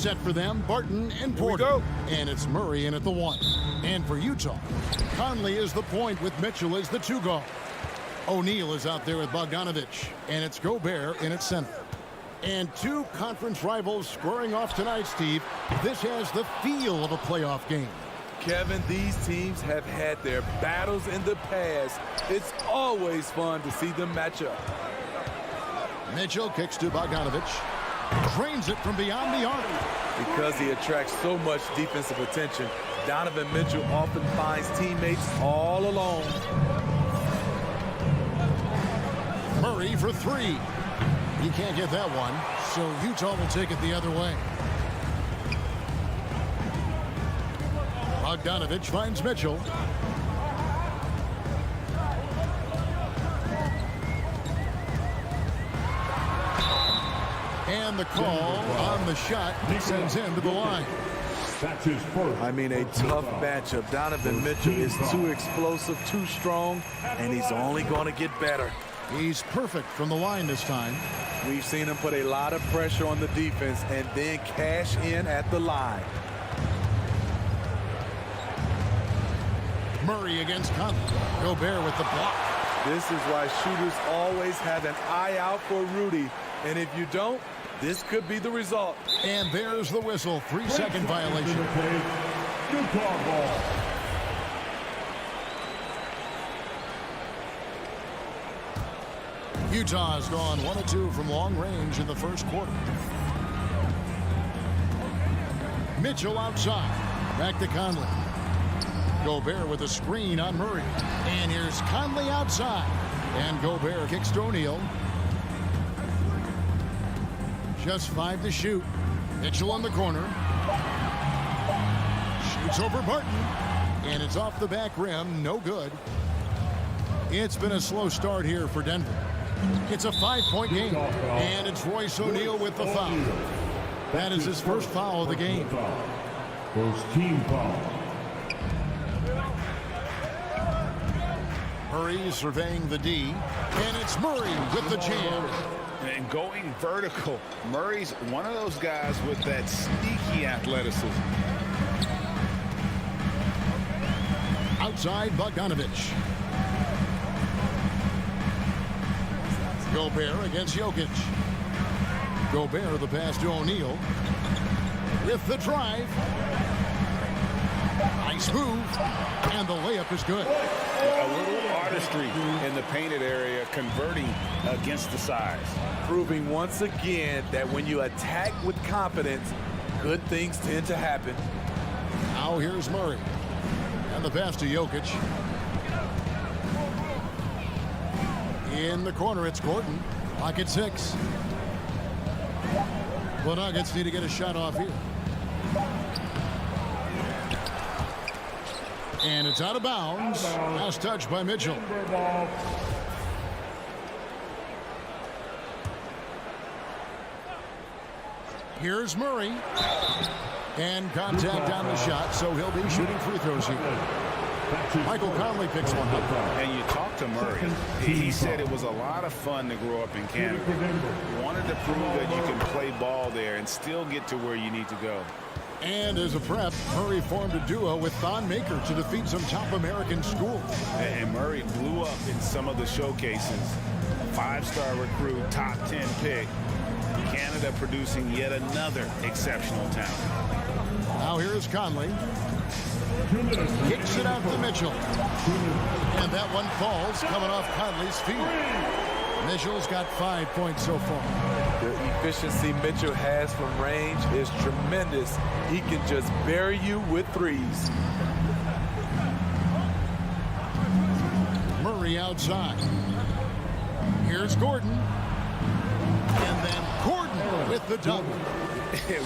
[SPEAKER 6] Set for them, Barton and Porter. And it's Murray in at the 1. And for Utah, Conley is the point with Mitchell as the 2 guard. O'Neal is out there with Bogdanovich. And it's Gobert in at center. And 2 conference rivals squaring off tonight, Steve. This has the feel of a playoff game.
[SPEAKER 11] Kevin, these teams have had their battles in the past. It's always fun to see them match up.
[SPEAKER 6] Mitchell kicks to Bogdanovich. Drains it from beyond the arc.
[SPEAKER 11] Because he attracts so much defensive attention, Donovan Mitchell often finds teammates all alone.
[SPEAKER 6] Murray for 3. He can't get that one, so Utah will take it the other way. Bogdanovich finds Mitchell. And the call on the shot sends him to the line.
[SPEAKER 1] That's his first.
[SPEAKER 11] I mean, a tough matchup. Donovan Mitchell is too explosive, too strong, and he's only going to get better.
[SPEAKER 6] He's perfect from the line this time.
[SPEAKER 11] We've seen him put a lot of pressure on the defense and then cash in at the line.
[SPEAKER 6] Murray against Conley. Gobert with the block.
[SPEAKER 11] This is why shooters always have an eye out for Rudy. And if you don't, this could be the result.
[SPEAKER 6] And there's the whistle. 3-second violation.
[SPEAKER 1] Utah ball.
[SPEAKER 6] Utah has gone 1 of 2 from long range in the first quarter. Mitchell outside. Back to Conley. Gobert with a screen on Murray. And here's Conley outside. And Gobert kicks to O'Neal. Just 5 to shoot. Mitchell on the corner. Shoots over Barton. And it's off the back rim. No good. It's been a slow start here for Denver. It's a 5-point game. And it's Royce O'Neal with the foul. That is his first foul of the game.
[SPEAKER 1] First team foul.
[SPEAKER 6] Murray surveying the D. And it's Murray with the jam.
[SPEAKER 8] And going vertical. Murray's one of those guys with that sneaky athleticism.
[SPEAKER 6] Outside Bogdanovich. Gobert against Jokic. Gobert the pass to O'Neal. With the drive. Nice move. And the layup is good.
[SPEAKER 8] A little artistry in the painted area, converting against the size.
[SPEAKER 11] Proving once again that when you attack with confidence, good things tend to happen.
[SPEAKER 6] Now here's Murray. And the pass to Jokic. In the corner, it's Gordon. Pocket 6. The Nuggets need to get a shot off here. And it's out of bounds. Last touch by Mitchell. Here's Murray. And contact on the shot, so he'll be shooting free throws here. Michael Conley picks one up.
[SPEAKER 8] And you talk to Murray. He said it was a lot of fun to grow up in Canada. Wanted to prove that you can play ball there and still get to where you need to go.
[SPEAKER 6] And as a prep, Murray formed a duo with Thon Maker to defeat some top American schools.
[SPEAKER 8] And Murray blew up in some of the showcases. 5-star recruit, top 10 pick. Canada producing yet another exceptional talent.
[SPEAKER 6] Now here's Conley. Kicks it out to Mitchell. And that one falls coming off Conley's feet. Mitchell's got 5 points so far.
[SPEAKER 11] The efficiency Mitchell has from range is tremendous. He can just bury you with threes.
[SPEAKER 6] Murray outside. Here's Gordon. And then Gordon with the dunk.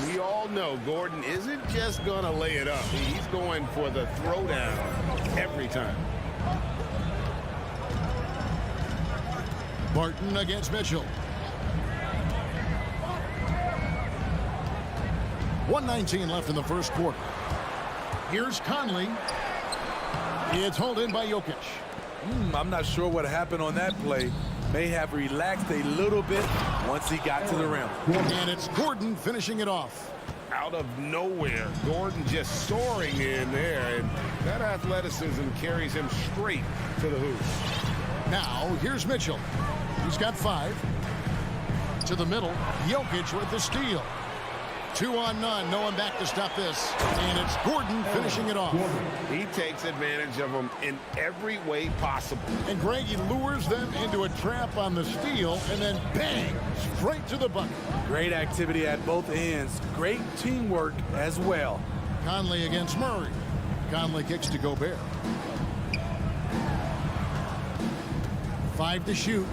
[SPEAKER 8] We all know Gordon isn't just going to lay it up. He's going for the throwdown every time.
[SPEAKER 6] Barton against Mitchell. 1:19 left in the first quarter. Here's Conley. It's hauled in by Jokic.
[SPEAKER 11] I'm not sure what happened on that play. May have relaxed a little bit once he got to the rim.
[SPEAKER 6] And it's Gordon finishing it off.
[SPEAKER 8] out of nowhere. Gordon just soaring in there, and that athleticism carries him straight to the hoop.
[SPEAKER 6] Now, here's Mitchell. He's got 5. To the middle, Jokic with the steal. 2 on none, no one back to stop this. And it's Gordon finishing it off.
[SPEAKER 8] He takes advantage of them in every way possible.
[SPEAKER 6] And Greg, he lures them into a trap on the steal, and then bang, straight to the bucket.
[SPEAKER 11] Great activity at both ends. Great teamwork as well.
[SPEAKER 6] Conley against Murray. Conley kicks to Gobert. 5 to shoot.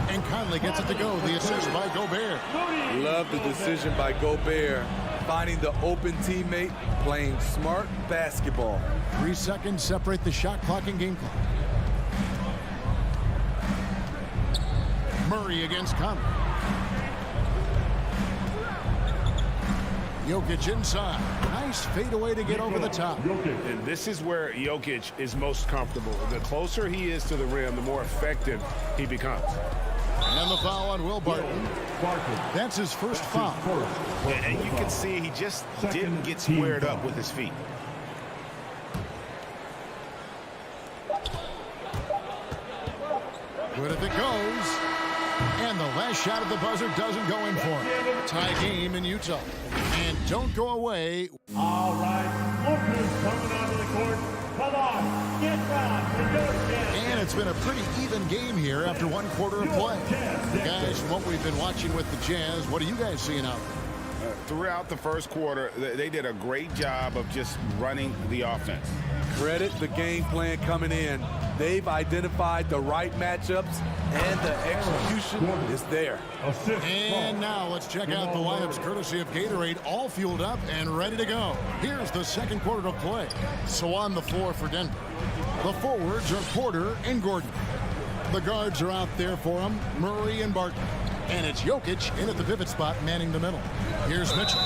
[SPEAKER 6] And Conley gets it to go. The assist by Gobert.
[SPEAKER 11] Love the decision by Gobert. Finding the open teammate, playing smart basketball.
[SPEAKER 6] 3 seconds separate the shot clock and game clock. Murray against Conley. Jokic inside. Nice fadeaway to get over the top.
[SPEAKER 8] And this is where Jokic is most comfortable. The closer he is to the rim, the more effective he becomes.
[SPEAKER 6] And the foul on Will Barton. That's his first foul.
[SPEAKER 8] And you can see he just didn't get squared up with his feet.
[SPEAKER 6] Good if it goes. And the last shot of the buzzer doesn't go in for him. Tie game in Utah. And don't go away.
[SPEAKER 1] All right, look who's coming onto the court. Come on, get back to your chance.
[SPEAKER 6] And it's been a pretty even game here after 1 quarter of play. Guys, from what we've been watching with the Jazz, what are you guys seeing out there?
[SPEAKER 8] Throughout the first quarter, they did a great job of just running the offense.
[SPEAKER 11] Credit the game plan coming in. They've identified the right matchups, and the execution is there.
[SPEAKER 6] And now let's check out the lineups courtesy of Gatorade, all fueled up and ready to go. Here's the second quarter of play. So on the floor for Denver, the forwards are Porter and Gordon. The guards are out there for them, Murray and Barton. And it's Jokic in at the pivot spot, manning the middle. Here's Mitchell,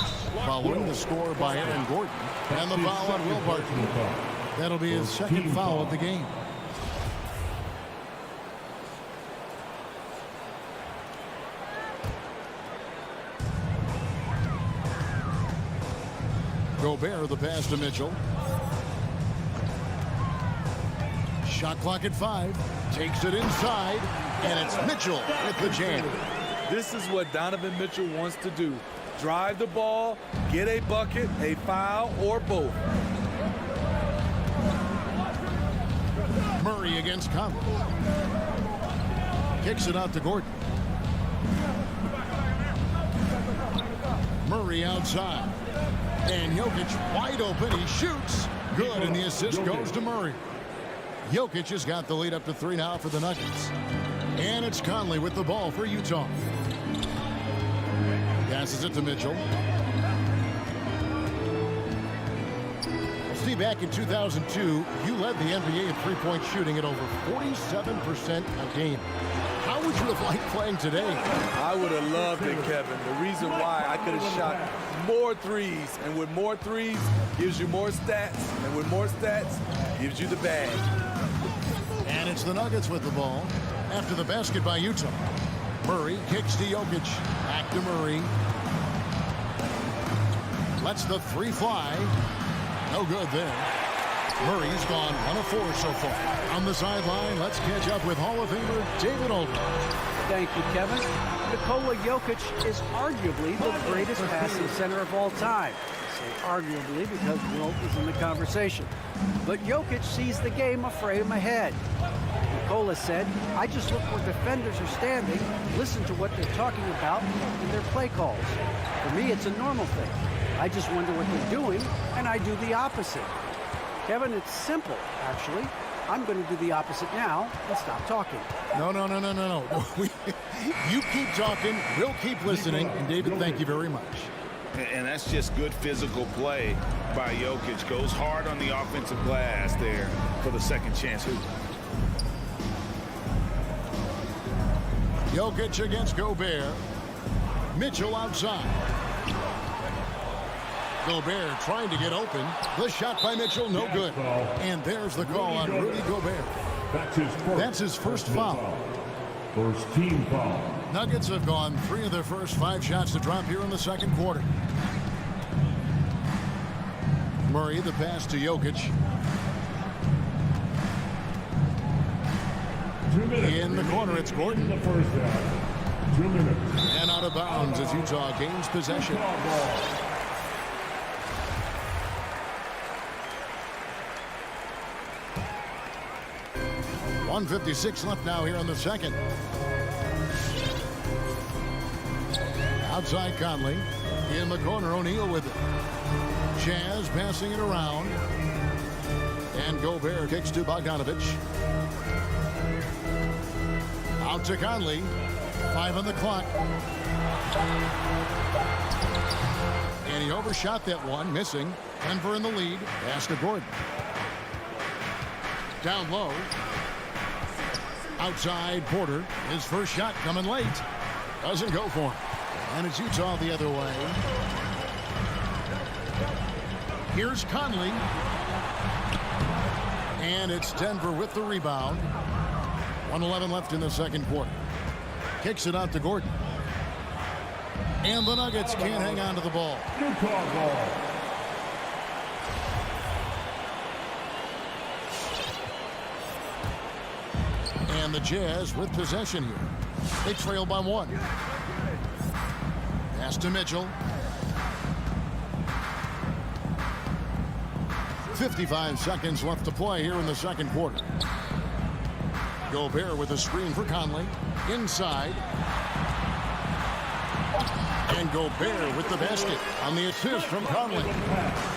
[SPEAKER 6] following the score by Aaron Gordon. And the foul on Will Barton. That'll be his second foul of the game. Gobert, the pass to Mitchell. Shot clock at 5. Takes it inside. And it's Mitchell with the jam.
[SPEAKER 11] This is what Donovan Mitchell wants to do. Drive the ball, get a bucket, a foul, or both.
[SPEAKER 6] Murray against Conley. Kicks it out to Gordon. Murray outside. And Jokic wide open. He shoots. Good, and the assist goes to Murray. Jokic has got the lead up to 3 now for the Nuggets. And it's Conley with the ball for Utah. Passes it to Mitchell. Steve, back in 2002, you led the NBA in three-point shooting at over 47% a game. How would you have liked playing today?
[SPEAKER 11] I would have loved it, Kevin. The reason why I could have shot more threes, and with more threes gives you more stats, and with more stats gives you the bag.
[SPEAKER 6] And it's the Nuggets with the ball after the basket by Utah. Murray kicks to Jokic. Back to Murray. Lets the 3 fly. No good there. Murray's gone 1 of 4 so far. On the sideline, let's catch up with Hall of Famer David Aldridge.
[SPEAKER 9] Thank you, Kevin. Nikola Jokic is arguably the greatest passing center of all time. I say arguably because Wilt is in the conversation. But Jokic sees the game a frame ahead. Nikola said, I just look where defenders are standing, listen to what they're talking about in their play calls. For me, it's a normal thing. I just wonder what they're doing, and I do the opposite. Kevin, it's simple, actually. I'm going to do the opposite now and stop talking.
[SPEAKER 6] No. You keep talking, we'll keep listening. And David, thank you very much.
[SPEAKER 8] And that's just good physical play by Jokic. Goes hard on the offensive glass there for the second chance hoop.
[SPEAKER 6] Jokic against Gobert. Mitchell outside. Gobert trying to get open. The shot by Mitchell, no good. And there's the call on Rudy Gobert. That's his first foul.
[SPEAKER 1] First team foul.
[SPEAKER 6] Nuggets have gone 3 of their first 5 shots to drop here in the second quarter. Murray, the pass to Jokic. In the corner, it's Gordon.
[SPEAKER 1] The first half. 2 minutes.
[SPEAKER 6] And out of bounds as Utah gains possession. 1:56 left now here in the second. Outside Conley. In the corner, O'Neal with it. Jazz passing it around. And Gobert kicks to Bogdanovic. Out to Conley. 5 on the clock. And he overshot that one, missing. Denver in the lead. Pass to Gordon. Down low. Outside Porter. His first shot coming late. Doesn't go for him. And it's Utah the other way. Here's Conley. And it's Denver with the rebound. 1:11 left in the second quarter. Kicks it out to Gordon. And the Nuggets can't hang on to the ball.
[SPEAKER 1] Utah ball.
[SPEAKER 6] And the Jazz with possession here. They trail by 1. Pass to Mitchell. 55 seconds left to play here in the second quarter. Gobert with a screen for Conley. Inside. And Gobert with the basket on the assist from Conley.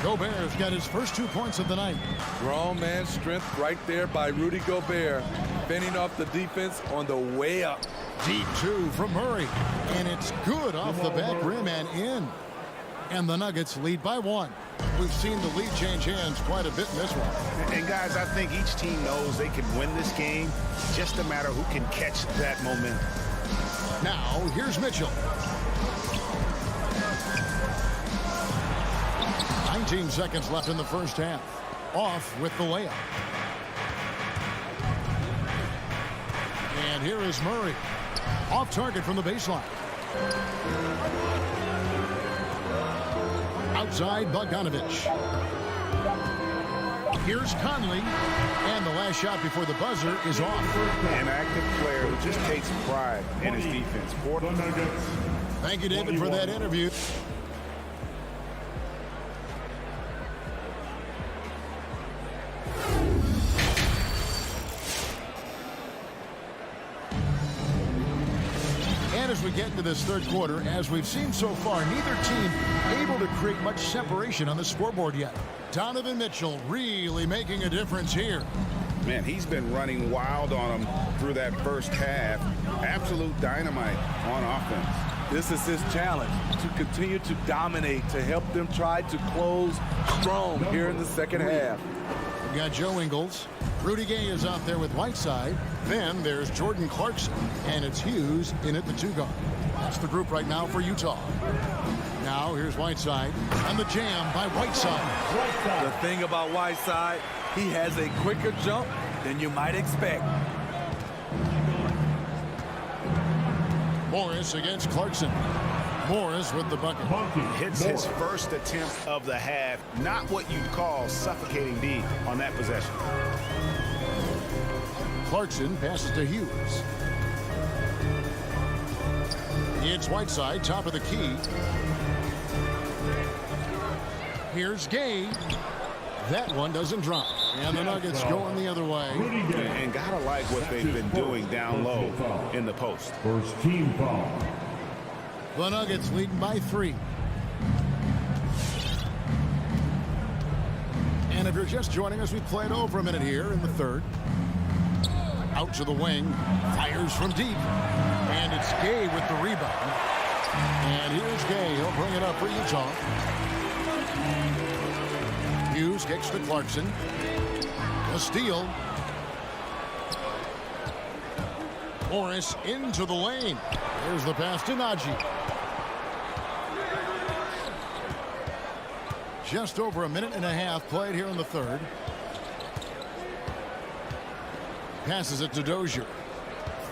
[SPEAKER 6] Gobert's got his first 2 points of the night.
[SPEAKER 11] Grown man strength right there by Rudy Gobert. Fending off the defense on the way up.
[SPEAKER 6] Deep 2 from Murray. And it's good off the back rim and in. And the Nuggets lead by 1. We've seen the lead change hands quite a bit in this one.
[SPEAKER 8] And guys, I think each team knows they can win this game. Just a matter who can catch that momentum.
[SPEAKER 6] Now, here's Mitchell. 19 seconds left in the first half. Off with the layup. And here is Murray. Off target from the baseline. Outside Bogdanovic. Here's Conley. And the last shot before the buzzer is off.
[SPEAKER 8] An active player who just takes pride in his defense.
[SPEAKER 6] Thank you, David, for that interview. As we get into this third quarter, as we've seen so far, neither team able to create much separation on the scoreboard yet. Donovan Mitchell really making a difference here.
[SPEAKER 8] Man, he's been running wild on him through that first half. Absolute dynamite on offense.
[SPEAKER 11] This is his challenge, to continue to dominate, to help them try to close strong here in the second half.
[SPEAKER 6] We've got Joe Ingles. Rudy Gay is out there with Whiteside. Then there's Jordan Clarkson, and it's Hughes in at the 2 guard. That's the group right now for Utah. Now here's Whiteside, and the jam by Whiteside.
[SPEAKER 11] The thing about Whiteside, he has a quicker jump than you might expect.
[SPEAKER 6] Morris against Clarkson. Morris with the bucket.
[SPEAKER 8] Hits his first attempt of the half. Not what you'd call suffocating D on that possession.
[SPEAKER 6] Clarkson passes to Hughes. It's Whiteside, top of the key. Here's Gay. That one doesn't drop. And the Nuggets going the other way.
[SPEAKER 8] And gotta like what they've been doing down low in the post.
[SPEAKER 1] First team foul.
[SPEAKER 6] The Nuggets leading by 3. And if you're just joining us, we played over a minute here in the third. Out to the wing. Fires from deep. And it's Gay with the rebound. And here's Gay. He'll bring it up for Utah. Hughes kicks to Clarkson. A steal. Morris into the lane. There's the pass to Najee. Just over a minute and a half played here in the third. Passes it to Dozier.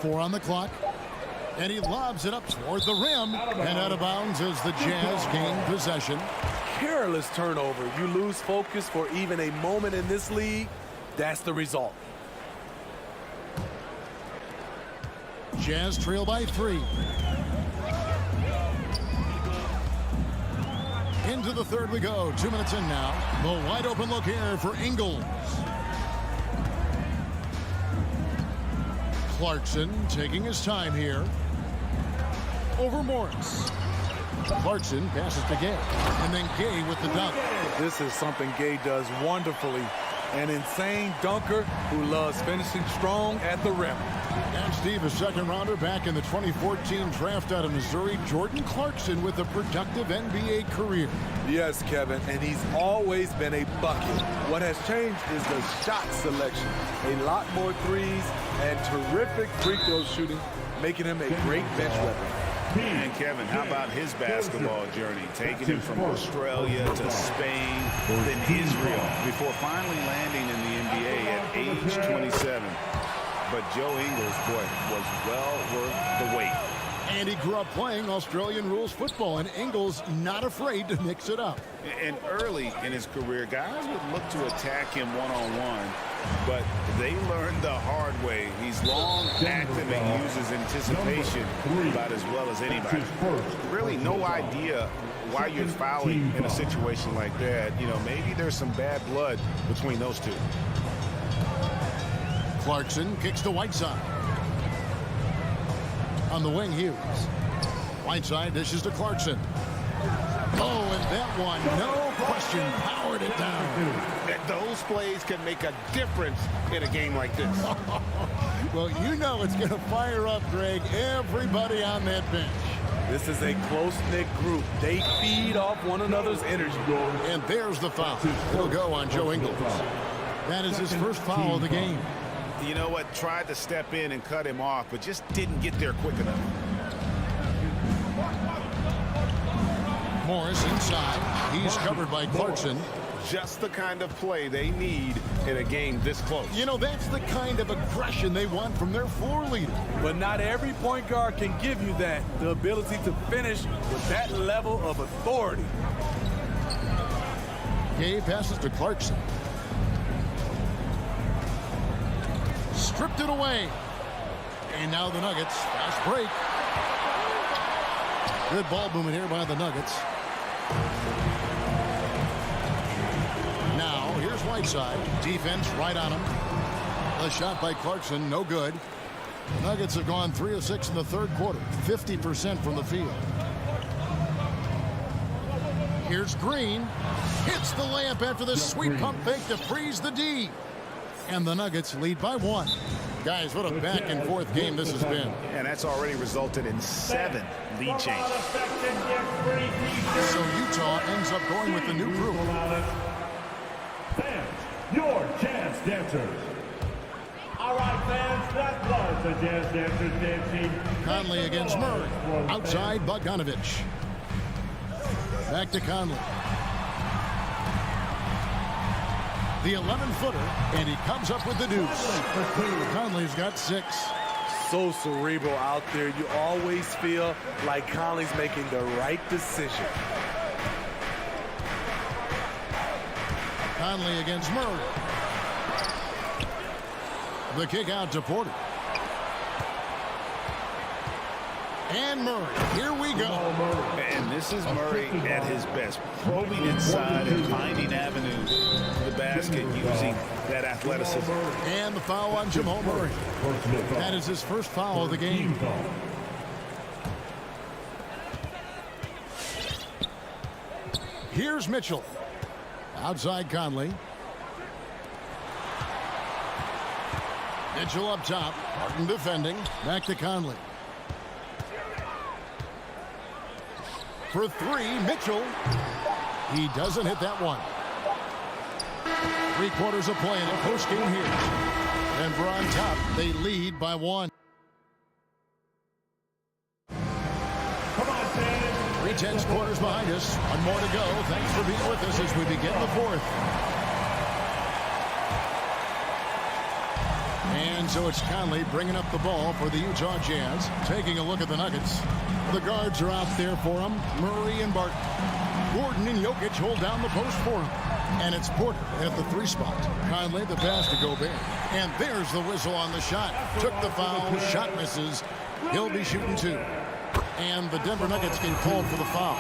[SPEAKER 6] 4 on the clock. And he lobs it up toward the rim. And out of bounds as the Jazz gain possession.
[SPEAKER 11] careless turnover. You lose focus for even a moment in this league. That's the result.
[SPEAKER 6] Jazz trail by 3. Into the third we go. 2 minutes in now. The wide open look here for Ingles. Clarkson taking his time here. Over Morris. Clarkson passes to Gay. And then Gay with the dunk.
[SPEAKER 11] This is something Gay does wonderfully. An insane dunker who loves finishing strong at the rim.
[SPEAKER 6] And Steve, a second rounder back in the 2014 draft out of Missouri, Jordan Clarkson with a productive NBA career.
[SPEAKER 11] Yes, Kevin, and he's always been a bucket. What has changed is the shot selection. A lot more threes and terrific free throw shooting, making him a great bench weapon.
[SPEAKER 8] And Kevin, how about his basketball journey? Taking him from Australia to Spain, then Israel, before finally landing in the NBA at age 27. But Joe Ingles, boy, was well worth the wait.
[SPEAKER 6] And he grew up playing Australian rules football, and Ingles not afraid to mix it up.
[SPEAKER 8] And early in his career, guys would look to attack him one-on-one, but they learned the hard way. He's long, active, and uses anticipation about as well as anybody. Really no idea why you're fouling in a situation like that. You know, maybe there's some bad blood between those two.
[SPEAKER 6] Clarkson kicks to Whiteside. On the wing, Hughes. Whiteside dishes to Clarkson. Oh, and that one, no question, powered it down.
[SPEAKER 2] Those plays can make a difference in a game like this.
[SPEAKER 6] Well, you know it's going to fire up, Greg, everybody on that bench.
[SPEAKER 11] This is a close-knit group. They feed off one another's energy.
[SPEAKER 6] And there's the foul. It'll go on Joe Ingles. That is his first foul of the game.
[SPEAKER 8] You know what? Tried to step in and cut him off, but just didn't get there quick enough.
[SPEAKER 6] Morris inside. He's covered by Clarkson.
[SPEAKER 2] Just the kind of play they need in a game this close.
[SPEAKER 6] You know, that's the kind of aggression they want from their floor leader.
[SPEAKER 11] But not every point guard can give you that. The ability to finish with that level of authority.
[SPEAKER 6] Gay passes to Clarkson. Stripped it away. And now the Nuggets. Fast break. Good ball movement here by the Nuggets. Now, here's Whiteside. Defense right on him. A shot by Clarkson, no good. The Nuggets have gone 3 of 6 in the third quarter. 50% from the field. Here's Green. Hits the layup after the sweet pump fake to freeze the D. And the Nuggets lead by 1. Guys, what a back-and-forth game this has been.
[SPEAKER 8] And that's already resulted in 7 lead changes.
[SPEAKER 6] So Utah ends up going with the new group.
[SPEAKER 1] Fans, your Jazz Dancers. All right, fans, that was the Jazz Dancers dancing.
[SPEAKER 6] Conley against Murray. Outside, Bogdanovich. Back to Conley. The 11-footer, and he comes up with the deuce. Conley's got 6.
[SPEAKER 11] So cerebral out there. You always feel like Conley's making the right decision.
[SPEAKER 6] Conley against Murray. The kick out to Porter. And Murray. Here we go.
[SPEAKER 8] And this is Murray at his best, probing inside and finding avenues to the basket using that athleticism.
[SPEAKER 6] And the foul on Jamal Murray. That is his first foul of the game. Here's Mitchell. Outside Conley. Mitchell up top. Martin defending. Back to Conley. For 3, Mitchell. He doesn't hit that one. 3 quarters of play in a post-game here. Denver on top. They lead by 1. 3 quarters behind us. 1 more to go. Thanks for being with us as we begin the 4th. And so it's Conley bringing up the ball for the Utah Jazz. Taking a look at the Nuggets. The guards are out there for him. Murray and Barton. Gordon and Jokic hold down the post for him. And it's Porter at the 3 spot. Conley the pass to Gobert. And there's the whistle on the shot. Took the foul. Shot misses. He'll be shooting 2. And the Denver Nuggets can call for the foul.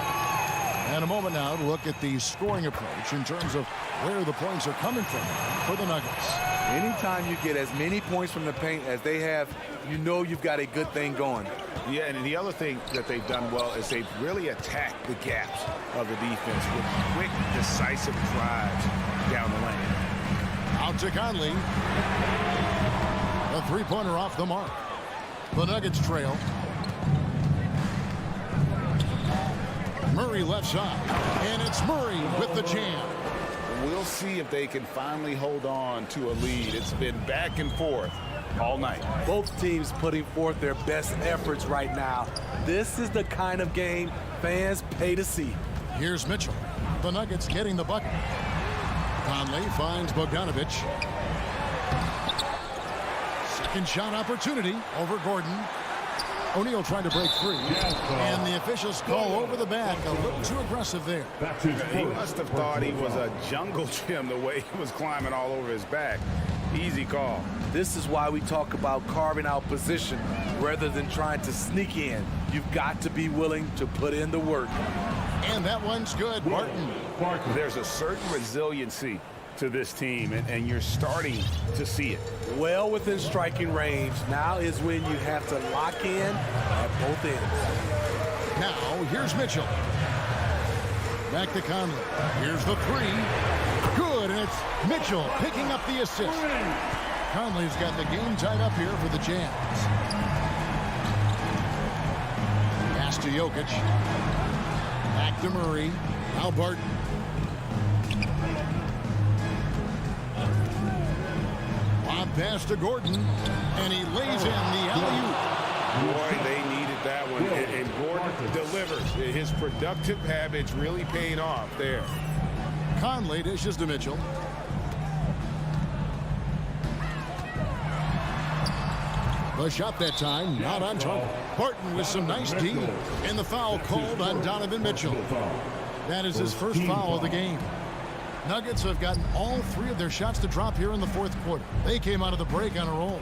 [SPEAKER 6] And a moment now to look at the scoring approach in terms of where the points are coming from for the Nuggets.
[SPEAKER 11] Anytime you get as many points from the paint as they have, you know you've got a good thing going.
[SPEAKER 8] Yeah, and the other thing that they've done well is they've really attacked the gaps of the defense with quick, decisive drives down the lane.
[SPEAKER 6] Out to Conley. A 3-pointer off the mark. The Nuggets trail. Murray left side. And it's Murray with the jam.
[SPEAKER 8] We'll see if they can finally hold on to a lead. It's been back and forth all night.
[SPEAKER 11] Both teams putting forth their best efforts right now. This is the kind of game fans pay to see.
[SPEAKER 6] Here's Mitchell. The Nuggets getting the bucket. Conley finds Bogdanovic. Second shot opportunity over Gordon. O'Neal trying to break free. And the officials call over the back. A little too aggressive there.
[SPEAKER 8] He must have thought he was a jungle gym the way he was climbing all over his back. Easy call.
[SPEAKER 11] This is why we talk about carving out position rather than trying to sneak in. You've got to be willing to put in the work.
[SPEAKER 6] And that one's good. Martin.
[SPEAKER 8] There's a certain resiliency to this team, and you're starting to see it.
[SPEAKER 11] Well within striking range. Now is when you have to lock in at both ends.
[SPEAKER 6] Now, here's Mitchell. Back to Conley. Here's the 3. Good, and it's Mitchell picking up the assist. Conley's got the game tied up here for the Jazz. Pass to Jokic. Back to Murray. Now Barton. Lob pass to Gordon, and he lays in the alley-oop.
[SPEAKER 8] Boy, they needed that one, and Gordon delivers. His productive habits really paying off there.
[SPEAKER 6] Conley dishes to Mitchell. The shot that time, not on target. Barton with some nice D, and the foul called on Donovan Mitchell. That is his first foul of the game. Nuggets have gotten all 3 of their shots to drop here in the 4th quarter. They came out of the break on a roll.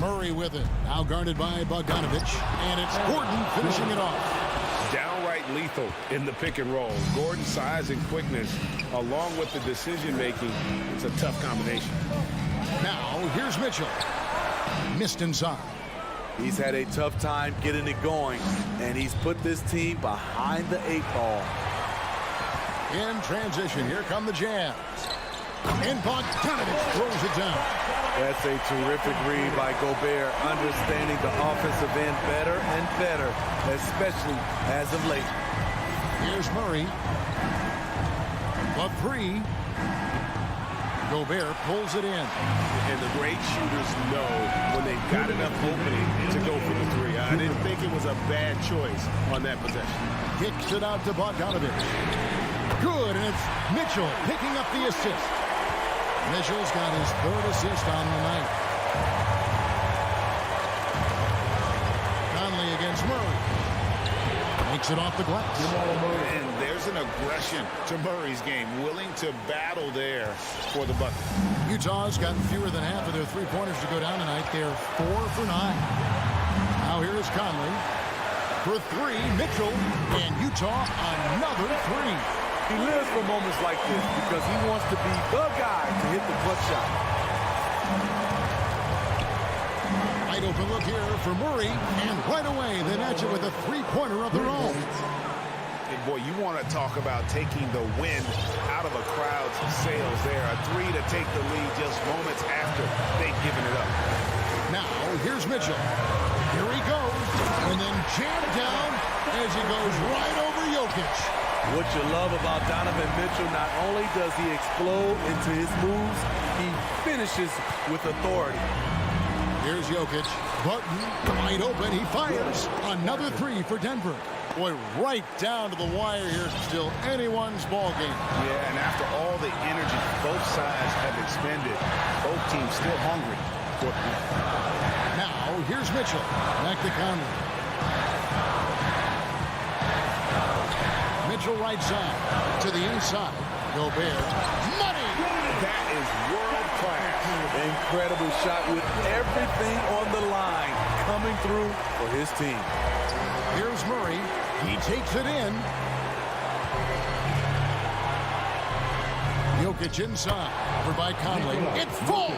[SPEAKER 6] Murray with it, now guarded by Bogdanovic, and it's Gordon finishing it off.
[SPEAKER 8] Downright lethal in the pick and roll. Gordon's size and quickness, along with the decision making, it's a tough combination.
[SPEAKER 6] Now, here's Mitchell. Missed inside.
[SPEAKER 11] He's had a tough time getting it going, and he's put this team behind the 8 ball.
[SPEAKER 6] In transition, here come the Jazz. And Bogdanovic throws it down.
[SPEAKER 11] That's a terrific read by Gobert, understanding the offensive end better and better, especially as of late.
[SPEAKER 6] Here's Murray. The 3. Gobert pulls it in.
[SPEAKER 8] And the great shooters know when they've got enough opening to go for the 3. I didn't think it was a bad choice on that possession.
[SPEAKER 6] Kicks it out to Bogdanovic. Good, and it's Mitchell picking up the assist. Mitchell's got his 3rd assist on the night. Conley against Murray. Makes it off the glass.
[SPEAKER 8] And there's an aggression to Murray's game, willing to battle there for the bucket.
[SPEAKER 6] Utah's gotten fewer than half of their 3-pointers to go down tonight. They're 4 for 9. Now here is Conley. For 3, Mitchell, and Utah another 3.
[SPEAKER 11] He lives for moments like this because he wants to be the guy to hit the clutch shot.
[SPEAKER 6] Wide open look here for Murray, and right away they match it with a 3-pointer of their own.
[SPEAKER 8] And boy, you want to talk about taking the wind out of a crowd's sails there. A 3 to take the lead just moments after they've given it up.
[SPEAKER 6] Now, here's Mitchell. Here he goes, and then jammed down as he goes right over Jokic.
[SPEAKER 11] What you love about Donovan Mitchell, not only does he explode into his moves, he finishes with authority.
[SPEAKER 6] Here's Jokic. Barton, wide open, he fires. Another 3 for Denver. Boy, right down to the wire here. Still anyone's ball game.
[SPEAKER 8] Yeah, and after all the energy both sides have expended, both teams still hungry
[SPEAKER 6] Now, here's Mitchell. Back to Conley. Mitchell right side. To the inside. Gobert. Money!
[SPEAKER 8] That is world class.
[SPEAKER 11] Incredible shot with everything on the line coming through for his team.
[SPEAKER 6] Here's Murray. He takes it in. Jokic inside. Over by Conley. It falls!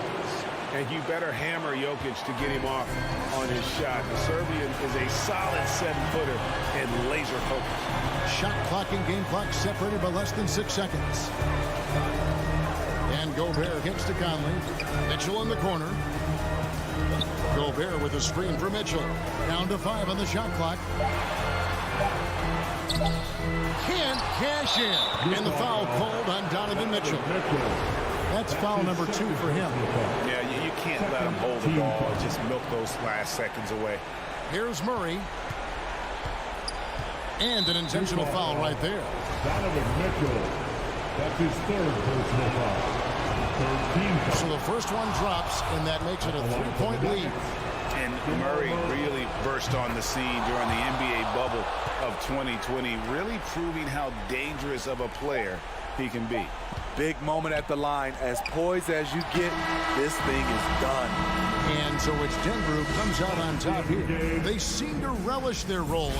[SPEAKER 8] And you better hammer Jokic to get him off on his shot. The Serbian is a solid 7-footer and laser focused.
[SPEAKER 6] Shot clock and game clock separated by less than 6 seconds. And Gobert gets to Conley. Mitchell in the corner. Gobert with a screen for Mitchell. Down to 5 on the shot clock. Can't cash in. And the foul called on Donovan Mitchell. That's foul number 2 for him.
[SPEAKER 8] Yeah, you can't let him hold the ball and just milk those last seconds away.
[SPEAKER 6] Here's Murray. And an intentional foul right there.
[SPEAKER 1] Donovan Mitchell. That's his 3rd personal foul. 3rd team foul.
[SPEAKER 6] So the first one drops, and that makes it a 3-point lead.
[SPEAKER 8] And Murray really burst on the scene during the NBA bubble of 2020, really proving how dangerous of a player he can be.
[SPEAKER 11] Big moment at the line. As poised as you get, this thing is done.
[SPEAKER 6] And so it's Denver who comes out on top here. They seem to relish their role.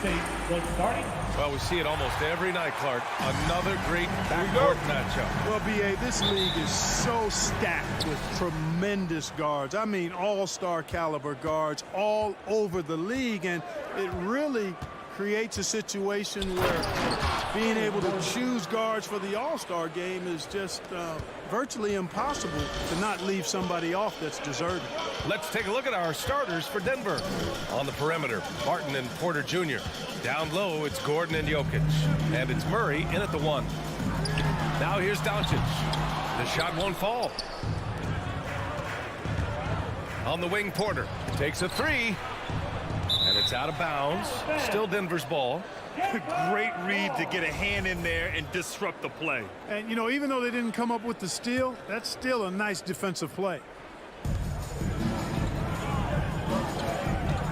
[SPEAKER 1] State was starting.
[SPEAKER 2] Well, we see it almost every night, Clark. Another great backcourt matchup.
[SPEAKER 4] Well, B.A., this league is so stacked with tremendous guards. I mean, all-star caliber guards all over the league, and it really creates a situation where being able to choose guards for the all-star game is just virtually impossible to not leave somebody off that's deserving.
[SPEAKER 2] Let's take a look at our starters for Denver. On the perimeter, Martin and Porter Jr. Down low, it's Gordon and Jokic. And it's Murray in at the 1. Now here's Doncic. The shot won't fall. On the wing, Porter takes a 3. And it's out of bounds. Still Denver's ball.
[SPEAKER 3] Great read to get a hand in there and disrupt the play.
[SPEAKER 4] And, you know, even though they didn't come up with the steal, that's still a nice defensive play.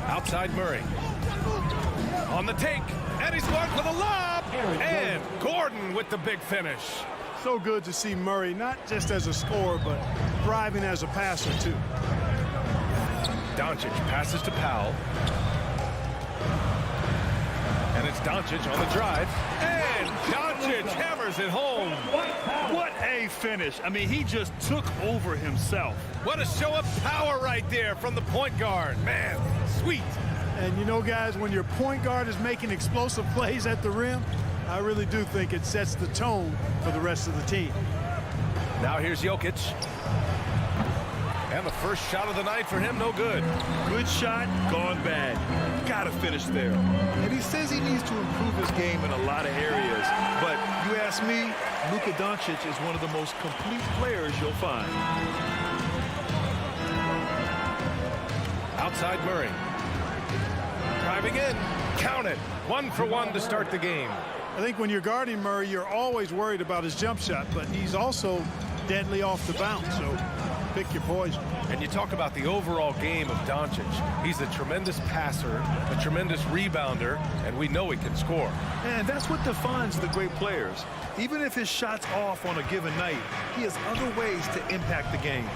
[SPEAKER 2] Outside Murray. On the take. And he's going for the lob. And Gordon with the big finish.
[SPEAKER 4] So good to see Murray, not just as a scorer, but thriving as a passer, too.
[SPEAKER 2] Doncic passes to Powell. And it's Doncic on the drive. And Doncic hammers it home.
[SPEAKER 3] What a finish. I mean, he just took over himself.
[SPEAKER 2] What a show of power right there from the point guard. Man, sweet.
[SPEAKER 4] And you know, guys, when your point guard is making explosive plays at the rim, I really do think it sets the tone for the rest of the team.
[SPEAKER 2] Now here's Jokic. And the first shot of the night for him, no good.
[SPEAKER 3] Good shot, gone bad. Got to finish there. And he says he needs to improve his game in a lot of areas. But you ask me, Luka Doncic is one of the most complete players you'll find.
[SPEAKER 2] Outside Murray. Driving in. Count it. 1 for 1 to start the game.
[SPEAKER 4] I think when you're guarding Murray, you're always worried about his jump shot, but he's also deadly off the bounce, so pick your poison.
[SPEAKER 2] And you talk about the overall game of Doncic. He's a tremendous passer, a tremendous rebounder, and we know he can score.
[SPEAKER 3] And that's what defines the great players. Even if his shot's off on a given night, he has other ways to impact the game.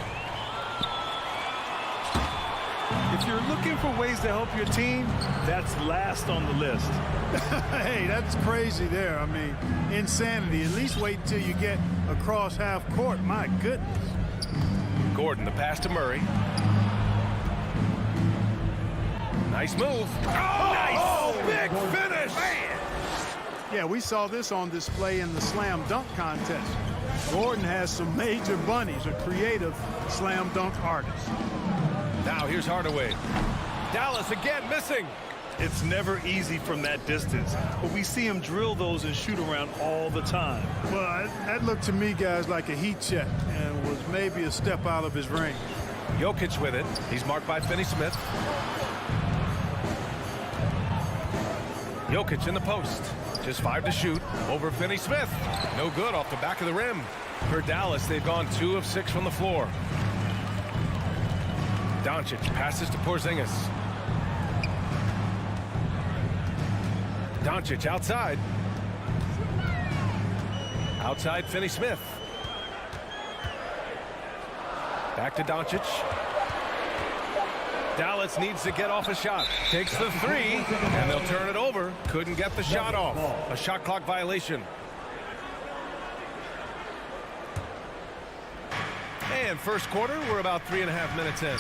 [SPEAKER 3] If you're looking for ways to help your team, that's last on the list.
[SPEAKER 4] Hey, that's crazy there. I mean, insanity. At least wait until you get across half court. My goodness.
[SPEAKER 2] Gordon, the pass to Murray. Nice move. Oh, nice. Big finish. Man.
[SPEAKER 4] Yeah, we saw this on display in the slam dunk contest. Gordon has some major bunnies, a creative slam dunk artist.
[SPEAKER 2] Now here's Hardaway. Dallas again missing.
[SPEAKER 3] It's never easy from that distance, but we see him drill those and shoot around all the time.
[SPEAKER 4] Well, that looked to me, guys, like a heat check and was maybe a step out of his range.
[SPEAKER 2] Jokic with it. He's marked by Finney-Smith. Jokic in the post. Just 5 to shoot over Finney-Smith. No good off the back of the rim. For Dallas, they've gone 2 of 6 from the floor. Doncic passes to Porzingis. Doncic outside. Outside Finney-Smith. Back to Doncic. Dallas needs to get off a shot. Takes the 3, and they'll turn it over. Couldn't get the shot off. A shot clock violation. And first quarter, we're about 3.5 minutes in.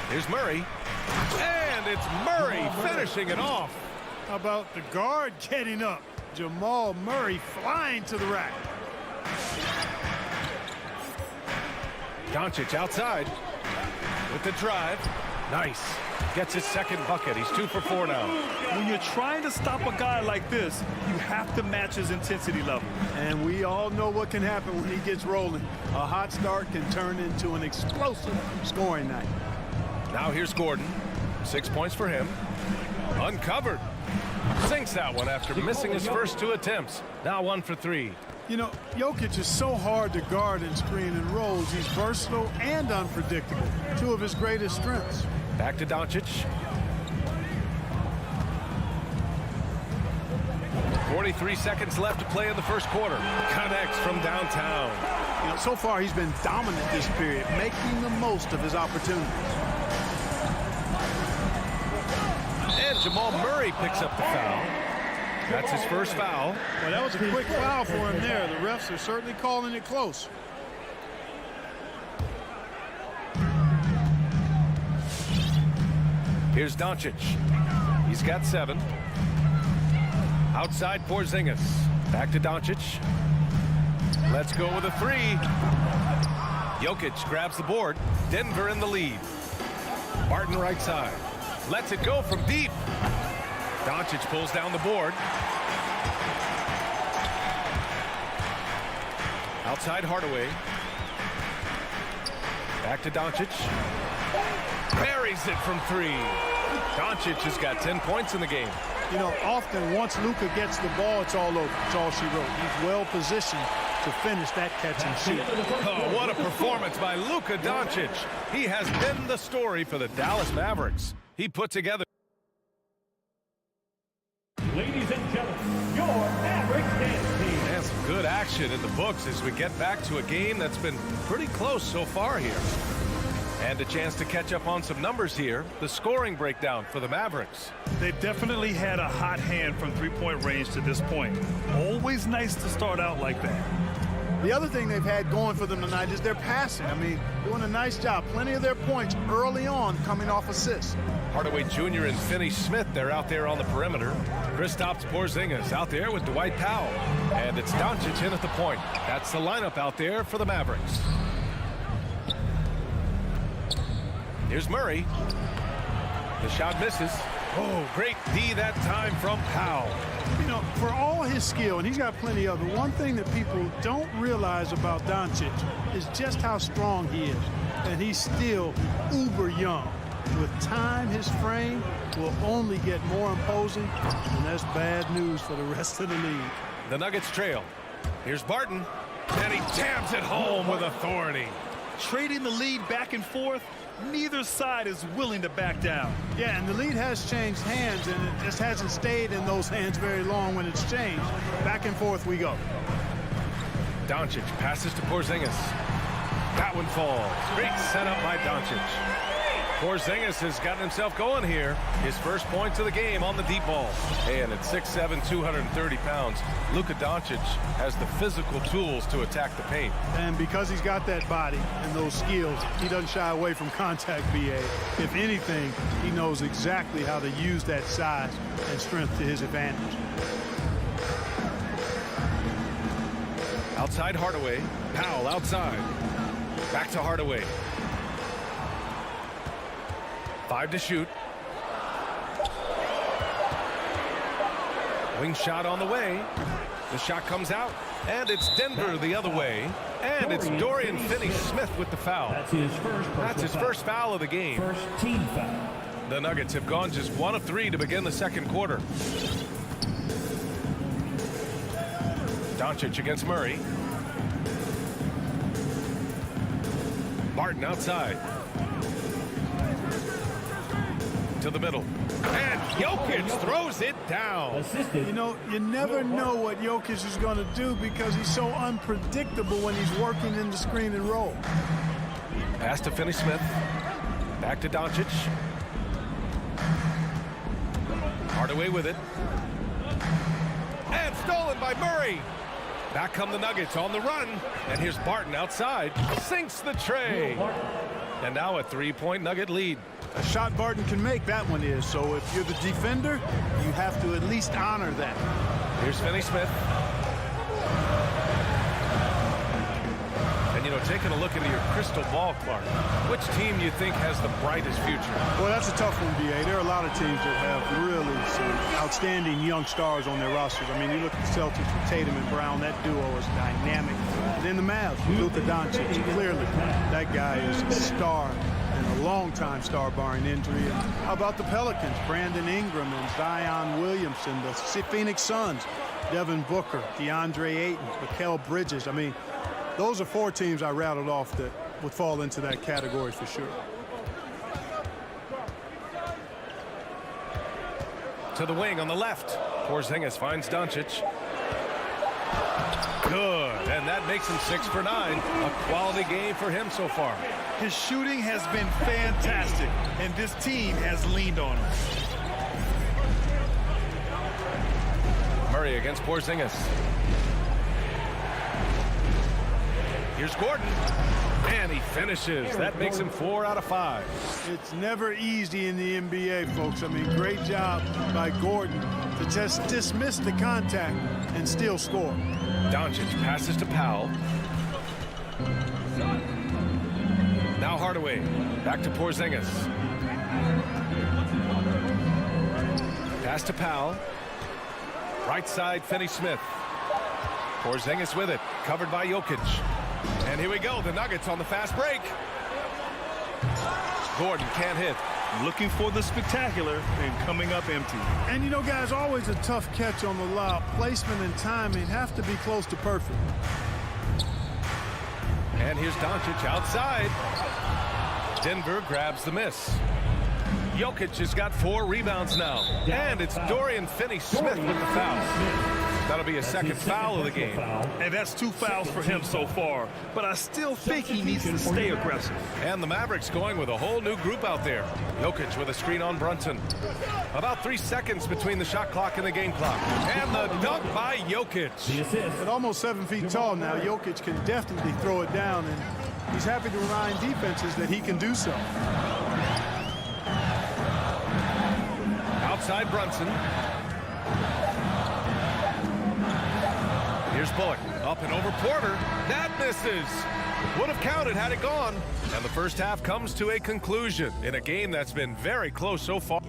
[SPEAKER 2] Here's Murray. And it's Murray finishing it off.
[SPEAKER 4] How about the guard getting up? Jamal Murray flying to the rack.
[SPEAKER 2] Doncic outside with the drive. Nice. Gets his second bucket. He's 2 for 4 now.
[SPEAKER 3] When you're trying to stop a guy like this, you have to match his intensity level.
[SPEAKER 4] And we all know what can happen when he gets rolling. A hot start can turn into an explosive scoring night.
[SPEAKER 2] Now here's Gordon. 6 points for him. Uncovered. Sinks that one after missing his first 2 attempts. Now 1 for 3.
[SPEAKER 4] You know, Jokic is so hard to guard in screen and rolls. He's versatile and unpredictable. 2 of his greatest strengths.
[SPEAKER 2] Back to Doncic. 43 seconds left to play in the first quarter. Connects from downtown.
[SPEAKER 4] You know, so far he's been dominant this period, making the most of his opportunities.
[SPEAKER 2] Jamal Murray picks up the foul. That's his first foul.
[SPEAKER 4] Well, that was a quick foul for him there. The refs are certainly calling it close.
[SPEAKER 2] Here's Doncic. He's got 7. Outside Porzingis. Back to Doncic. Let's go with a 3. Jokic grabs the board. Denver in the lead. Barton right side. Lets it go from deep. Doncic pulls down the board. Outside Hardaway. Back to Doncic. Buries it from 3. Doncic has got 10 points in the game.
[SPEAKER 4] You know, often once Luka gets the ball, it's all over. It's all she wrote. He's well positioned to finish that catch and shoot.
[SPEAKER 2] Oh, what a performance by Luka Doncic. He has been the story for the Dallas Mavericks. He put together.
[SPEAKER 1] Ladies and gentlemen, your Mavericks dance team.
[SPEAKER 2] And some good action in the books as we get back to a game that's been pretty close so far here. And a chance to catch up on some numbers here. The scoring breakdown for the Mavericks.
[SPEAKER 3] They've definitely had a hot hand from three-point range to this point. Always nice to start out like that.
[SPEAKER 4] The other thing they've had going for them tonight is their passing. I mean, doing a nice job. Plenty of their points early on coming off assists.
[SPEAKER 2] Hardaway Jr. and Finney-Smith, they're out there on the perimeter. Kristaps Porzingis out there with Dwight Powell. And it's Doncic in at the point. That's the lineup out there for the Mavericks. Here's Murray. The shot misses. Oh, great D that time from Powell.
[SPEAKER 4] You know, for all his skill, and he's got plenty of it, one thing that people don't realize about Doncic is just how strong he is. And he's still uber young. With time, his frame will only get more imposing, and that's bad news for the rest of the league.
[SPEAKER 2] The Nuggets trail. Here's Barton, and he jams it home with authority.
[SPEAKER 3] Trading the lead back and forth, neither side is willing to back down.
[SPEAKER 4] Yeah, and the lead has changed hands, and it just hasn't stayed in those hands very long when it's changed. Back and forth we go.
[SPEAKER 2] Doncic passes to Porzingis. That one falls. Great setup by Doncic. Porzingis has gotten himself going here. His first points of the game on the deep ball. And at 6'7", 230 pounds, Luka Doncic has the physical tools to attack the paint.
[SPEAKER 4] And because he's got that body and those skills, he doesn't shy away from contact, BA. If anything, he knows exactly how to use that size and strength to his advantage.
[SPEAKER 2] Outside Hardaway. Powell outside. Back to Hardaway. 5 to shoot. Wing shot on the way. The shot comes out, and it's Denver the other way. And it's Dorian Finney-Smith with the foul. That's his first foul of the game.
[SPEAKER 1] First team foul.
[SPEAKER 2] The Nuggets have gone just 1 of 3 to begin the second quarter. Doncic against Murray. Barton outside. To the middle. And Jokic throws it down.
[SPEAKER 4] You know, you never know what Jokic is going to do because he's so unpredictable when he's working in the screen and roll.
[SPEAKER 2] Pass to Finney-Smith. Back to Doncic. Hardaway with it. And stolen by Murray. Back come the Nuggets on the run. And here's Barton outside. Sinks the tray. And now a 3-point Nugget lead.
[SPEAKER 4] A shot Barton can make, that one is. So if you're the defender, you have to at least honor that.
[SPEAKER 2] Here's Finney-Smith. And, you know, taking a look into your crystal ball, Clark, which team you think has the brightest future?
[SPEAKER 4] Well, that's a tough one, BA. There are a lot of teams that have really some outstanding young stars on their rosters. I mean, you look at the Celtics with Tatum and Brown. That duo is dynamic. And then the Mavs, Luka Doncic, clearly that guy is a star. And a long-time star barring injury. And how about the Pelicans? Brandon Ingram and Zion Williamson, the Phoenix Suns, Devin Booker, DeAndre Ayton, Mikal Bridges. I mean, those are 4 teams I rattled off that would fall into that category for sure.
[SPEAKER 2] To the wing on the left. Porzingis finds Doncic. Good, and that makes him 6 for 9. A quality game for him so far.
[SPEAKER 3] His shooting has been fantastic, and this team has leaned on him.
[SPEAKER 2] Murray against Porzingis. Here's Gordon. And he finishes. That makes him 4 out of 5.
[SPEAKER 4] It's never easy in the NBA, folks. I mean, great job by Gordon to just dismiss the contact and still score.
[SPEAKER 2] Doncic passes to Powell. Now Hardaway. Back to Porzingis. Pass to Powell. Right side, Finney-Smith. Porzingis with it. Covered by Jokic. And here we go. The Nuggets on the fast break. Gordon can't hit.
[SPEAKER 3] Looking for the spectacular and coming up empty.
[SPEAKER 4] And you know, guys, always a tough catch on the lob. Placement and timing have to be close to perfect.
[SPEAKER 2] And here's Doncic outside. Denver grabs the miss. Jokic has got 4 rebounds now. And it's Dorian Finney-Smith with the foul. That'll be a second foul of the game.
[SPEAKER 3] And that's 2 fouls for him so far. But I still think he needs to stay aggressive.
[SPEAKER 2] And the Mavericks going with a whole new group out there. Jokic with a screen on Brunson. About 3 seconds between the shot clock and the game clock. And the dunk by Jokic.
[SPEAKER 4] At almost 7 feet tall now, Jokic can definitely throw it down, and he's happy to remind defenses that he can do so.
[SPEAKER 2] Outside Brunson. Here's Bullock. Up and over Porter. That misses. Would have counted had it gone. And the first half comes to a conclusion in a game that's been very close so far.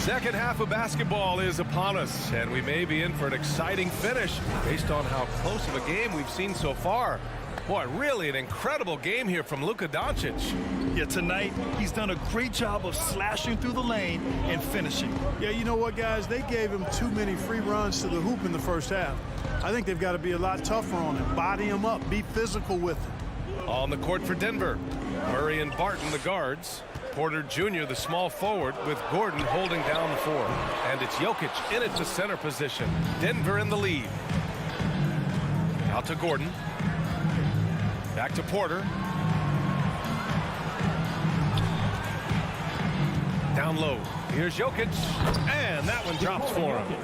[SPEAKER 2] Second half of basketball is upon us, and we may be in for an exciting finish based on how close of a game we've seen so far. Boy, really an incredible game here from Luka Doncic.
[SPEAKER 3] Yeah, tonight he's done a great job of slashing through the lane and finishing.
[SPEAKER 4] Yeah, you know what, guys? They gave him too many free runs to the hoop in the first half. I think they've got to be a lot tougher on him, body him up, be physical with him.
[SPEAKER 2] On the court for Denver, Murray and Barton, the guards. Porter Jr., the small forward, with Gordon holding down the 4. And it's Jokic in at the center position. Denver in the lead. Out to Gordon. Back to Porter. Down low. Here's Jokic. And that one drops for him.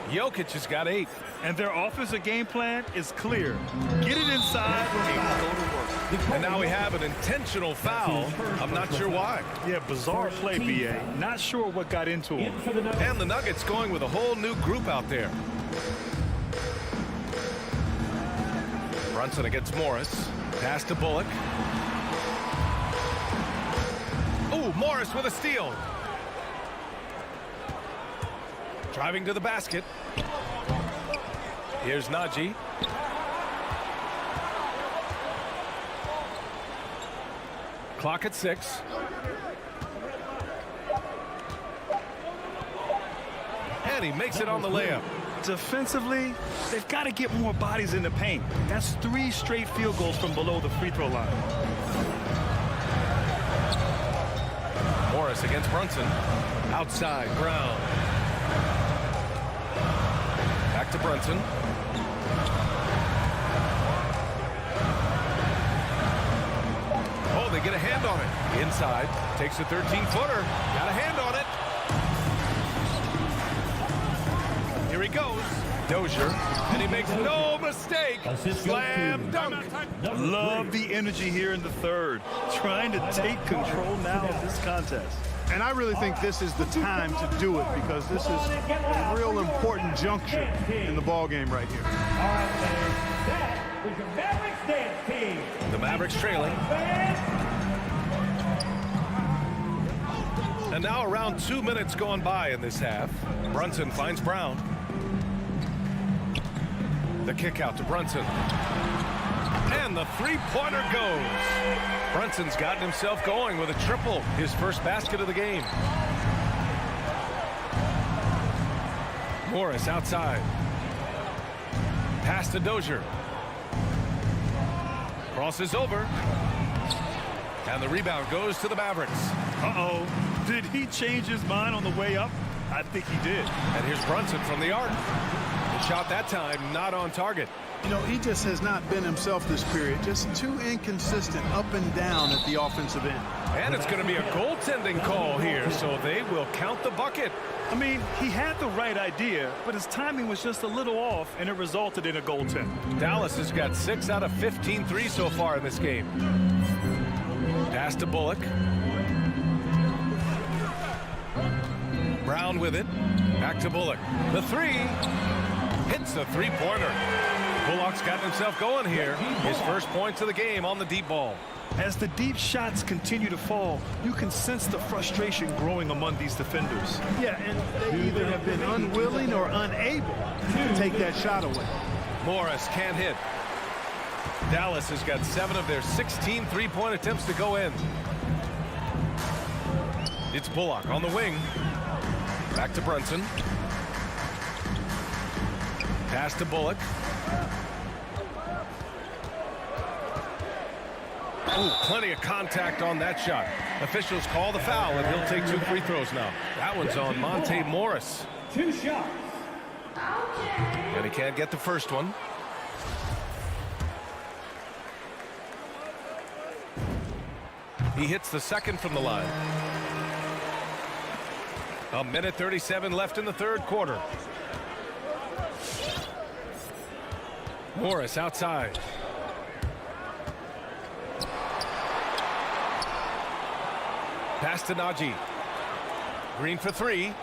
[SPEAKER 2] Jokic has got 8.
[SPEAKER 3] And their offensive game plan is clear. Get it inside and go to work.
[SPEAKER 2] And now we have an intentional foul. I'm not sure why.
[SPEAKER 3] Yeah, bizarre play, B.A. Not sure what got into him.
[SPEAKER 2] And the Nuggets going with a whole new group out there. Brunson against Morris. Pass to Bullock. Oh, Morris with a steal. Driving to the basket. Here's Najee. Clock at 6. And he makes it on the layup.
[SPEAKER 3] Defensively, they've got to get more bodies in the paint. That's 3 straight field goals from below the free throw line.
[SPEAKER 2] Morris against Brunson. Outside, Brown. Back to Brunson. Oh, they get a hand on it. Inside. Takes a 13-footer. Got a hand on it. Here he goes. Dozier. And he makes no mistake. Slam dunk.
[SPEAKER 3] Love the energy here in the third. Trying to take control now of this contest.
[SPEAKER 4] And I really think this is the time to do it because this is a real important juncture in the ball game right here.
[SPEAKER 2] The Mavericks trailing. And now around 2 minutes gone by in this half. Brunson finds Brown. The kick out to Brunson. And the three-pointer goes. Brunson's gotten himself going with a triple, his first basket of the game. Morris outside. Pass to Dozier. Crosses over. And the rebound goes to the Mavericks.
[SPEAKER 3] Uh-oh. Did he change his mind on the way up? I think he did.
[SPEAKER 2] And here's Brunson from the arc. The shot that time, not on target.
[SPEAKER 4] You know, he just has not been himself this period. Just too inconsistent up and down at the offensive end.
[SPEAKER 2] And it's going to be a goaltending call here, so they will count the bucket.
[SPEAKER 3] I mean, he had the right idea, but his timing was just a little off, and it resulted in a goaltend.
[SPEAKER 2] Dallas has got 6 out of 15 threes so far in this game. Pass to Bullock. Brown with it. Back to Bullock. The three. Hits the three-pointer. Bullock's gotten himself going here. His first points of the game on the deep ball.
[SPEAKER 3] As the deep shots continue to fall, you can sense the frustration growing among these defenders.
[SPEAKER 4] Yeah, and they either have been unwilling or unable to take that shot away.
[SPEAKER 2] Morris can't hit. Dallas has got 7 of their 16 three-point attempts to go in. It's Bullock on the wing. Back to Brunson. Pass to Bullock. Ooh, plenty of contact on that shot. Officials call the foul, and he'll take 2 free throws now. That one's on Monte Morris.
[SPEAKER 1] 2 shots.
[SPEAKER 2] And he can't get the first one. He hits the second from the line. 1:37 left in the third quarter. Morris outside. Pass to Najee. Green for 3.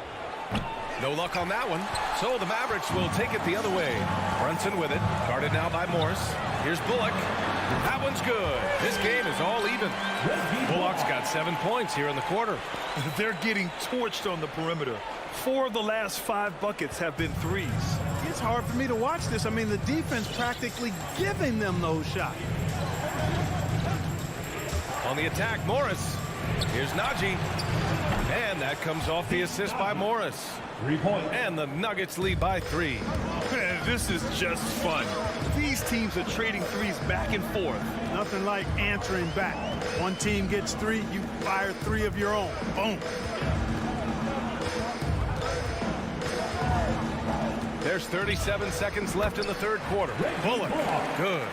[SPEAKER 2] No luck on that one. So the Mavericks will take it the other way. Brunson with it. Guarded now by Morris. Here's Bullock. That one's good. This game is all even. Bullock's got 7 points here in the quarter.
[SPEAKER 3] They're getting torched on the perimeter. 4 of the last 5 buckets have been threes.
[SPEAKER 4] It's hard for me to watch this. I mean, the defense practically giving them those shots.
[SPEAKER 2] On the attack, Morris. Here's Najee. And that comes off the assist by Morris.
[SPEAKER 1] 3 points.
[SPEAKER 2] And the Nuggets lead by 3.
[SPEAKER 3] Man, this is just fun. These teams are trading threes back and forth.
[SPEAKER 4] Nothing like answering back. One team gets 3, you fire 3 of your own. Boom.
[SPEAKER 2] There's 37 seconds left in the third quarter. Bullock, good.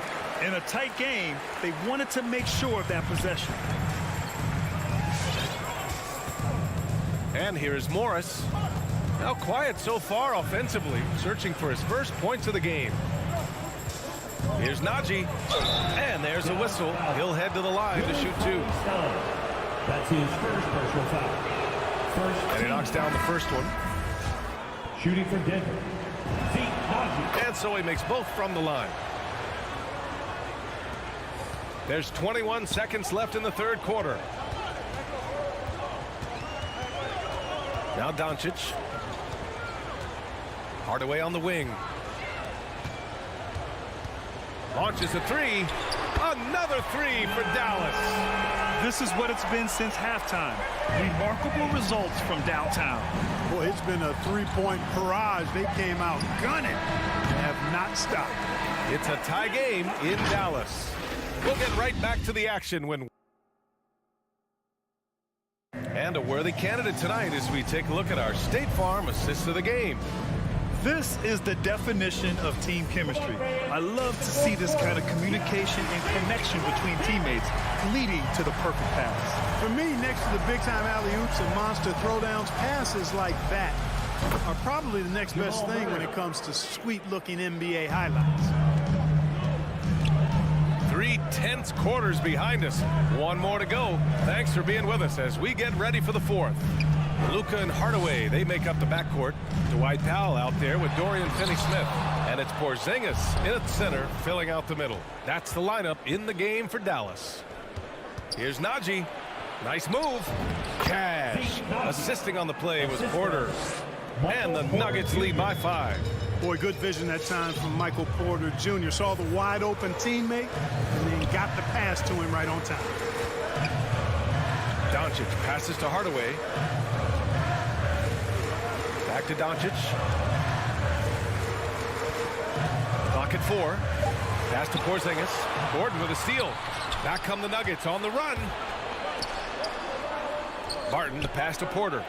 [SPEAKER 3] In a tight game, they wanted to make sure of that possession.
[SPEAKER 2] And here is Morris. Now quiet so far offensively, searching for his first points of the game. Here's Najee. And there's a whistle. He'll head to the line to shoot 2.
[SPEAKER 1] That's his first personal foul.
[SPEAKER 2] And he knocks down the first one.
[SPEAKER 1] Shooting for Denver.
[SPEAKER 2] And so he makes both from the line. There's 21 seconds left in the third quarter. Now Doncic. Hardaway on the wing. Launches a 3. Another 3 for Dallas.
[SPEAKER 3] This is what it's been since halftime. Remarkable results from downtown.
[SPEAKER 4] Boy, it's been a 3-point barrage. They came out gunning and have not stopped.
[SPEAKER 2] It's a tie game in Dallas. We'll get right back to the action when... And a worthy candidate tonight as we take a look at our State Farm assist of the game.
[SPEAKER 3] This is the definition of team chemistry. I love to see this kind of communication and connection between teammates leading to the perfect pass.
[SPEAKER 4] For me, next to the big-time alley-oops and monster throwdowns, passes like that are probably the next best thing when it comes to sweet-looking NBA highlights.
[SPEAKER 2] 3 tense quarters behind us. 1 more to go. Thanks for being with us as we get ready for the 4th. Luka and Hardaway, they make up the backcourt. Dwight Powell out there with Dorian Finney-Smith. And it's Porzingis in at the center, filling out the middle. That's the lineup in the game for Dallas. Here's Najee. Nice move. Cash. Assisting on the play was Porter. And the Nuggets lead by 5.
[SPEAKER 4] Boy, good vision that time from Michael Porter Jr. Saw the wide-open teammate and then got the pass to him right on time.
[SPEAKER 2] Doncic passes to Hardaway. Back to Doncic. Clock at 4. Pass to Porzingis. Gordon with a steal. Back come the Nuggets on the run. Barton, the pass to Porter.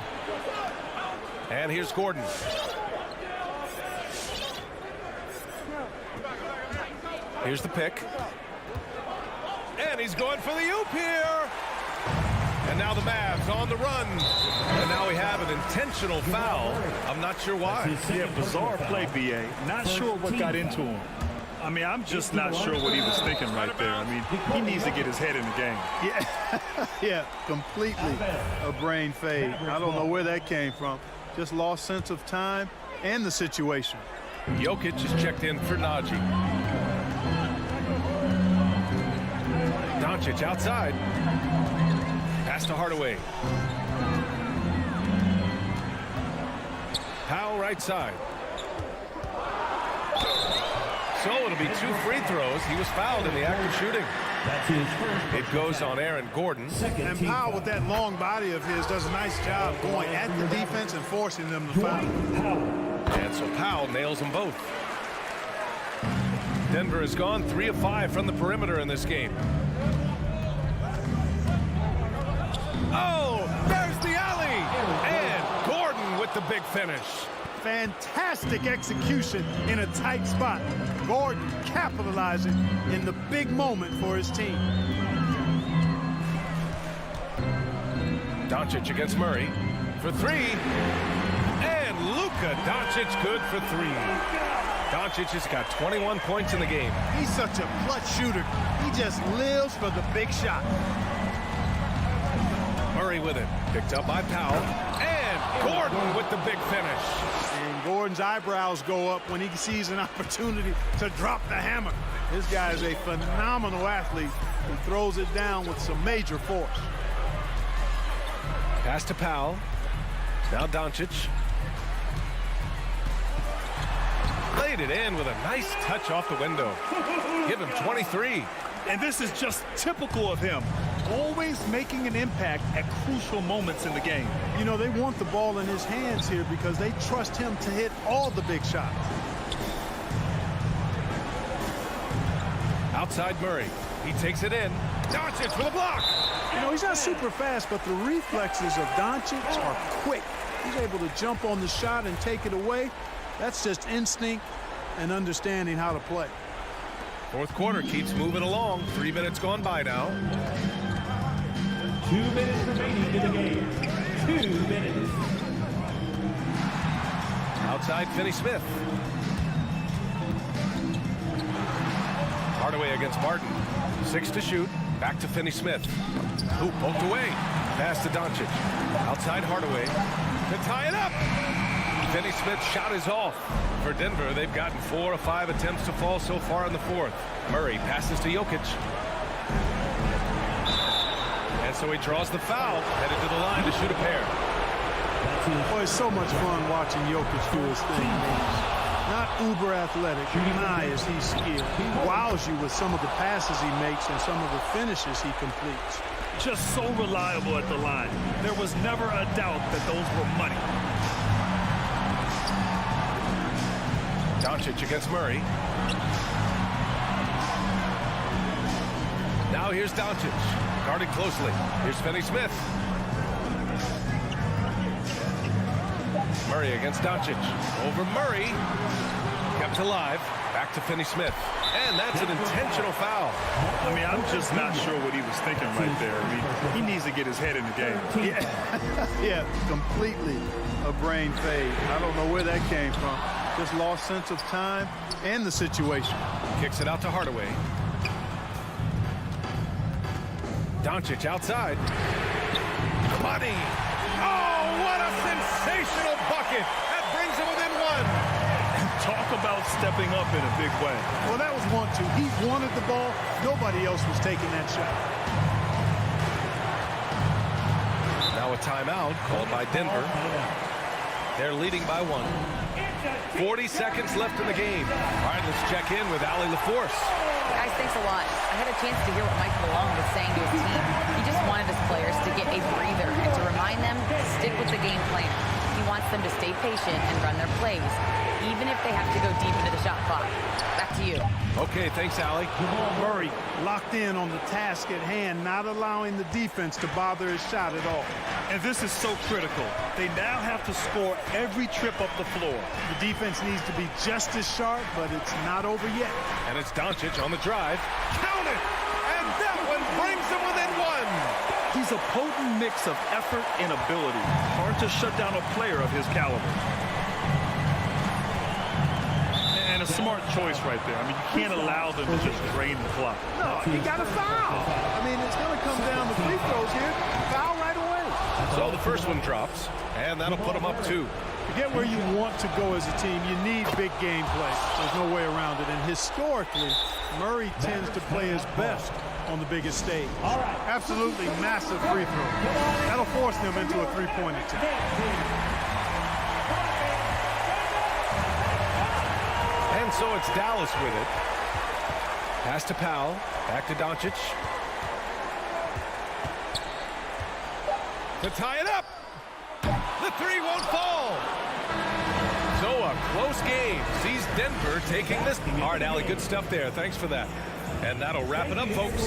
[SPEAKER 2] And here's Gordon. Here's the pick. And he's going for the oop here. And now the Mavs on the run. And now we have an intentional foul. I'm not sure why.
[SPEAKER 3] Yeah, bizarre play, B.A. Not sure what got into him. I mean, I'm just not sure what he was thinking right there. I mean, he needs to get his head in the game.
[SPEAKER 4] Yeah, yeah, completely a brain fade. I don't know where that came from. Just lost sense of time and the situation.
[SPEAKER 2] Jokic is checked in for Najee. Doncic outside. Pass to Hardaway. Powell right side. So it'll be 2 free throws. He was fouled in the act of shooting. It goes on Aaron Gordon.
[SPEAKER 4] And Powell, with that long body of his, does a nice job going at the defense and forcing them to foul.
[SPEAKER 2] And so Powell nails them both. Denver has gone 3 of 5 from the perimeter in this game. Oh, there's the alley. And Gordon with the big finish.
[SPEAKER 4] Fantastic execution in a tight spot. Gordon capitalizing in the big moment for his team.
[SPEAKER 2] Doncic against Murray for 3. And Luka Doncic good for 3. Doncic has got 21 points in the game.
[SPEAKER 4] He's such a clutch shooter. He just lives for the big shot.
[SPEAKER 2] Murray with it. Picked up by Powell. And Gordon with the big finish.
[SPEAKER 4] And Gordon's eyebrows go up when he sees an opportunity to drop the hammer. This guy is a phenomenal athlete who throws it down with some major force.
[SPEAKER 2] Pass to Powell. Now Doncic. Laid it in with a nice touch off the window. Give him 23.
[SPEAKER 3] And this is just typical of him. Always making an impact at crucial moments in the game.
[SPEAKER 4] You know, they want the ball in his hands here because they trust him to hit all the big shots.
[SPEAKER 2] Outside Murray. He takes it in. Doncic for the block.
[SPEAKER 4] You know, he's not super fast, but the reflexes of Doncic are quick. He's able to jump on the shot and take it away. That's just instinct and understanding how to play.
[SPEAKER 2] Fourth quarter keeps moving along. 3 minutes gone by now.
[SPEAKER 1] 2 minutes remaining in the game. 2 minutes.
[SPEAKER 2] Outside Finney-Smith. Hardaway against Martin. 6 to shoot. Back to Finney-Smith. Hoop poked away. Pass to Doncic. Outside Hardaway. To tie it up. Finney-Smith's shot is off. For Denver, they've gotten 4 of 5 attempts to fall so far in the fourth. Murray passes to Jokic. And so he draws the foul, headed to the line to shoot a pair.
[SPEAKER 4] Boy, it's so much fun watching Jokic do his thing. Not uber athletic, my is he skilled. He wows you with some of the passes he makes and some of the finishes he completes.
[SPEAKER 3] Just so reliable at the line. There was never a doubt that those were money.
[SPEAKER 2] Doncic against Murray. Now here's Doncic, guarded closely. Here's Finney-Smith. Murray against Doncic. Over Murray. Kept alive. Back to Finney-Smith. And that's an intentional foul.
[SPEAKER 3] I mean, I'm just not sure what he was thinking right there. I mean, he needs to get his head in the game.
[SPEAKER 4] Yeah, completely a brain fade. I don't know where that came from. Just lost sense of time and the situation.
[SPEAKER 2] Kicks it out to Hardaway. Doncic outside. Money. Oh, what a sensational bucket. That brings him within 1.
[SPEAKER 3] Talk about stepping up in a big way.
[SPEAKER 4] Well, that was 1-2. He wanted the ball. Nobody else was taking that shot.
[SPEAKER 2] Now a timeout called by Denver. They're leading by 1. 40 seconds left in the game. All right, let's check in with Allie LaForce.
[SPEAKER 5] Guys, thanks a lot. I had a chance to hear what Mike Malone was saying to his team. He just wanted his players to get a breather and to remind them to stick with the game plan. He wants them to stay patient and run their plays, even if they have to go deep into the shot clock. Back to you.
[SPEAKER 2] Okay, thanks, Allie.
[SPEAKER 4] Murray locked in on the task at hand, not allowing the defense to bother his shot at all.
[SPEAKER 3] And this is so critical. They now have to score every trip up the floor.
[SPEAKER 4] The defense needs to be just as sharp, but it's not over yet.
[SPEAKER 2] And it's Doncic on the drive. Count it! And that one brings them within one.
[SPEAKER 3] He's a potent mix of effort and ability. Hard to shut down a player of his caliber. And a smart choice right there. I mean, you can't allow them to just drain the clock.
[SPEAKER 4] No, you got to foul. I mean, it's going to come down to free throws here. Foul right away.
[SPEAKER 2] So the first one drops, and that'll put them up 2.
[SPEAKER 4] To get where you want to go as a team, you need big game play. There's no way around it. And historically, Murray tends to play his best on the biggest stage. Absolutely massive free throw. That'll force them into a three-point attempt.
[SPEAKER 2] And so it's Dallas with it. Pass to Powell. Back to Doncic. To tie it up. The 3 won't fall. So a close game sees Denver taking this. All right, Allie, good stuff there. Thanks for that. And that'll wrap it up, folks.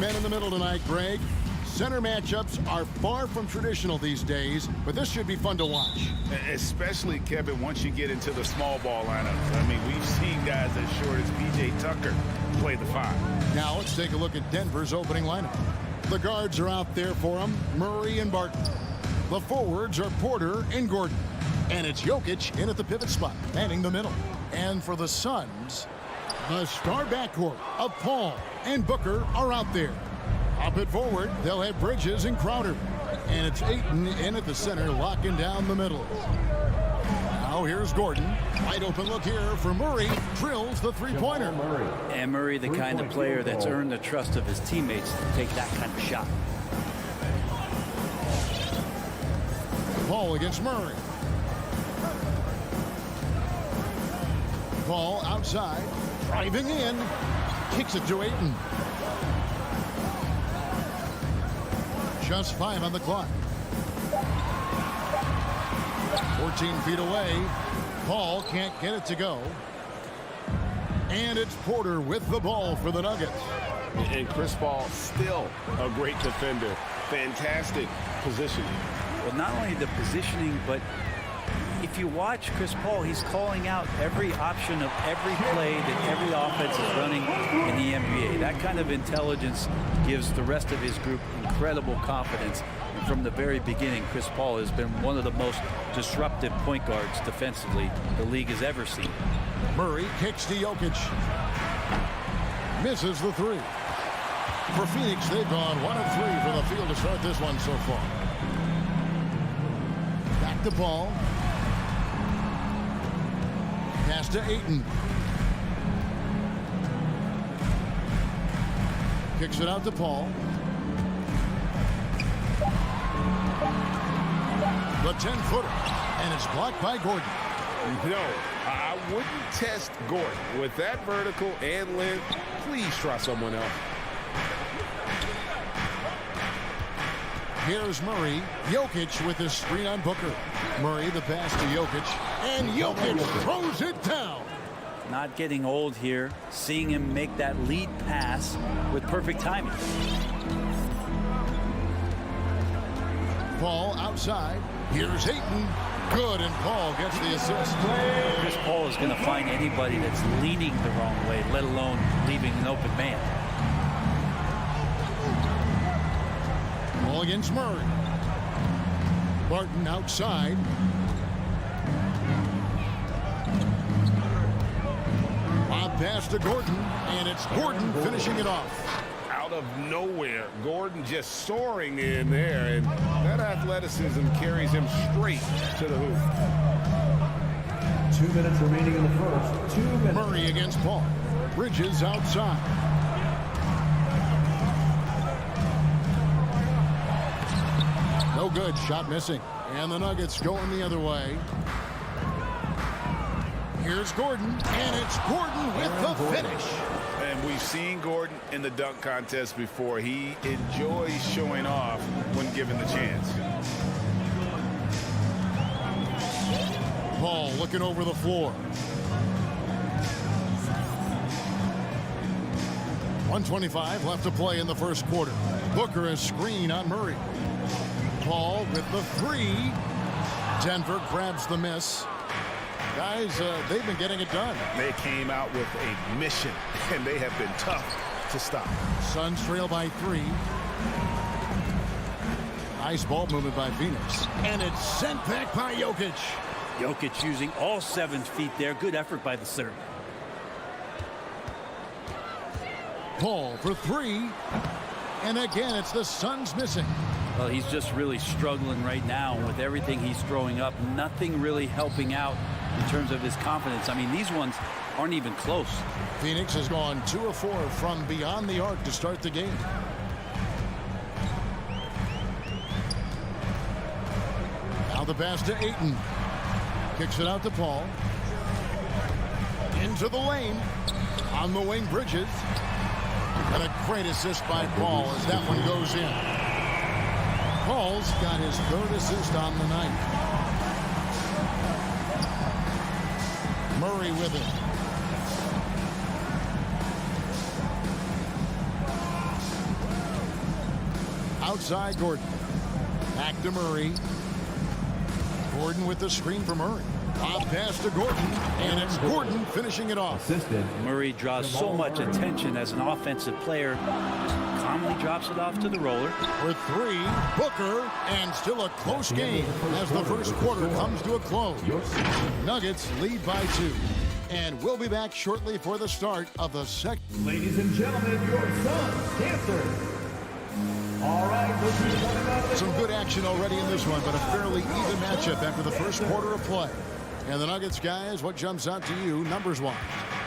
[SPEAKER 6] Men in the middle tonight, Greg. Center matchups are far from traditional these days, but this should be fun to watch.
[SPEAKER 8] Especially, Kevin, once you get into the small ball lineups. I mean, we've seen guys as short as P.J. Tucker play the 5.
[SPEAKER 6] Now let's take a look at Denver's opening lineup. The guards are out there for them, Murray and Barton. The forwards are Porter and Gordon. And it's Jokic in at the pivot spot, manning the middle. And for the Suns, the star backcourt of Paul and Booker are out there. Up at forward, they'll have Bridges and Crowder. And it's Ayton in at the center, locking down the middle. Now here's Gordon. Wide open look here for Murray. Drills the three-pointer.
[SPEAKER 7] And Murray, the kind of player that's earned the trust of his teammates to take that kind of shot.
[SPEAKER 6] Paul against Murray. Paul outside, driving in, kicks it to Ayton. Just 5 on the clock. 14 feet away. Paul can't get it to go. And it's Porter with the ball for the Nuggets.
[SPEAKER 12] And Chris Paul still a great defender. Fantastic positioning.
[SPEAKER 7] Well, not only the positioning, but if you watch Chris Paul, he's calling out every option of every play that every offense is running in the NBA. That kind of intelligence gives the rest of his group incredible confidence. And from the very beginning, Chris Paul has been one of the most disruptive point guards defensively the league has ever seen.
[SPEAKER 6] Murray kicks to Jokic. Misses the 3. For Phoenix, they've gone 1 of 3 from the field to start this one so far. Back to Paul. Pass to Ayton. Kicks it out to Paul. The 10-footer. And it's blocked by Gordon.
[SPEAKER 12] No, I wouldn't test Gordon. With that vertical and length, please try someone else.
[SPEAKER 6] Here's Murray. Jokic with his screen on Booker. Murray the pass to Jokic. And Jokic throws it down.
[SPEAKER 7] Not getting old here. Seeing him make that lead pass with perfect timing.
[SPEAKER 6] Paul outside. Here's Ayton. Good, and Paul gets the assist.
[SPEAKER 7] Chris Paul is going to find anybody that's leaning the wrong way, let alone leaving an open man.
[SPEAKER 6] Ball against Murray. Barton outside. pass to Gordon, and it's Gordon finishing it off.
[SPEAKER 12] Out of nowhere, Gordon just soaring in there, and that athleticism carries him straight to the hoop.
[SPEAKER 1] 2 minutes remaining in the first. 2 minutes.
[SPEAKER 6] Murray against Paul. Bridges outside. No good. Shot missing. And the Nuggets going the other way. Here's Gordon, and it's Gordon with the finish.
[SPEAKER 8] And we've seen Gordon in the dunk contest before. He enjoys showing off when given the chance.
[SPEAKER 6] Paul looking over the floor. 1:25 left to play in the first quarter. Booker a screen on Murray. Paul with the three. Denver grabs the miss. Guys, they've been getting it done.
[SPEAKER 8] They came out with a mission, and they have been tough to stop.
[SPEAKER 6] Suns trail by 3. Nice ball movement by Phoenix. And it's sent back by Jokic.
[SPEAKER 7] Jokic using all 7 feet there. Good effort by the Serb.
[SPEAKER 6] Paul for 3. And again, it's the Suns missing.
[SPEAKER 7] Well, he's just really struggling right now with everything he's throwing up. Nothing really helping out in terms of his confidence. I mean, these ones aren't even close.
[SPEAKER 6] Phoenix has gone 2 of 4 from beyond the arc to start the game. Now the pass to Ayton. Kicks it out to Paul. Into the lane. On the wing, Bridges. And a great assist by Paul as that one goes in. Paul's got his 3rd assist on the night. Murray with it. Outside Gordon. Back to Murray. Gordon with the screen for Murray. Bob pass to Gordon, and it's Gordon finishing it off.
[SPEAKER 7] Murray draws so much attention as an offensive player. Calmly drops it off to the roller.
[SPEAKER 6] For 3, Booker, and still a close game as the first quarter comes to a close. Nuggets lead by 2. And we'll be back shortly for the start of the second.
[SPEAKER 1] Ladies and gentlemen, your Suns Panthers. All right,
[SPEAKER 6] some good action already in this one, but a fairly even matchup after the first quarter of play. And the Nuggets, guys, what jumps out to you numbers-wise?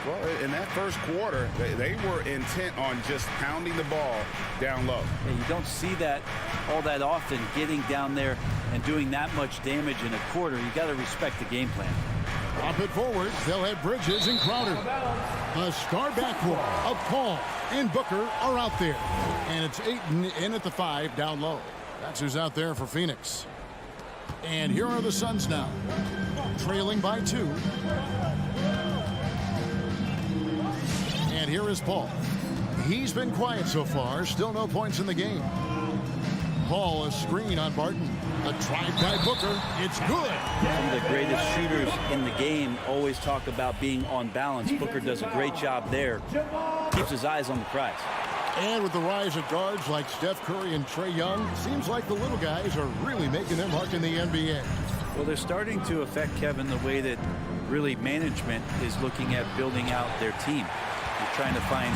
[SPEAKER 8] Well, in that first quarter, they were intent on just pounding the ball down low.
[SPEAKER 7] Yeah, you don't see that all that often, getting down there and doing that much damage in a quarter. You got to respect the game plan.
[SPEAKER 6] Pop it forward. They'll have Bridges and Crowder. A star backcourt of Paul and Booker are out there. And it's Ayton in at the 5 down low. That's who's out there for Phoenix. And here are the Suns now, trailing by 2. And here is Paul. He's been quiet so far. Still no points in the game. Paul, a screen on Barton. A drive by Booker. It's good.
[SPEAKER 7] Some of the greatest shooters in the game always talk about being on balance. Booker does a great job there. Keeps his eyes on the prize.
[SPEAKER 6] And with the rise of guards like Steph Curry and Trae Young, seems like the little guys are really making their mark in the NBA.
[SPEAKER 7] Well, they're starting to affect, Kevin, the way that really management is looking at building out their team. They're trying to find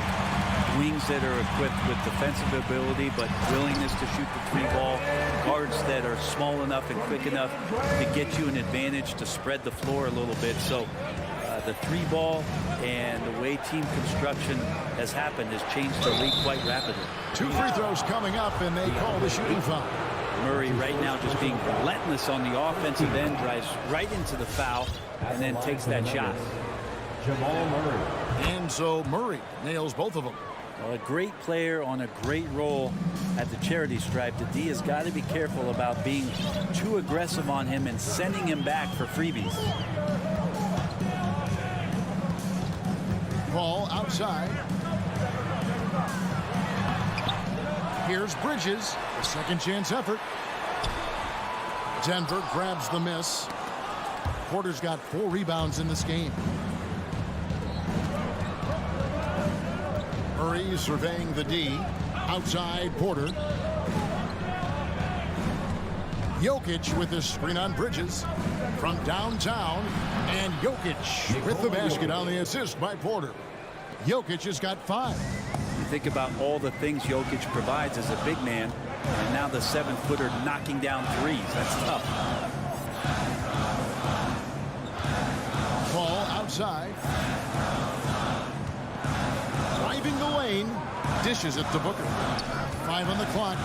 [SPEAKER 7] wings that are equipped with defensive ability but willingness to shoot the 3 ball, guards that are small enough and quick enough to get you an advantage to spread the floor a little bit. So the 3 ball and the way team construction has happened has changed the league quite rapidly.
[SPEAKER 6] 2 free throws coming up, and they call the shooting foul.
[SPEAKER 7] Murray right now just being relentless on the offensive end, drives right into the foul, and then takes that shot.
[SPEAKER 1] Jamal Murray.
[SPEAKER 6] And so Murray nails both of them.
[SPEAKER 7] Well, a great player on a great role at the charity stripe. The D has got to be careful about being too aggressive on him and sending him back for freebies.
[SPEAKER 6] Paul outside. Here's Bridges, a second chance effort. Denver grabs the miss. Porter's got 4 rebounds in this game. Murray surveying the D. Outside Porter. Jokic with the screen on Bridges from downtown. And Jokic with the basket on the assist by Porter. Jokic has got 5.
[SPEAKER 7] You think about all the things Jokic provides as a big man, and now the 7-footer knocking down threes. That's tough.
[SPEAKER 6] Ball outside. Driving the lane. Dishes it to Booker. 5 on the clock.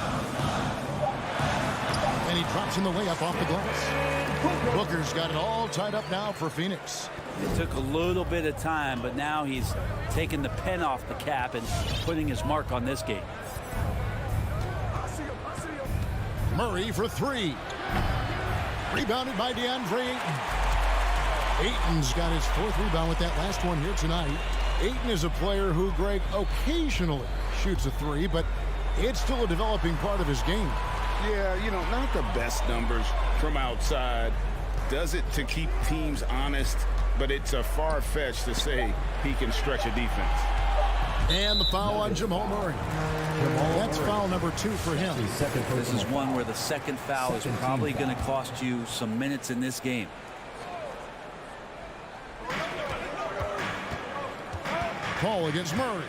[SPEAKER 6] And he drops in the layup off the glass. Booker's got it all tied up now for Phoenix.
[SPEAKER 7] It took a little bit of time, but now he's taking the pen off the cap and putting his mark on this game.
[SPEAKER 6] Murray for 3. Rebounded by DeAndre Ayton. Ayton's got his 4th rebound with that last one here tonight. Ayton is a player who, Greg, occasionally shoots a 3, but it's still a developing part of his game.
[SPEAKER 12] Yeah, you know, not the best numbers from outside. Does it to keep teams honest, but it's a far-fetched to say he can stretch a defense.
[SPEAKER 6] And the foul on Jamal Murray. That's foul number 2 for him.
[SPEAKER 7] This is one where the second foul is probably going to cost you some minutes in this game.
[SPEAKER 6] Paul against Murray.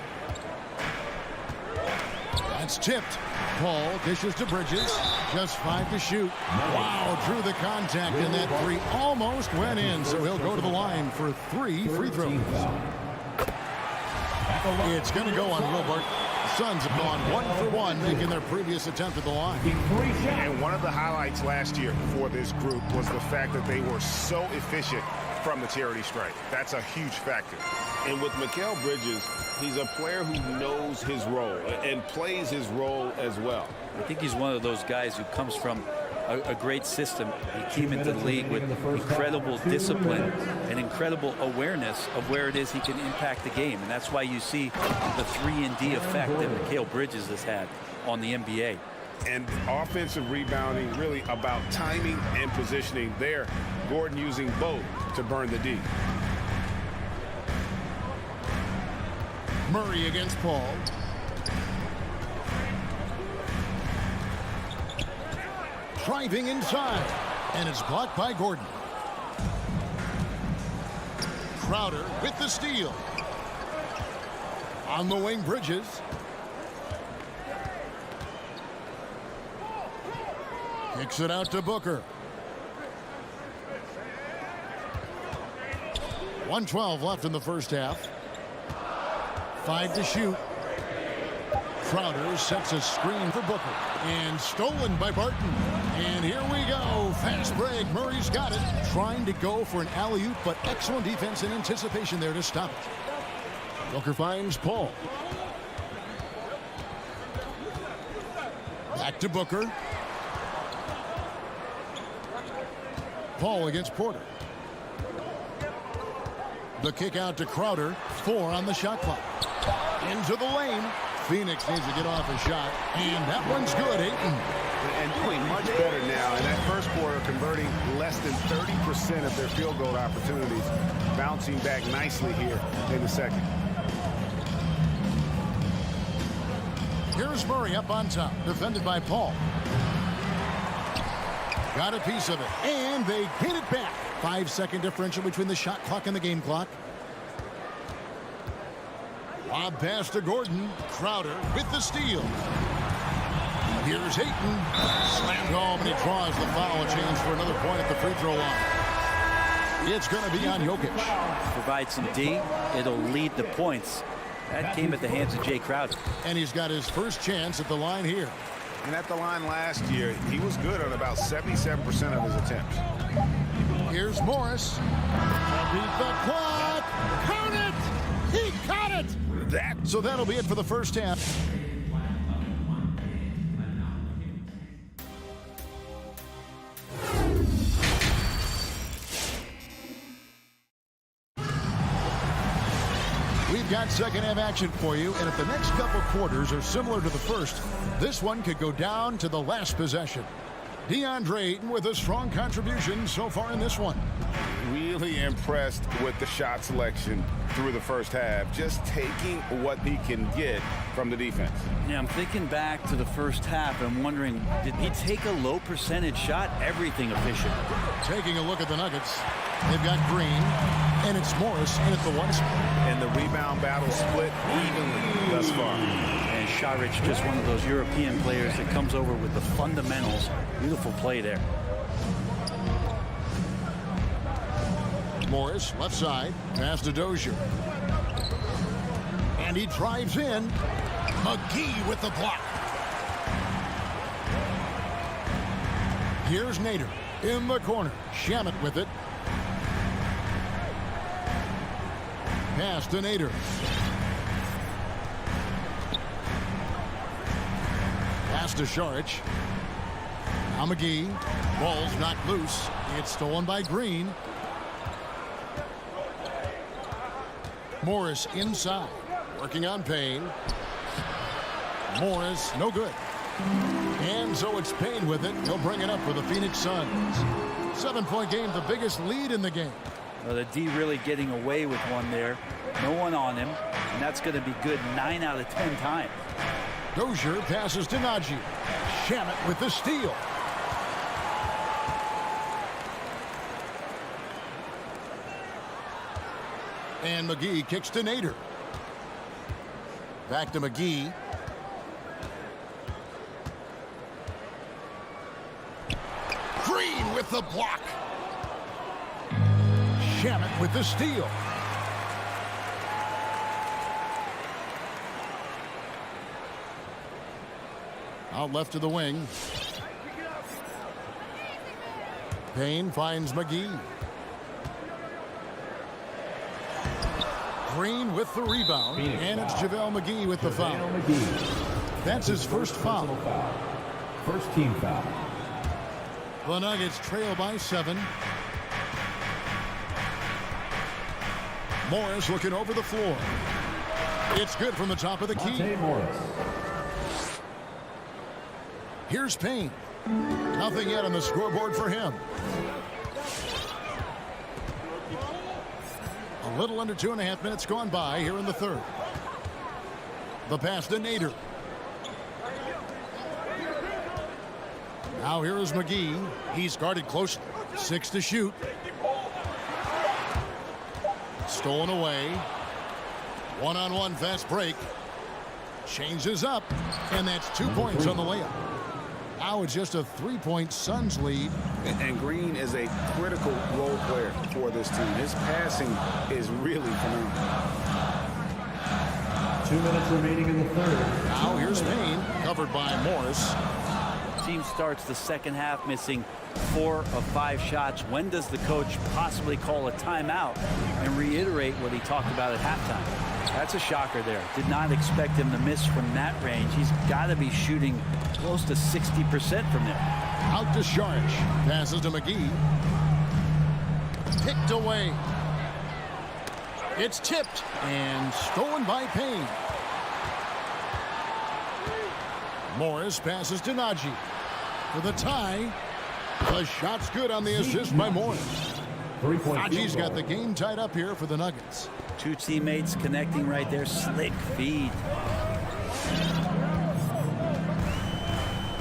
[SPEAKER 6] That's tipped. Paul dishes to Bridges. Just 5 to shoot. Wow, drew the contact, and that 3 almost went in, so he'll go to the line for 3 free throws. It's going to go on Wilbert. Suns have gone 1 for 1, making their previous attempt at the line.
[SPEAKER 8] And one of the highlights last year for this group was the fact that they were so efficient from the charity stripe. That's a huge factor.
[SPEAKER 12] And with Mikal Bridges, he's a player who knows his role and plays his role as well.
[SPEAKER 7] I think he's one of those guys who comes from a great system. He came into the league with incredible discipline and incredible awareness of where it is he can impact the game. And that's why you see the 3-and-D effect that Mikal Bridges has had on the NBA.
[SPEAKER 12] And offensive rebounding really about timing and positioning there. Gordon using both to burn the D.
[SPEAKER 6] Murray against Paul. Driving inside, and it's blocked by Gordon. Crowder with the steal. On the wing, Bridges. Kicks it out to Booker. 1:12 left in the first half. 5 to shoot. Crowder sets a screen for Booker. And stolen by Barton. And here we go. Fast break. Murray's got it. Trying to go for an alley-oop, but excellent defense and anticipation there to stop it. Booker finds Paul. Back to Booker. Paul against Porter. The kick out to Crowder. 4 on the shot clock. Into the lane. Phoenix needs to get off a shot. And that one's good, Ayton.
[SPEAKER 12] And doing much better now in that first quarter, converting less than 30% of their field goal opportunities. Bouncing back nicely here in the second.
[SPEAKER 6] Here's Murray up on top. Defended by Paul. Got a piece of it. And they get it back. 5-second differential between the shot clock and the game clock. Lob pass to Gordon. Crowder with the steal. Here's Ayton. Slammed home, and he draws the foul. A chance for another point at the free throw line. It's going to be on Jokic.
[SPEAKER 7] Provide some D. It'll lead the points. That came at the hands of Jay Crowder.
[SPEAKER 6] And he's got his first chance at the line here.
[SPEAKER 12] And at the line last year, he was good on about 77% of his attempts.
[SPEAKER 6] Here's Morris. Beat the clock. Count it. He caught it. So that'll be it for the first half. We've got second half action for you, and if the next couple quarters are similar to the first, this one could go down to the last possession. DeAndre Ayton with a strong contribution so far in this one.
[SPEAKER 12] Really impressed with the shot selection through the first half, just taking what he can get from the defense.
[SPEAKER 7] Yeah, I'm thinking back to the first half. I'm wondering, did he take a low percentage shot? Everything efficient.
[SPEAKER 6] Taking a look at the Nuggets. They've got Green. And it's Morris in at the one spot.
[SPEAKER 8] And the rebound battle split evenly thus far.
[SPEAKER 7] And Šarić, just one of those European players that comes over with the fundamentals. Beautiful play there.
[SPEAKER 6] Morris, left side, pass to Dozier. And he drives in. McGee with the block. Here's Nader in the corner. Shamet with it. Pass to Nader. Pass to Šarić. Now McGee. Ball's knocked loose. It's stolen by Green. Morris inside. Working on Payne. Morris, no good. And so it's Payne with it. He'll bring it up for the Phoenix Suns. 7-point game, the biggest lead in the game.
[SPEAKER 7] Well, the D really getting away with one there. No one on him. And that's going to be good 9 out of 10 times.
[SPEAKER 6] Dozier passes to Naji. Shamet with the steal. And McGee kicks to Nader. Back to McGee. Green with the block. Shamet with the steal. Out left to the wing. Payne finds McGee. Green with the rebound, and it's JaVale McGee with the foul. That's his first foul.
[SPEAKER 1] First team foul.
[SPEAKER 6] The Nuggets trail by 7. Morris looking over the floor. It's good from the top of the key. Here's Payne. Nothing yet on the scoreboard for him. A little under 2.5 minutes gone by here in the third. The pass to Nader. Now here is McGee. He's guarded close. 6 to shoot. Stolen away. One-on-one fast break. Changes up. And that's 2 points on the layup. Now it's just a 3-point Suns lead.
[SPEAKER 12] And Green is a critical role player for this team. His passing is really phenomenal.
[SPEAKER 1] 2 minutes remaining in the third.
[SPEAKER 6] Now here's Payne, covered by Morris.
[SPEAKER 7] Team starts the second half missing 4 of 5 shots. When does the coach possibly call a timeout and reiterate what he talked about at halftime? That's a shocker there. Did not expect him to miss from that range. He's got to be shooting close to 60% from there.
[SPEAKER 6] Out to Šarić. Passes to McGee. Picked away. It's tipped and stolen by Payne. Morris passes to Naji. For the tie. The shot's good on the assist by Morris. Naji's got the game tied up here for the Nuggets.
[SPEAKER 7] 2 teammates connecting right there. Slick feed.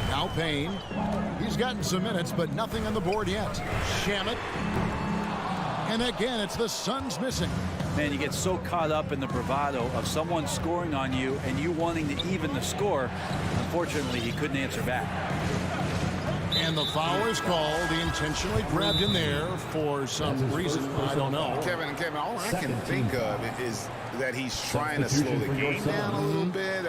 [SPEAKER 6] Now Payne. He's gotten some minutes, but nothing on the board yet. Shamet. And again, it's the Suns missing.
[SPEAKER 7] Man, you get so caught up in the bravado of someone scoring on you and you wanting to even the score. Unfortunately, he couldn't answer back.
[SPEAKER 6] And the foul is called. He intentionally grabbed in there for some reason. I don't know.
[SPEAKER 12] Kevin, all I can think of is that he's trying to slow the game down a little bit.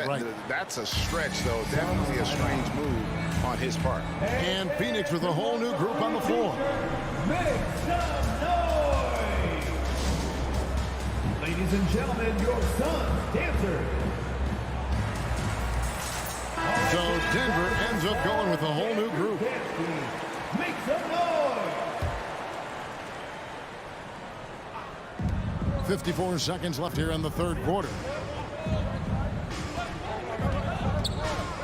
[SPEAKER 12] That's a stretch, though. Definitely a strange move on his part.
[SPEAKER 6] And Phoenix with a whole new group on the floor.
[SPEAKER 1] Make some noise! Ladies and gentlemen, your Suns dancer.
[SPEAKER 6] So Denver ends up going with a whole new group.
[SPEAKER 1] Make some noise!
[SPEAKER 6] 54 seconds left here in the third quarter.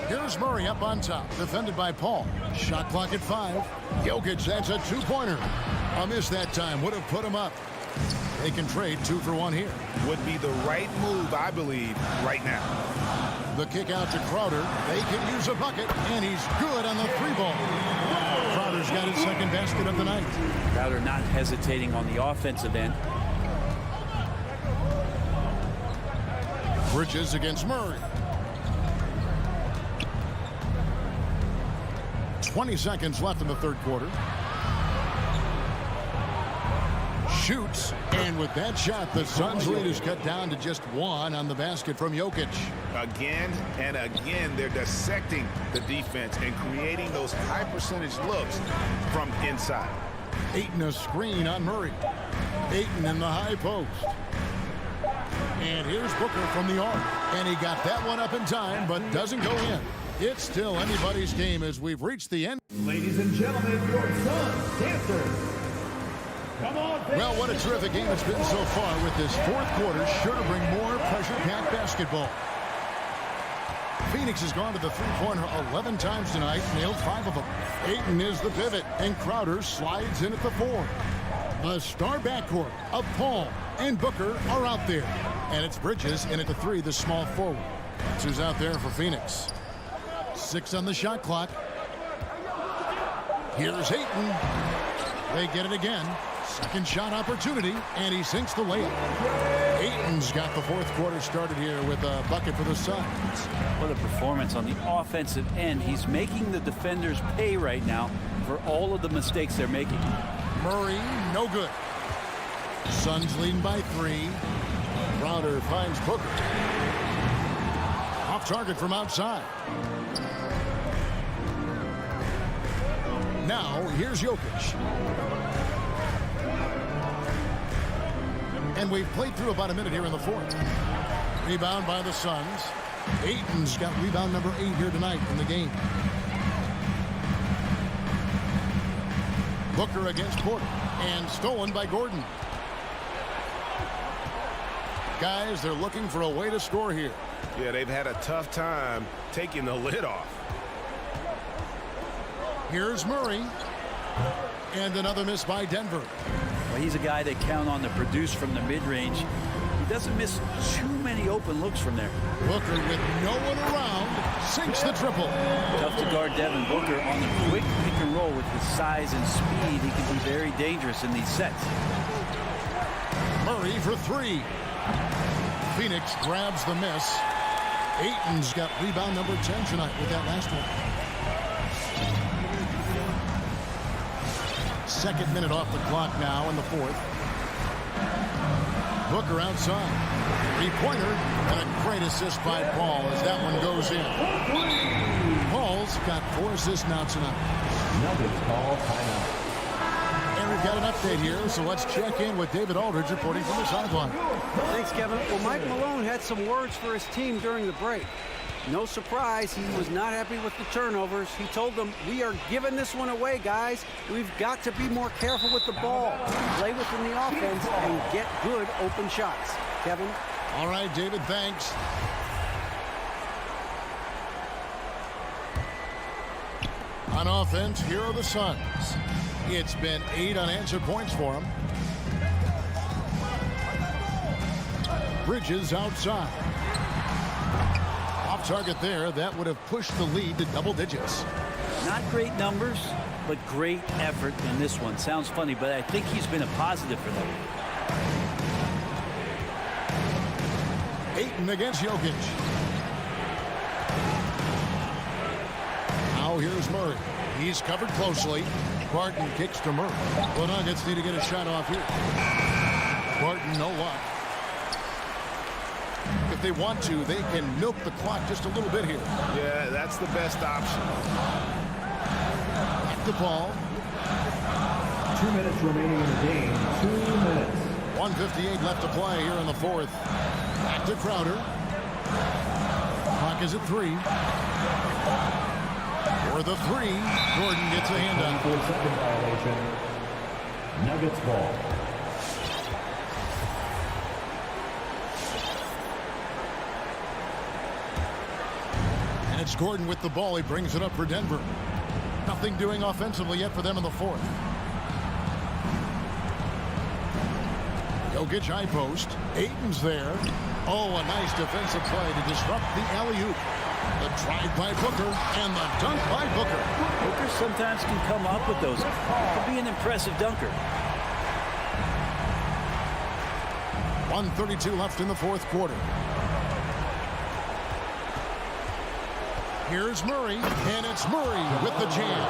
[SPEAKER 6] Here's Murray up on top, defended by Paul. Shot clock at 5. Jokic, that's a 2-pointer. A miss that time would have put him up. They can trade 2 for 1 here.
[SPEAKER 12] Would be the right move, I believe, right now.
[SPEAKER 6] The kick out to Crowder. They can use a bucket, and he's good on the 3-ball. Crowder's got his second basket of the night.
[SPEAKER 7] Crowder not hesitating on the offensive end.
[SPEAKER 6] Bridges against Murray. 20 seconds left in the third quarter. Shoots, and with that shot, the Suns' lead is cut down to just 1 on the basket from Jokic.
[SPEAKER 12] Again and again, they're dissecting the defense and creating those high percentage looks from inside.
[SPEAKER 6] Ayton a screen on Murray. Ayton in the high post. And here's Booker from the arc. And he got that one up in time, but doesn't go in. It's still anybody's game as we've reached the end.
[SPEAKER 1] Ladies and gentlemen, your Suns dancers. Come on,
[SPEAKER 6] well, what a terrific game it's been so far with this fourth quarter. Sure to bring more pressure-packed basketball. Phoenix has gone to the three-pointer 11 times tonight, nailed 5 of them. Ayton is the pivot, and Crowder slides in at the 4. A star backcourt of Paul and Booker are out there. And it's Bridges in at the 3, the small forward. That's who's out there for Phoenix. 6 on the shot clock. Here's Ayton. They get it again. Second shot opportunity, and he sinks the layup. Ayton's got the fourth quarter started here with a bucket for the Suns.
[SPEAKER 7] What a performance on the offensive end. He's making the defenders pay right now for all of the mistakes they're making.
[SPEAKER 6] Murray, no good. Suns leading by 3. Crowder finds Booker. Off target from outside. Now, here's Jokic. And we've played through about a minute here in the fourth. Rebound by the Suns. Ayton's got rebound number 8 here tonight in the game. Booker against Porter. And stolen by Gordon. Guys, they're looking for a way to score here.
[SPEAKER 12] Yeah, they've had a tough time taking the lid off.
[SPEAKER 6] Here's Murray. And another miss by Denver.
[SPEAKER 7] Well, he's a guy they count on to produce from the mid-range. He doesn't miss too many open looks from there.
[SPEAKER 6] Booker with no one around sinks the triple.
[SPEAKER 7] Tough to guard Devin Booker on the quick pick and roll with his size and speed. He can be very dangerous in these sets.
[SPEAKER 6] Murray for 3. Phoenix grabs the miss. Ayton's got rebound number 10 tonight with that last one. Second minute off the clock now in the fourth. Booker outside. 3-pointer and a great assist by Paul as that one goes in. Paul's got 4 assists now tonight.
[SPEAKER 1] Nuggets ball timeout.
[SPEAKER 6] And we've got an update here, so let's check in with David Aldridge reporting from the sideline.
[SPEAKER 9] Thanks, Kevin. Well, Mike Malone had some words for his team during the break. No surprise, he was not happy with the turnovers. He told them, we are giving this one away, guys. We've got to be more careful with the ball, play within the offense, and get good open shots. Kevin?
[SPEAKER 6] All right, David, thanks. On offense, here are the Suns. It's been 8 unanswered points for them. Bridges outside. Off target there. That would have pushed the lead to double digits.
[SPEAKER 7] Not great numbers, but great effort in this one. Sounds funny, but I think he's been a positive for them.
[SPEAKER 6] Ayton against Jokic. Now here's Murray. He's covered closely. Barton kicks to Murray. The Nuggets need to get a shot off here. Barton, no luck. If they want to, they can milk the clock just a little bit here.
[SPEAKER 12] Yeah, that's the best option.
[SPEAKER 6] Back to Paul.
[SPEAKER 1] 2 minutes remaining in the game. 2 minutes.
[SPEAKER 6] 1:58 left to play here in the fourth. Back to Crowder. Clock is at 3. For the 3, Gordon gets a hand up.
[SPEAKER 1] 4-second violation. Nuggets ball.
[SPEAKER 6] And it's Gordon with the ball. He brings it up for Denver. Nothing doing offensively yet for them in the fourth. Jokic high post. Ayton's there. Oh, a nice defensive play to disrupt the alley-oop. The drive by Booker and the dunk by Booker.
[SPEAKER 7] Booker sometimes can come up with those. Could be an impressive dunker.
[SPEAKER 6] 1:32 left in the fourth quarter. Here's Murray, and it's Murray with the jam.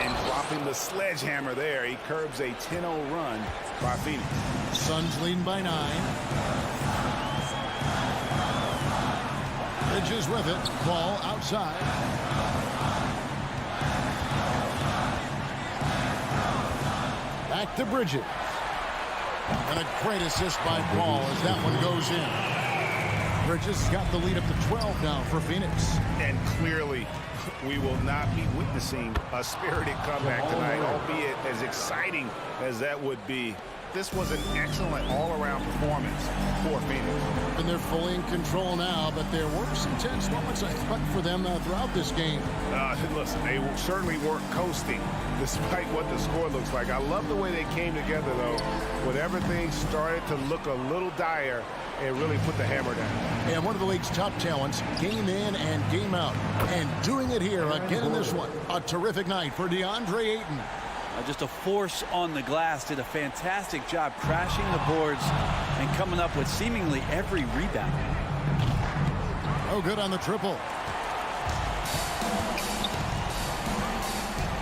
[SPEAKER 12] And dropping the sledgehammer there, he curbs a 10-0 run by Phoenix.
[SPEAKER 6] Suns leading by 9. Bridges with it. Ball outside. Back to Bridges. And a great assist by Ball as that one goes in. Bridges got the lead up to 12 now for Phoenix.
[SPEAKER 12] And clearly, we will not be witnessing a spirited comeback tonight, albeit as exciting as that would be. This was an excellent all-around performance for Phoenix.
[SPEAKER 6] And they're fully in control now, but there were some tense moments, I expect, for them throughout this game.
[SPEAKER 12] Listen, they certainly weren't coasting, despite what the score looks like. I love the way they came together, though. When everything started to look a little dire, it really put the hammer down.
[SPEAKER 6] And one of the league's top talents, game in and game out. And doing it here again in this one. A terrific night for DeAndre Ayton.
[SPEAKER 7] Just a force on the glass. Did a fantastic job crashing the boards and coming up with seemingly every rebound.
[SPEAKER 6] Oh, good on the triple.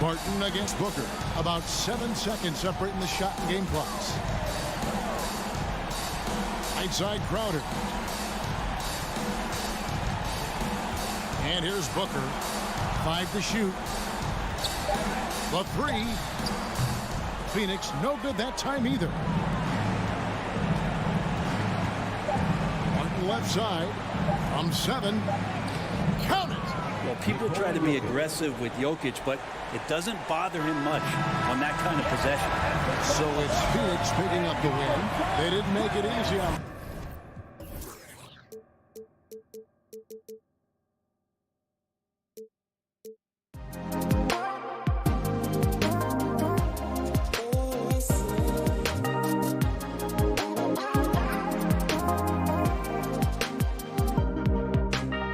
[SPEAKER 6] Barton against Booker. About 7 seconds separating the shot and game clocks. Right side Crowder. And here's Booker. 5 to shoot. The 3. Phoenix no good that time either. Martin left side from 7. Count it.
[SPEAKER 7] Well, people try to be aggressive with Jokic, but it doesn't bother him much on that kind of possession.
[SPEAKER 6] So it's Phoenix picking up the win. They didn't make it easy on